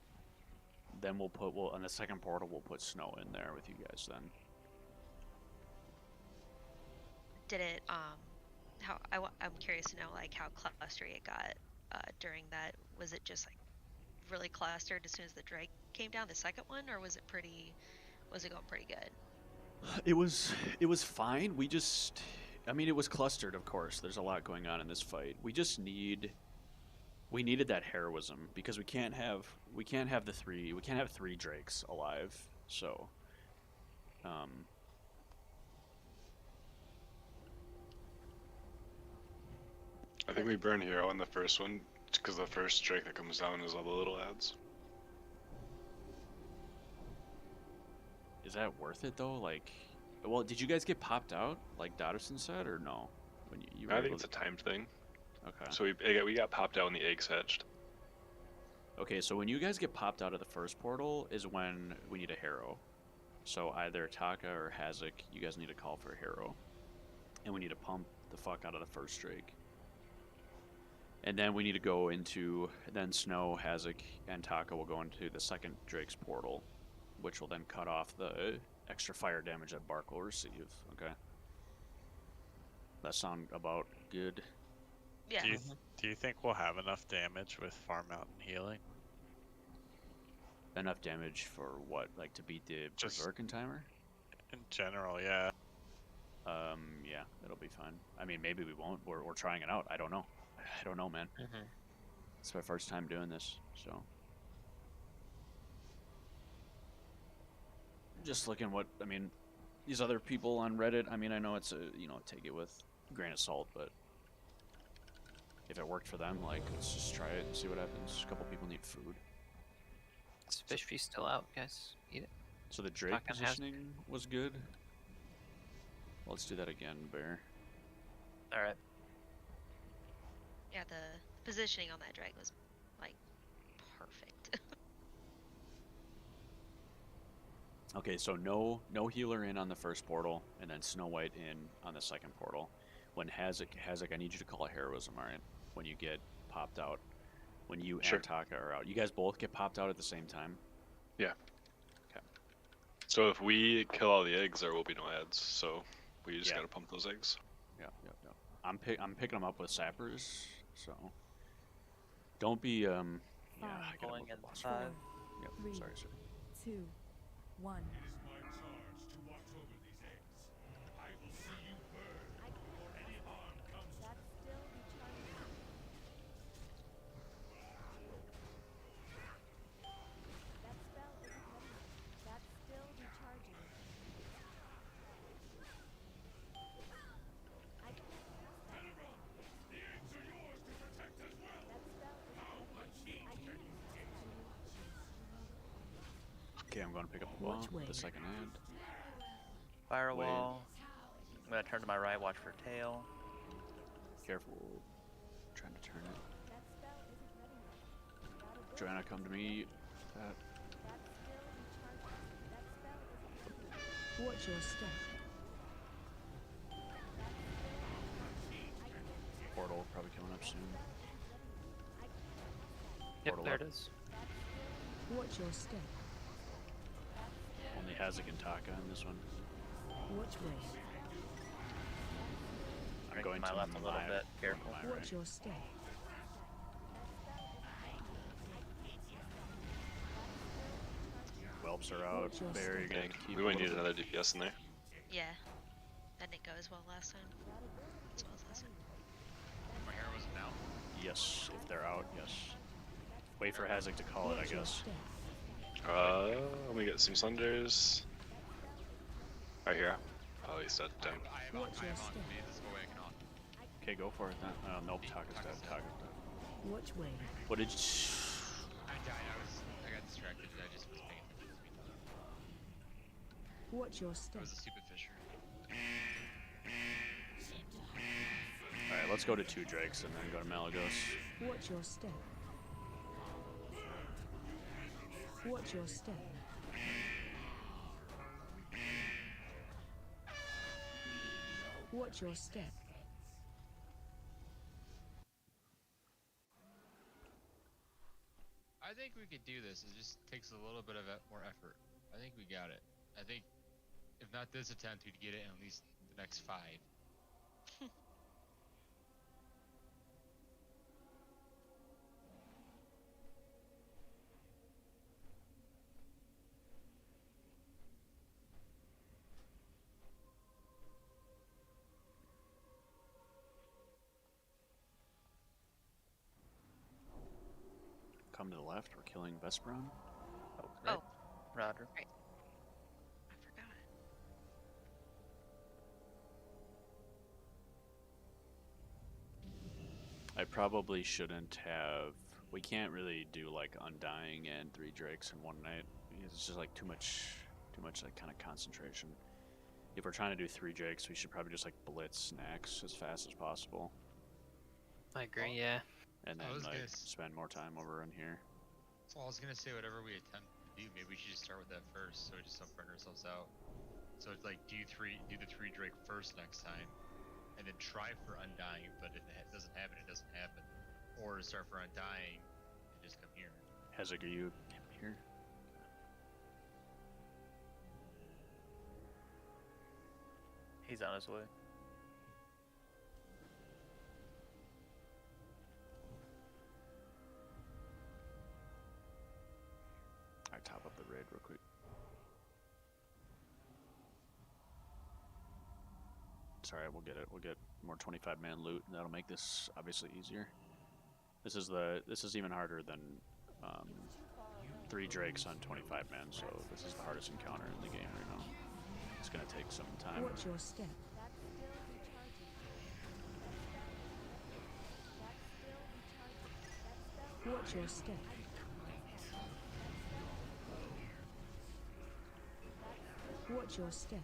then on the second portal we'll put Snow in there with you guys then. Did it I'm curious to know like how clustery it got during that. Was it just like really clustered as soon as the Drake came down, the second one, or was it going pretty good? It was fine. It was clustered, of course. There's a lot going on in this fight. We needed that heroism because we can't have 3 Drakes alive. So I think we burn hero on the first one because the first Drake that comes down is all the little ads. is that worth it though? Like, well, did you guys get popped out like Dotterson said, or no? When you were I think able it's a timed thing. Okay. So we got popped out when the eggs hatched. Okay, so when you guys get popped out of the first portal is when we need a hero. So either Taka or Hazek, you guys need to call for a hero. And we need to pump the fuck out of the first Drake. And then we need to go into, then Snow, Hazek, and Taka will go into the second Drake's portal, which will then cut off the extra fire damage that Bark will receive. Okay. That sound about good? Yeah. Do you think we'll have enough damage with Farm Mountain healing? Enough damage for what? Like to beat the Berserkin timer? In general, yeah. Yeah, it'll be fine. I mean, maybe we won't. We're trying it out. I don't know. I don't know, man. It's my first time doing this, so. Just looking these other people on Reddit, I know it's take it with a grain of salt, but if it worked for them, let's just try it and see what happens. A couple people need food. Is fish feast still out, guys? Eat it. So the Drake positioning was good. Let's do that again, Bear. Alright. Yeah, the positioning on that drag was perfect. Okay, so no healer in on the first portal, and then Snow White in on the second portal. When Hazek, I need you to call a heroism, alright? When you get popped out. When you and Taka are out. You guys both get popped out at the same time? Yeah. Okay. So if we kill all the eggs, there will be no ads, so we just gotta pump those eggs. Yeah. I'm picking them up with sappers, so don't be I gotta move the boss. Yep. 3, Sorry, sir. 2, 1. It is my charge to watch over these eggs. I will see you burn before any harm comes to That's still recharging. That spell isn't ready. That's still recharging. I can't cast that. The eggs are yours to protect as well. That spell isn't ready. I can't cast that. Okay, I'm going to pick up the ball. The second hand. Firewall. I'm gonna turn to my right, watch for tail. Careful. Trying to turn it. That spell isn't ready yet. Joanna, come to me. That's still recharging. That spell isn't ready. Watch your step. portal probably coming up soon. Yep, Portal there up. it is. Watch your step. Only Hazak and Taka in this one. Watch way. I'm going my to left a little bit. Careful. my Watch right. your step. Whelps are out. Watch your Barry step. gonna keep. We a might need little- another DPS in there. Yeah. That didn't go as well last time. As well as last time. My hair wasn't down. Yes, if they're out, yes. Wait for Hazak to call it, I Watch your guess. step. Let me get some Sunders. Right here. Oh, he's dead. Damn. I have on. Watch I your have on. step. Me, this is the way I can on. Okay, go for it then. Nope, Taka's dead. Taka's dead. Watch way. What did you... I died. I got distracted. I just was paying attention to me. Watch your It step. was a stupid fisher. Alright, let's go to 2 Drakes and then go to Malagos. Watch your step. Watch your step. Watch your step. I think we could do this. It just takes a little bit of more effort. I think we got it. I think, if not this attempt, we'd get it in at least the next 5. Come to the left, we're killing Vesperon. Oh, Roger. I forgot. I probably shouldn't have... We can't really do like Undying and 3 Drakes in one night. It's just like too much like kind of concentration. If we're trying to do 3 Drakes, we should probably just like blitz Nax as fast as possible. I agree, yeah. And then I was like gonna spend more time over in here. So I was gonna say, whatever we attempt to do, maybe we should just start with that first, so we just don't burn ourselves out. So it's like do the 3 Drake first next time, and then try for Undying. But if it doesn't happen, it doesn't happen. Or start for Undying and just come here. Hazak, are you here? He's on his way. I top up the raid real quick. Sorry, we'll get it. We'll get more 25-man loot, and that'll make this obviously easier. This is even harder than 3 Drakes on 25 men, so this is the hardest encounter in the game right now. It's gonna take some time. Watch your step. Watch your step. Watch your step.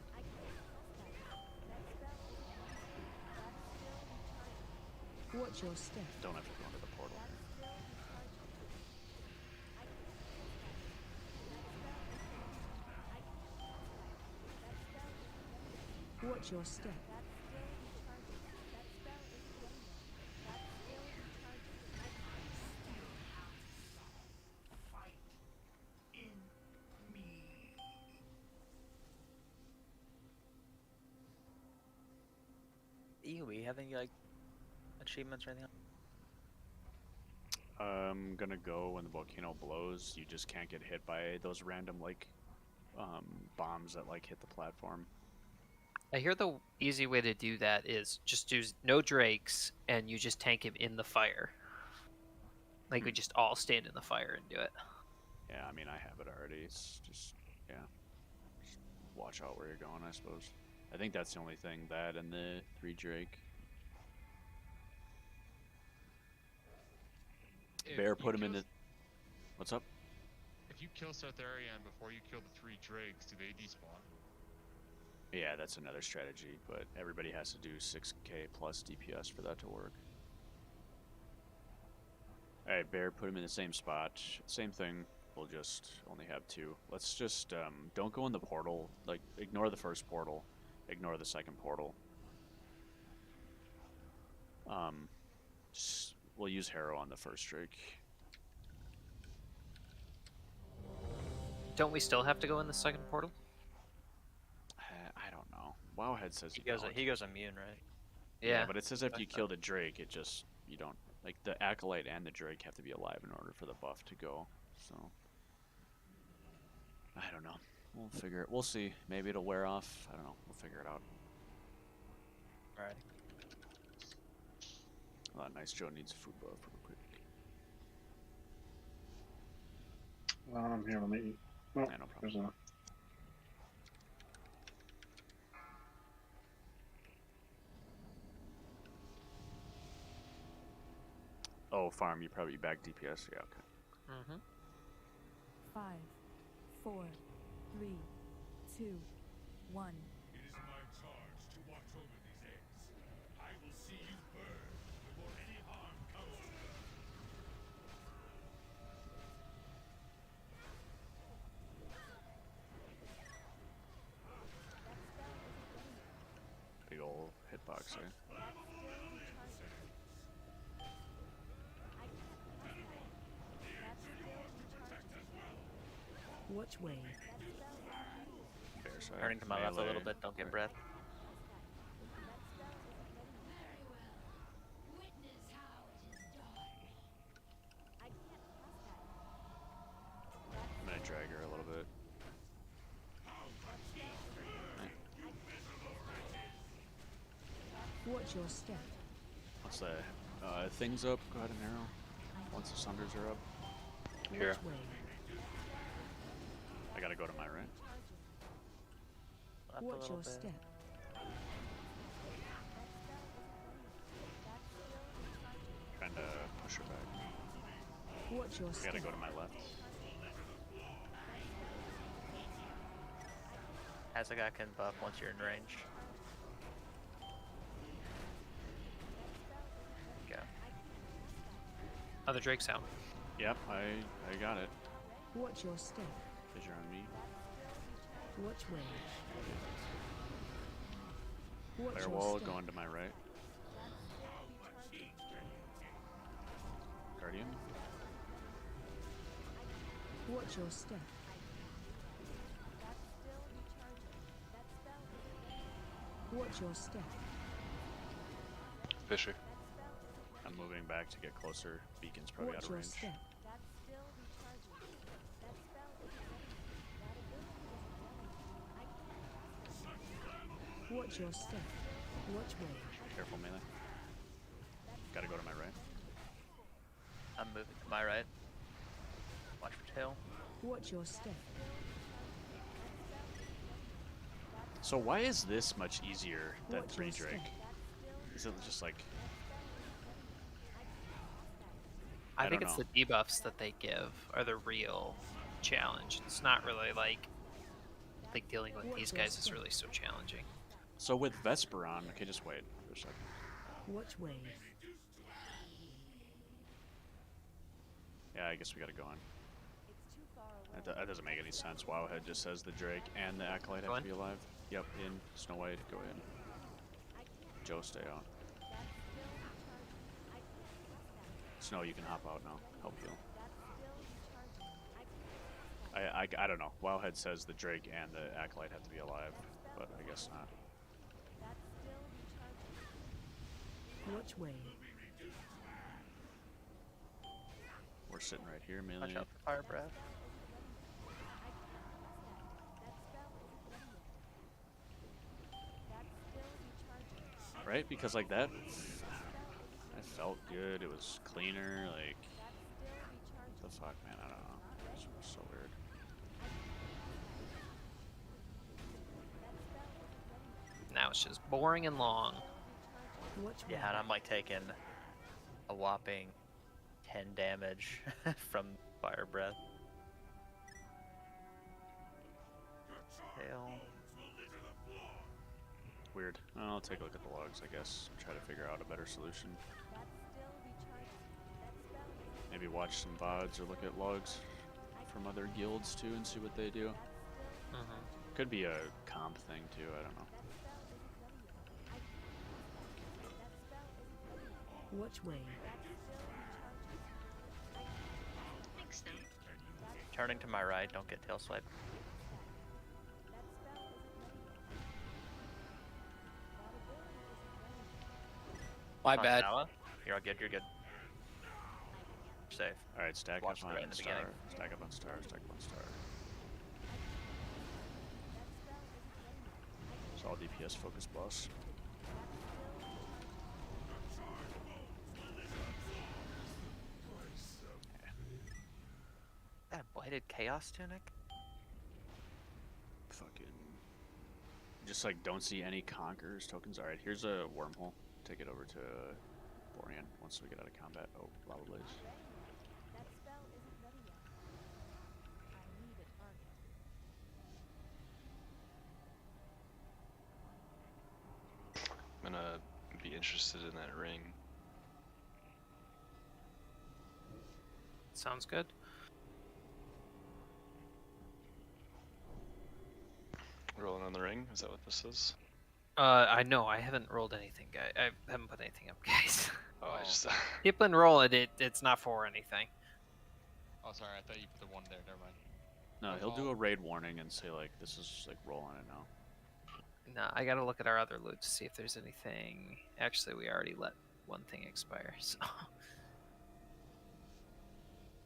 Watch your step. Don't have to go into the portal. Watch your step. EoE have any like achievements or anything? I'm gonna go when the volcano blows. You just can't get hit by those random like bombs that like hit the platform. I hear the easy way to do that is just do no Drakes and you just tank him in the fire. Like we just all stand in the fire and do it. Yeah, I mean I have it already. It's just yeah. Just watch out where you're going, I suppose. I think that's the only thing, that and the 3 Drake. Bear put him in the... What's up? If you kill Sarth2D before you kill the 3 Drakes, do they despawn? Yeah, that's another strategy, but everybody has to do 6k plus DPS for that to work. Alright, Bear, put him in the same spot. Same thing, we'll just only have 2. Let's just, don't go in the portal. Like, ignore the first portal. Ignore the second portal. We'll use Harrow on the first Drake. Don't we still have to go in the second portal? I don't know. Wowhead says He you goes. don't. He goes immune, right? Yeah. But it says if you kill the Drake, you don't, like, the Acolyte and the Drake have to be alive in order for the buff to go. So I don't know. We'll figure it. We'll see. Maybe it'll wear off. I don't know. We'll figure it out. Alright. Oh, nice. Joe needs a food buff real quick. Here, let me. Oh, Yeah, no problem. there's a. Oh, farm. You probably back DPS. Yeah. Okay. Mm-hmm. 5, 4, 3, 2, 1. It is my charge to watch over these eggs. I will see you burn before any harm comes to them. Big ol' hitbox there. Which way? Fair side. Turning to my left a little Melee. bit. Don't get breath. I'm gonna drag her a little bit. Watch your step. Once the thing's up, go ahead and arrow. Once the sunders are up. Here. Which way? I gotta go to my right. Left a Watch little your bit. step. Trying to push her back. Watch your I step. gotta go to my left. As a guy can buff once you're in range. Go. Other Drake's out. Yep, I got it. Watch your step. Fissure on me. Which way? Watch your Firewall step. going to my right. Guardian. Watch your step. Watch your step. Fisher. I'm moving back to get closer. Beacon's probably out Watch of your range. step. Watch your step. Which way? Careful melee. Gotta go to my right. I'm moving to my right. Watch for tail. Watch your step. So why is this much easier than Watch 3 your Drake? step. Is it just like... I I think don't it's know. the debuffs that they give are the real challenge. It's not really like dealing with these guys is really so challenging. So with Vesper on... Okay, just wait for a second. Which way? Yeah, I guess we gotta go on. That doesn't make any sense. Wowhead just says the Drake and the Acolyte have to be alive. Yep, in. Snow White, go in. Joe, stay out. Snow, you can hop out now. Help heal. I don't know. Wowhead says the Drake and the Acolyte have to be alive, but I guess not. Which way? We're sitting right here, melee. Watch out for fire breath. Right? Because like that, I felt good. It was cleaner. Like, what the fuck, man? I don't know. It was so weird. Now it's just boring and long. Yeah, and I'm like taking a whopping 10 damage from fire breath. Tail. Weird. I'll take a look at the logs, I guess. Try to figure out a better solution. Maybe watch some VODs or look at logs from other guilds too and see what they do. Could be a comp thing too, I don't know. Which way? Thanks, no. Turning to my right, don't get tail swiped. My On bad. Tower. You're all good, you're good. Safe. Alright, stack Watch up the right on in the star. beginning. Stack up on star, stack up on star. It's all DPS focus boss. That blighted chaos tunic? Fucking. Just like don't see any conquerors tokens. Alright, here's a wormhole. Take it over to Borean once we get out of combat. Oh, lava blaze. I'm gonna be interested in that ring. Sounds good. Rolling on the ring, is that what this is? I know I haven't rolled anything, guy. I haven't put anything up, guys. Oh, I just. Keep and roll it. It's not for anything. Oh, sorry, I thought you put the one there. Never mind. No, he'll do a raid warning and say like, this is like roll on it now. No, I gotta look at our other loot to see if there's anything. Actually, we already let one thing expire, so a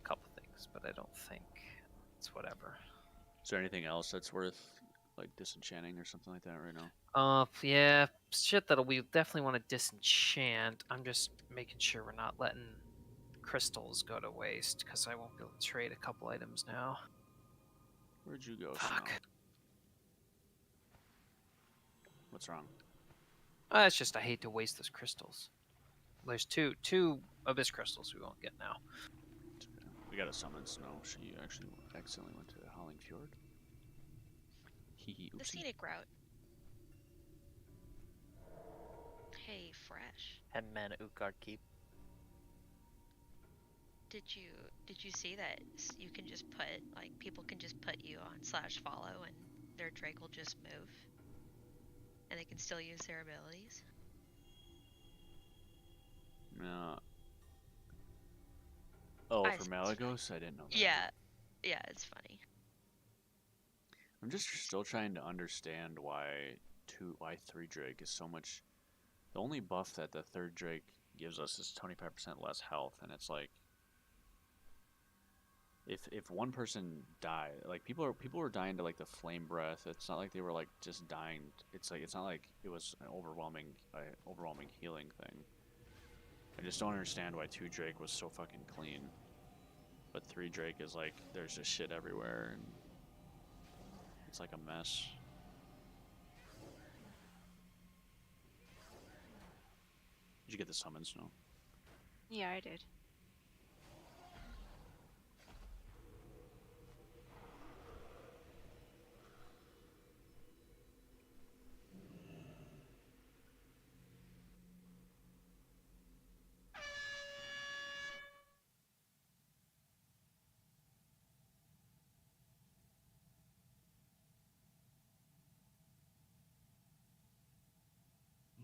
couple things, but I don't think it's whatever. Is there anything else that's worth like disenchanting or something like that right now? Yeah, shit that we definitely want to disenchant. I'm just making sure we're not letting crystals go to waste because I won't be able to trade a couple items now. Where'd you go, Fuck. Snow? What's wrong? It's just I hate to waste those crystals. There's two abyss crystals we won't get now. We gotta summon Snow. She actually accidentally went to Howling Fjord. Hee The oopsie. scenic route. Hey, Fresh. 10 man Utgard Keep. Did you see that you can just put like people can just put you on /follow and their Drake will just move, and they can still use their abilities. No. Oh, I- for Malagos? I didn't know that. Yeah, it's funny. I'm just still trying to understand why 3 Drake is so much. The only buff that the 3rd Drake gives us is 25% less health, and it's like if one person died, like people were dying to like the flame breath. It's not like they were like just dying. It's not like it was an overwhelming healing thing. I just don't understand why 2 Drake was so fucking clean, but 3 Drake is like there's just shit everywhere and it's like a mess. Did you get the summons? No. Yeah, I did.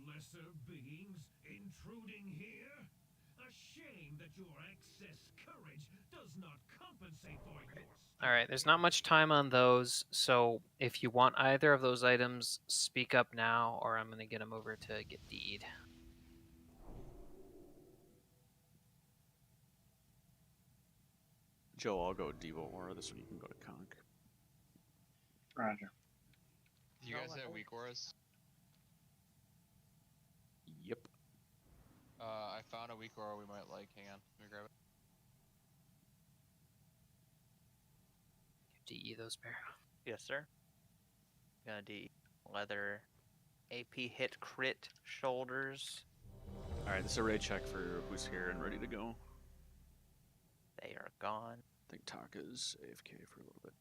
Lesser beings intruding here? A shame that your excess courage does not compensate for your Alright, there's not much time on those, so if you want either of those items, speak up now, or I'm gonna get them over to get D'd. Joe, I'll go Devo Aura. This one you can go to Conk. Roger. Do you guys have weak auras? Yep. I found a weak aura we might like. Hang on, let me grab it. DE those, Bear. Yes, sir. Gonna do leather, AP hit crit shoulders. Alright, this is a raid check for who's here and ready to go. They are gone. I think Taka's AFK for a little bit.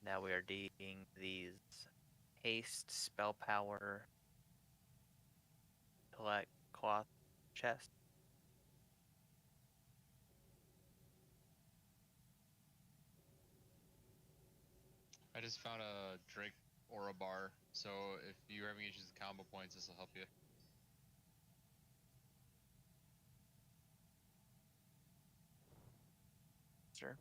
Now we are dealing these haste, spell power, collect cloth chest. I just found a Drake aura bar, so if you're having issues with combo points, this will help you. answer.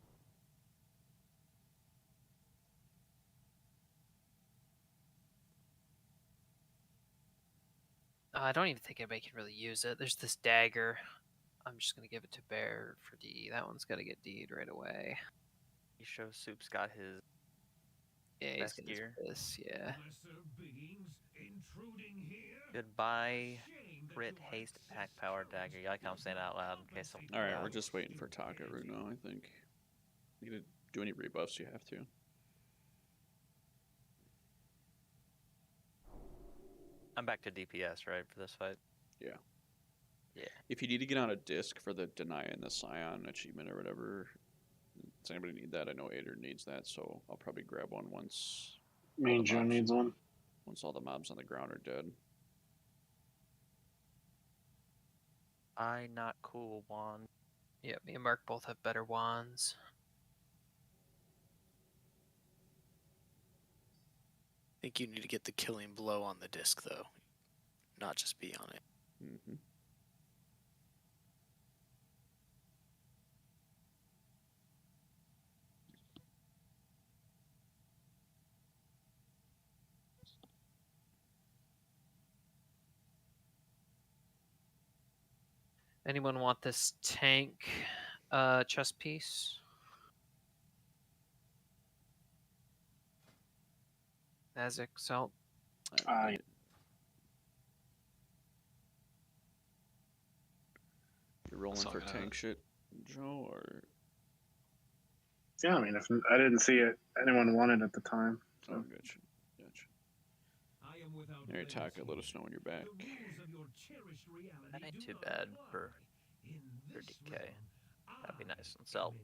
I don't even think anybody can really use it. There's this dagger. I'm just gonna give it to Bear for D. That one's gotta get D'd right away. You show Soup's got his Yeah, he's best got gear. his piss, yeah. Lesser beings intruding here? Goodbye, Shame that crit, your haste, pack power, dagger. You like how I'm saying it out loud in case someone. Alright, we're just waiting for Takaru now, I think. You gonna do any rebuffs you have to. I'm back to DPS, right, for this fight? Yeah. Yeah. If you need to get on a disc for the Deny and the Scion achievement or whatever, does anybody need that? I know Ader needs that, so I'll probably grab one once. Me and Joe needs one. Once all the mobs on the ground are dead. I not cool wand. Yeah, me and Mark both have better wands. I think you need to get the killing blow on the disc, though, not just be on it. Mm-hmm. Anyone want this tank chest piece? Azek, Salt? You're rolling for tank shit, Joe, or? Yeah, I mean, if I didn't see it, anyone wanted at the time. So. Oh, gotcha. Alright, Taka, let us know when you're back. That ain't too bad for DK. That'd be nice and sell.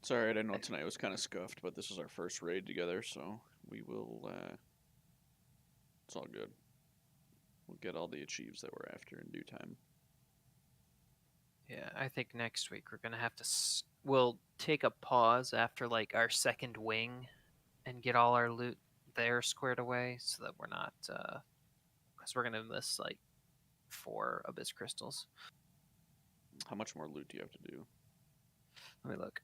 It's alright, I know tonight was kind of scuffed, but this is our first raid together, so we will, it's all good. We'll get all the achieves that we're after in due time. Yeah, I think next week we're gonna have to. We'll take a pause after like our second wing, and get all our loot there squared away, so that we're not, because we're gonna miss like 4 abyss crystals. How much more loot do you have to do? Let me look.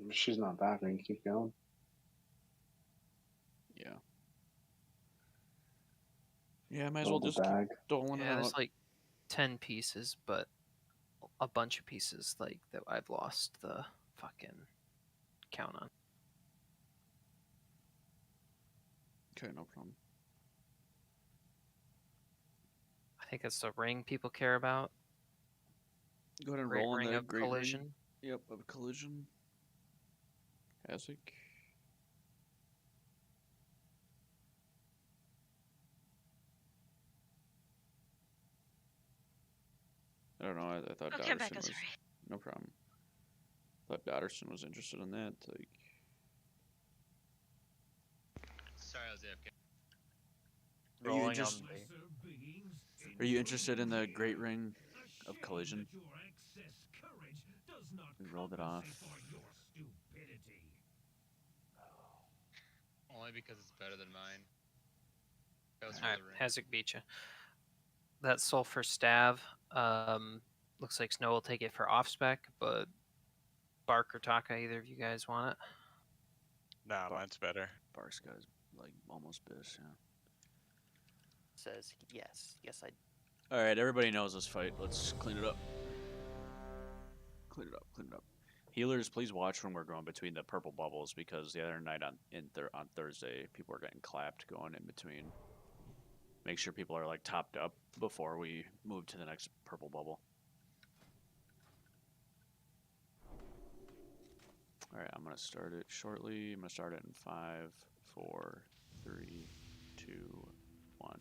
She's not back. I can keep going. Yeah. Yeah, I might as well just keep doling it out. There's like 10 pieces, but a bunch of pieces like that I've lost the fucking count on. Okay, no problem. I think it's the ring people care about. Go ahead and Great roll on ring the of great collision. Ring. Yep, of collision. Azek. I don't know. I thought Okay, I'm back, Dodderson I'm was sorry. no problem. Thought Dodderson was interested in that. Like, Sorry, I was AFK. Are you interested in the Great Ring of Collision? We rolled it off. Only because it's better than mine. That was Alright, the ring. Hazek beat you. That sulfur stav, looks like Snow will take it for off spec, but Bark or Taka, either of you guys want it? Nah, mine's better. Bark's guy's like almost bish, yeah. Says yes. Yes, I. Alright, everybody knows this fight. Let's clean it up. Clean it up, clean it up. Healers, please watch when we're going between the purple bubbles, because the other night on Thursday, people were getting clapped going in between. Make sure people are like topped up before we move to the next purple bubble. Alright, I'm going to start it shortly. I'm going to start it in 5, 4, 3, 2, 1.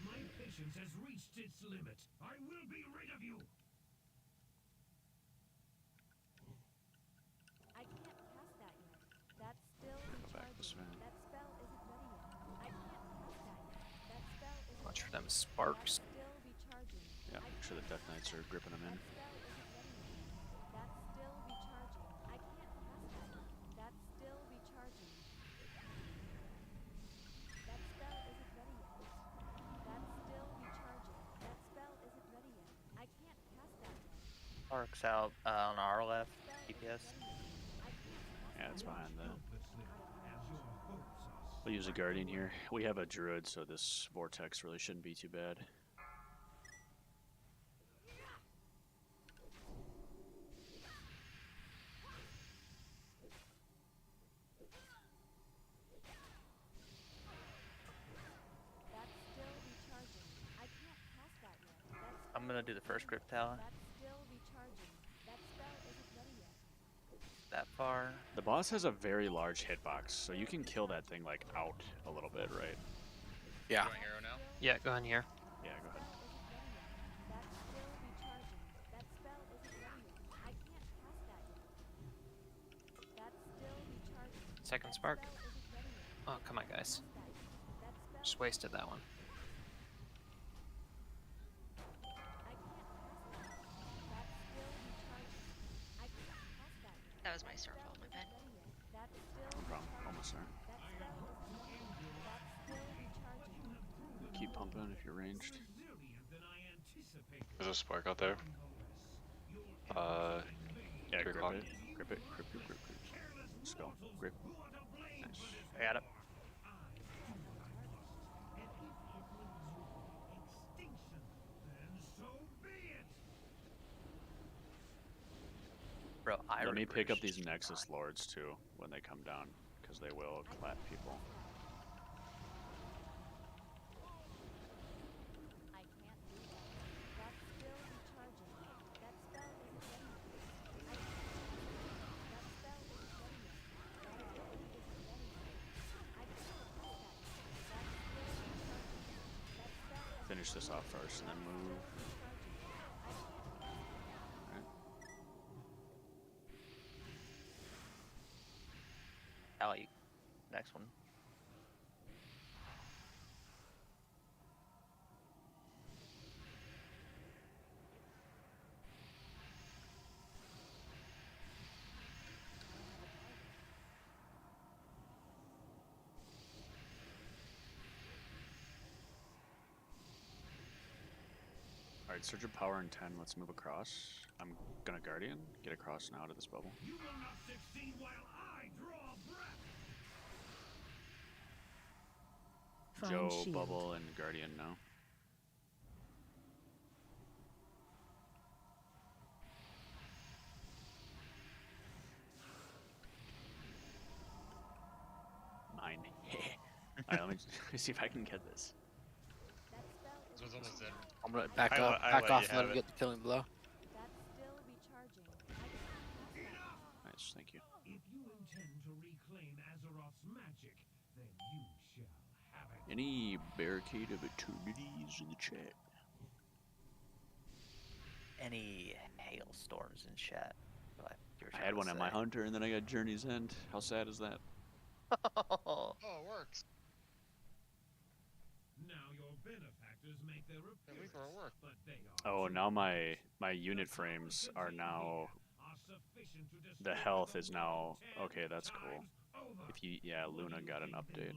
My patience has reached its limit. I will be rid of you. I can't cast that yet. That's still Go back this way. That spell isn't ready yet. I can't cast that yet. That spell isn't Watch for them sparks. still recharging. Yeah, make sure the Death Knights are gripping them in. That's still recharging. I can't cast that yet. That's still recharging. Park's out on our left, DPS. Yeah, it's behind the... We'll use a Guardian here. We have a Druid, so this Vortex really shouldn't be too bad. I'm gonna do the first Crypt Tower. That far. The boss has a very large hitbox, so you can kill that thing like out a little bit, right? Yeah. Going arrow now? Yeah, go in here. Yeah, go ahead. Second spark. Oh, come on, guys. Just wasted that one. That was my starfall, my bad. No problem. Almost there. Keep pumping if you're ranged. There's a spark out there. Yeah, Tree grip clock. it. Grip it. Grip, grip, grip, grip. Let's go. Grip. Nice. I got it. Bro, Let me pick up these Nexus Lords too when they come down, because they will clap people. Finish this off first and then move. Allie, next one. Alright, Surge of Power in 10, let's move across. I'm gonna Guardian, get across now to this bubble. You will not succeed while I draw breath. Joe, Bubble, and Guardian now. Mine. Alright, let me see if I can get this. This one's almost dead. I'm gonna back I off, let back you off, and let have him it. get the killing blow. Nice, thank you. If you intend to reclaim Azeroth's magic, then you shall have it. Any Barricade of Eternities in the chat? Any hailstorms in chat? I had one at my Hunter and then I got Journey's End. How sad is that? Oh, it works. Now your benefactors make their appearance, but they are Oh, now my unit frames are now... The health is now... Okay, that's cool. If you... Yeah, Luna got an update.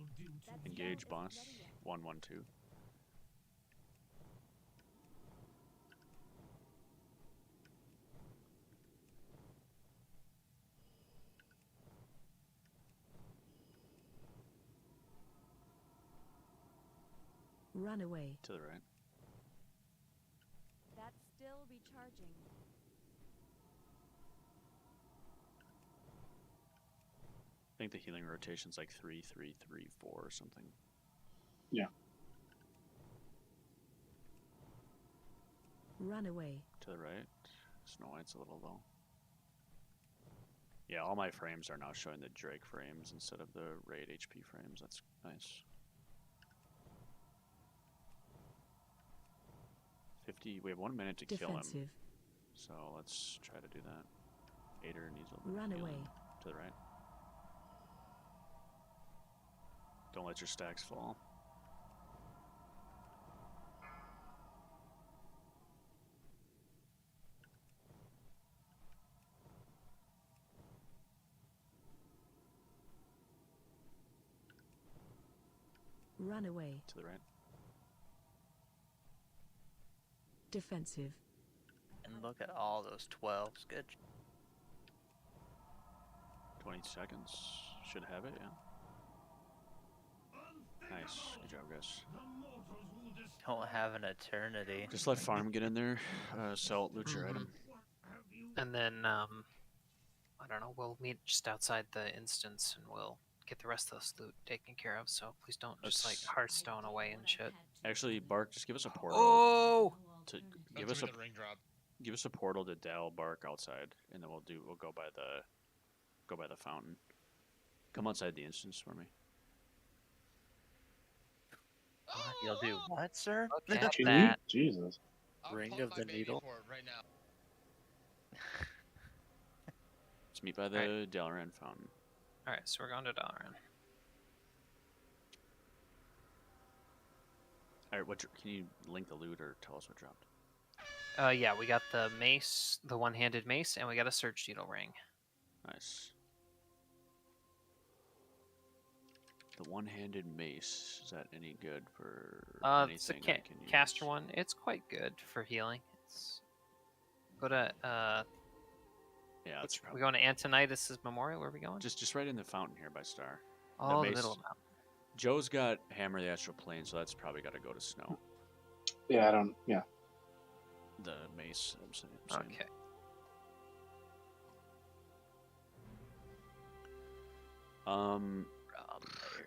Engage boss. 112. Run away. To the right. That's still recharging. I think the healing rotation's like 3, 3, 3, 4 or something. Yeah. Run away. To the right. Snow White's a little low. Yeah, all my frames are now showing the Drake frames instead of the raid HP frames. That's nice. 50. We have 1 minute to kill him. So let's try to do that. Ader needs a little bit of healing. Run away. To the right. Don't let your stacks fall. Run away. To the right. Defensive. And look at all those 12s. Good. 20 seconds. Should have it, yeah. Nice. Good job, guys. Don't have an eternity. Just let farm get in there. Sell, loot your item. And then, I don't know, we'll meet just outside the instance and we'll get the rest of this loot taken care of. So please don't just like Hearthstone away and shit. Actually, Bark, just give us a portal. Oh! Give us a portal to Dal Bark outside, and then we'll go by the fountain. Come outside the instance for me. You'll do what, sir? Look at Can that. you? Jesus. Ring of the Needle. Right now. Let's meet by the Dalaran fountain. Alright, so we're going to Dalaran. Alright, can you link the loot or tell us what dropped? Yeah, we got the mace, the one-handed mace, and we got a Search Needle ring. Nice. The one-handed mace, is that any good for It's a anything I can use? caster one. It's quite good for healing. Go to Yeah, that's probably... we going to Antonitus's Memorial. Where are we going? Just right in the fountain here by Star. Oh, the middle of the mountain. Joe's got Hammer the Astral Plane, so that's probably got to go to Snow. Yeah, I don't. Yeah. The mace, I'm saying. Okay.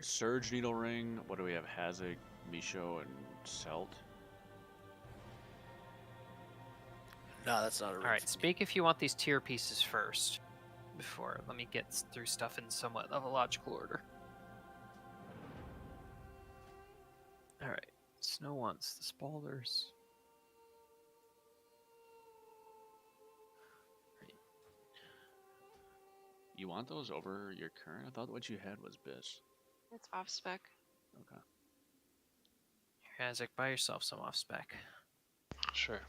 Surge Needle Ring. What do we have? Hazak, Misho, and Selt. No, that's not a ring. Alright, speak if you want these tier pieces first. Let me get through stuff in somewhat of a logical order. Alright, Snow wants the Spalders. You want those over your current? I thought what you had was Biz. It's off spec. Okay. Here, Hazak, buy yourself some off spec. Sure.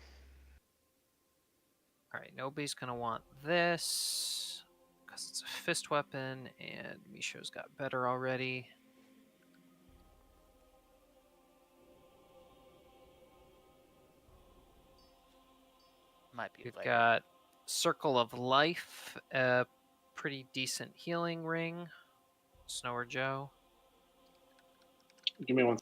Alright, nobody's gonna want this because it's a fist weapon, and Misho's got better already. Might be. We've later. got Circle of Life, a pretty decent healing ring. Snow or Joe? Give me one.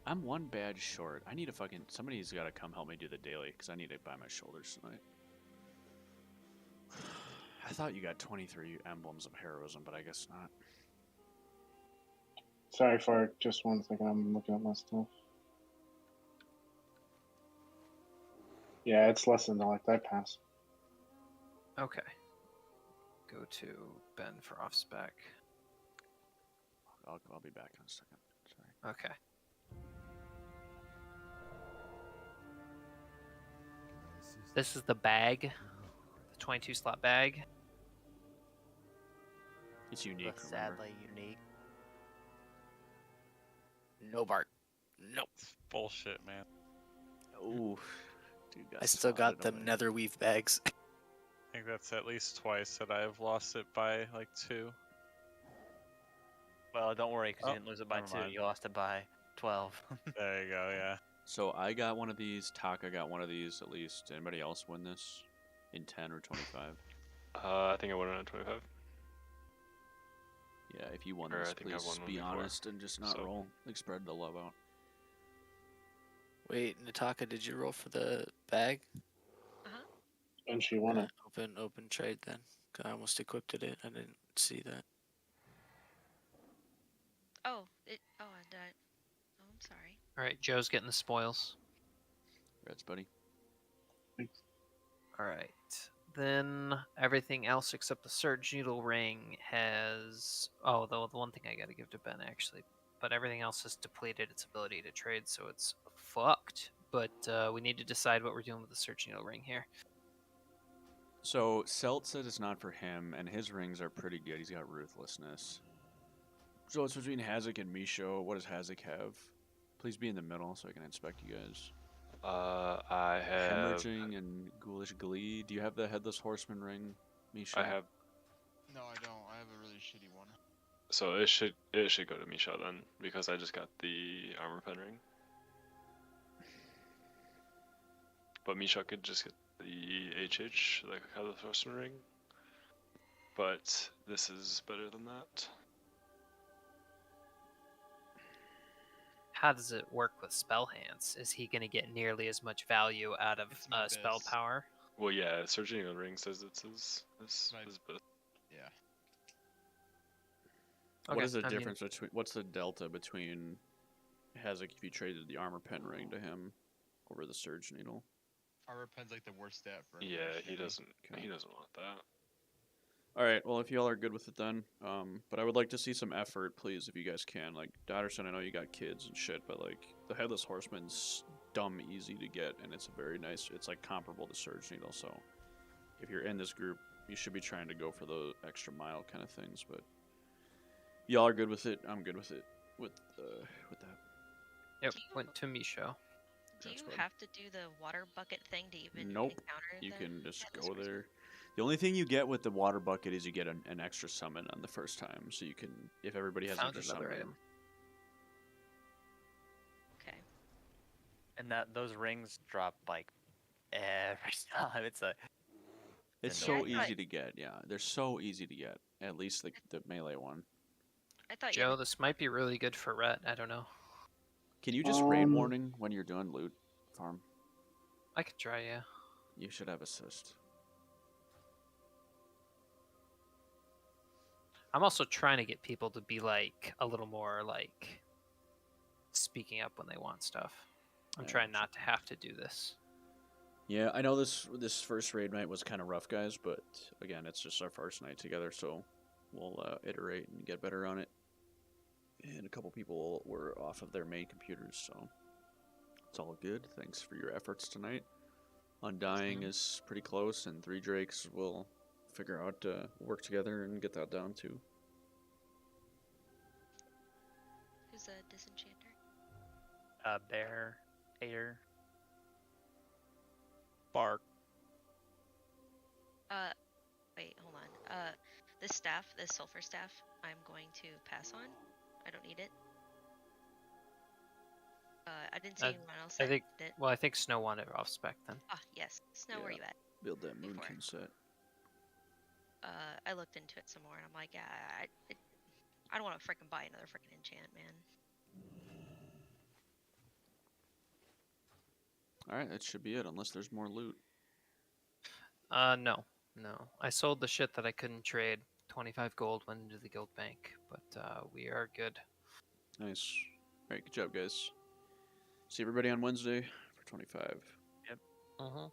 I'm one badge short. I need a fucking... Somebody's got to come help me do the daily, because I need to buy my shoulders tonight. I thought you got 23 emblems of heroism, but I guess not. Sorry for just 1 second. I'm looking at my stuff. Yeah, it's less than like that pass. Okay. Go to Ben for off spec. I'll be back in a second. Sorry. Okay. This is the bag, the 22 slot bag. It's unique. But sadly unique. No Bart. Nope. Bullshit, man. Ooh. Dude, I still got them netherweave bags. I think that's at least twice that I've lost it by like 2. Well, don't worry, because you didn't lose it by never 2. mind. You lost it by 12. There you go, yeah. So I got one of these. Taka got one of these at least. Anybody else win this in 10 or 25? I think I won it on 25. Yeah, if you won Or this, I think I've please won one be before. honest and just not So- roll. Like, spread the love out. Wait, Nataka, did you roll for the bag? And she won it. Open trade then. 'Cause I almost equipped it. I didn't see that. Oh, I died. Oh, I'm sorry. Alright, Joe's getting the spoils. Reds, buddy. Alright. Then everything else except the Surge Needle ring has... Oh, the one thing I gotta give to Ben, actually. But everything else has depleted its ability to trade, so it's fucked. But we need to decide what we're doing with the Surge Needle ring here. So Selt said it's not for him, and his rings are pretty good. He's got Ruthlessness. So it's between Hazak and Misho. What does Hazak have? Please be in the middle so I can inspect you guys. I have. Hemorrhaging and Ghoulish Glee. Do you have the Headless Horseman ring, Misho? I have. No, I don't. I have a really shitty one. So it should go to Misha then, because I just got the armor pen ring. But Misha could just get the HH, like how the first ring. But this is better than that. How does it work with spell hands? Is he going to get nearly as much value out of spell power? Well, yeah, Surgeon Ring says it's his best. Yeah. What Okay, is the I mean- difference between? What's the delta between Hazak if you traded the armor pen ring to him over the Surge Needle? Armor pen's like the worst stat for. Yeah, he doesn't want that. All right. Well, if y'all are good with it, then. But I would like to see some effort, please, if you guys can. Like Dodderson, I know you got kids and shit, but like the Headless Horseman's dumb easy to get, and it's a very nice. It's like comparable to Surge Needle. So, if you're in this group, you should be trying to go for the extra mile kind of things. But y'all are good with it. I'm good with it. With that. Yep, went to Misha. Do you have to do the water bucket thing to even Nope. encounter You the can just Headless go Horseman? there. The only thing you get with the water bucket is you get an extra summon on the first time, so you can, if everybody has Found extra another summon. item. Okay. And those rings drop like every time. It's so easy to get. Yeah, they're so easy to get. At least the melee one. I thought Joe, this might be really good for Rhett. I don't know. Can you just raid warning when you're doing loot farm? I could try, yeah. You should have assist. I'm also trying to get people to be like a little more like speaking up when they want stuff. I'm trying not to have to do this. Yeah, I know this first raid night was kind of rough, guys, but again, it's just our first night together, so we'll iterate and get better on it. And a couple people were off of their main computers, so it's all good. Thanks for your efforts tonight. Undying is pretty close, and 3 Drakes will figure out work together and get that down too. Who's a disenchanter? Bear, Hater. Bark. Wait, hold on. This staff, this sulfur staff, I'm going to pass on. I don't need it. I didn't see anyone else that think. did it. Well, I think Snow wanted it off spec then. Ah, yes. Snow, where you at? Build that moonkin set. I looked into it some more, and I'm like, yeah, I don't want to freaking buy another freaking enchant, man. Alright, that should be it, unless there's more loot. No. I sold the shit that I couldn't trade. 25 gold went into the guild bank, but we are good. Nice. Alright, good job, guys. See everybody on Wednesday for 25. Yep. Uh-huh.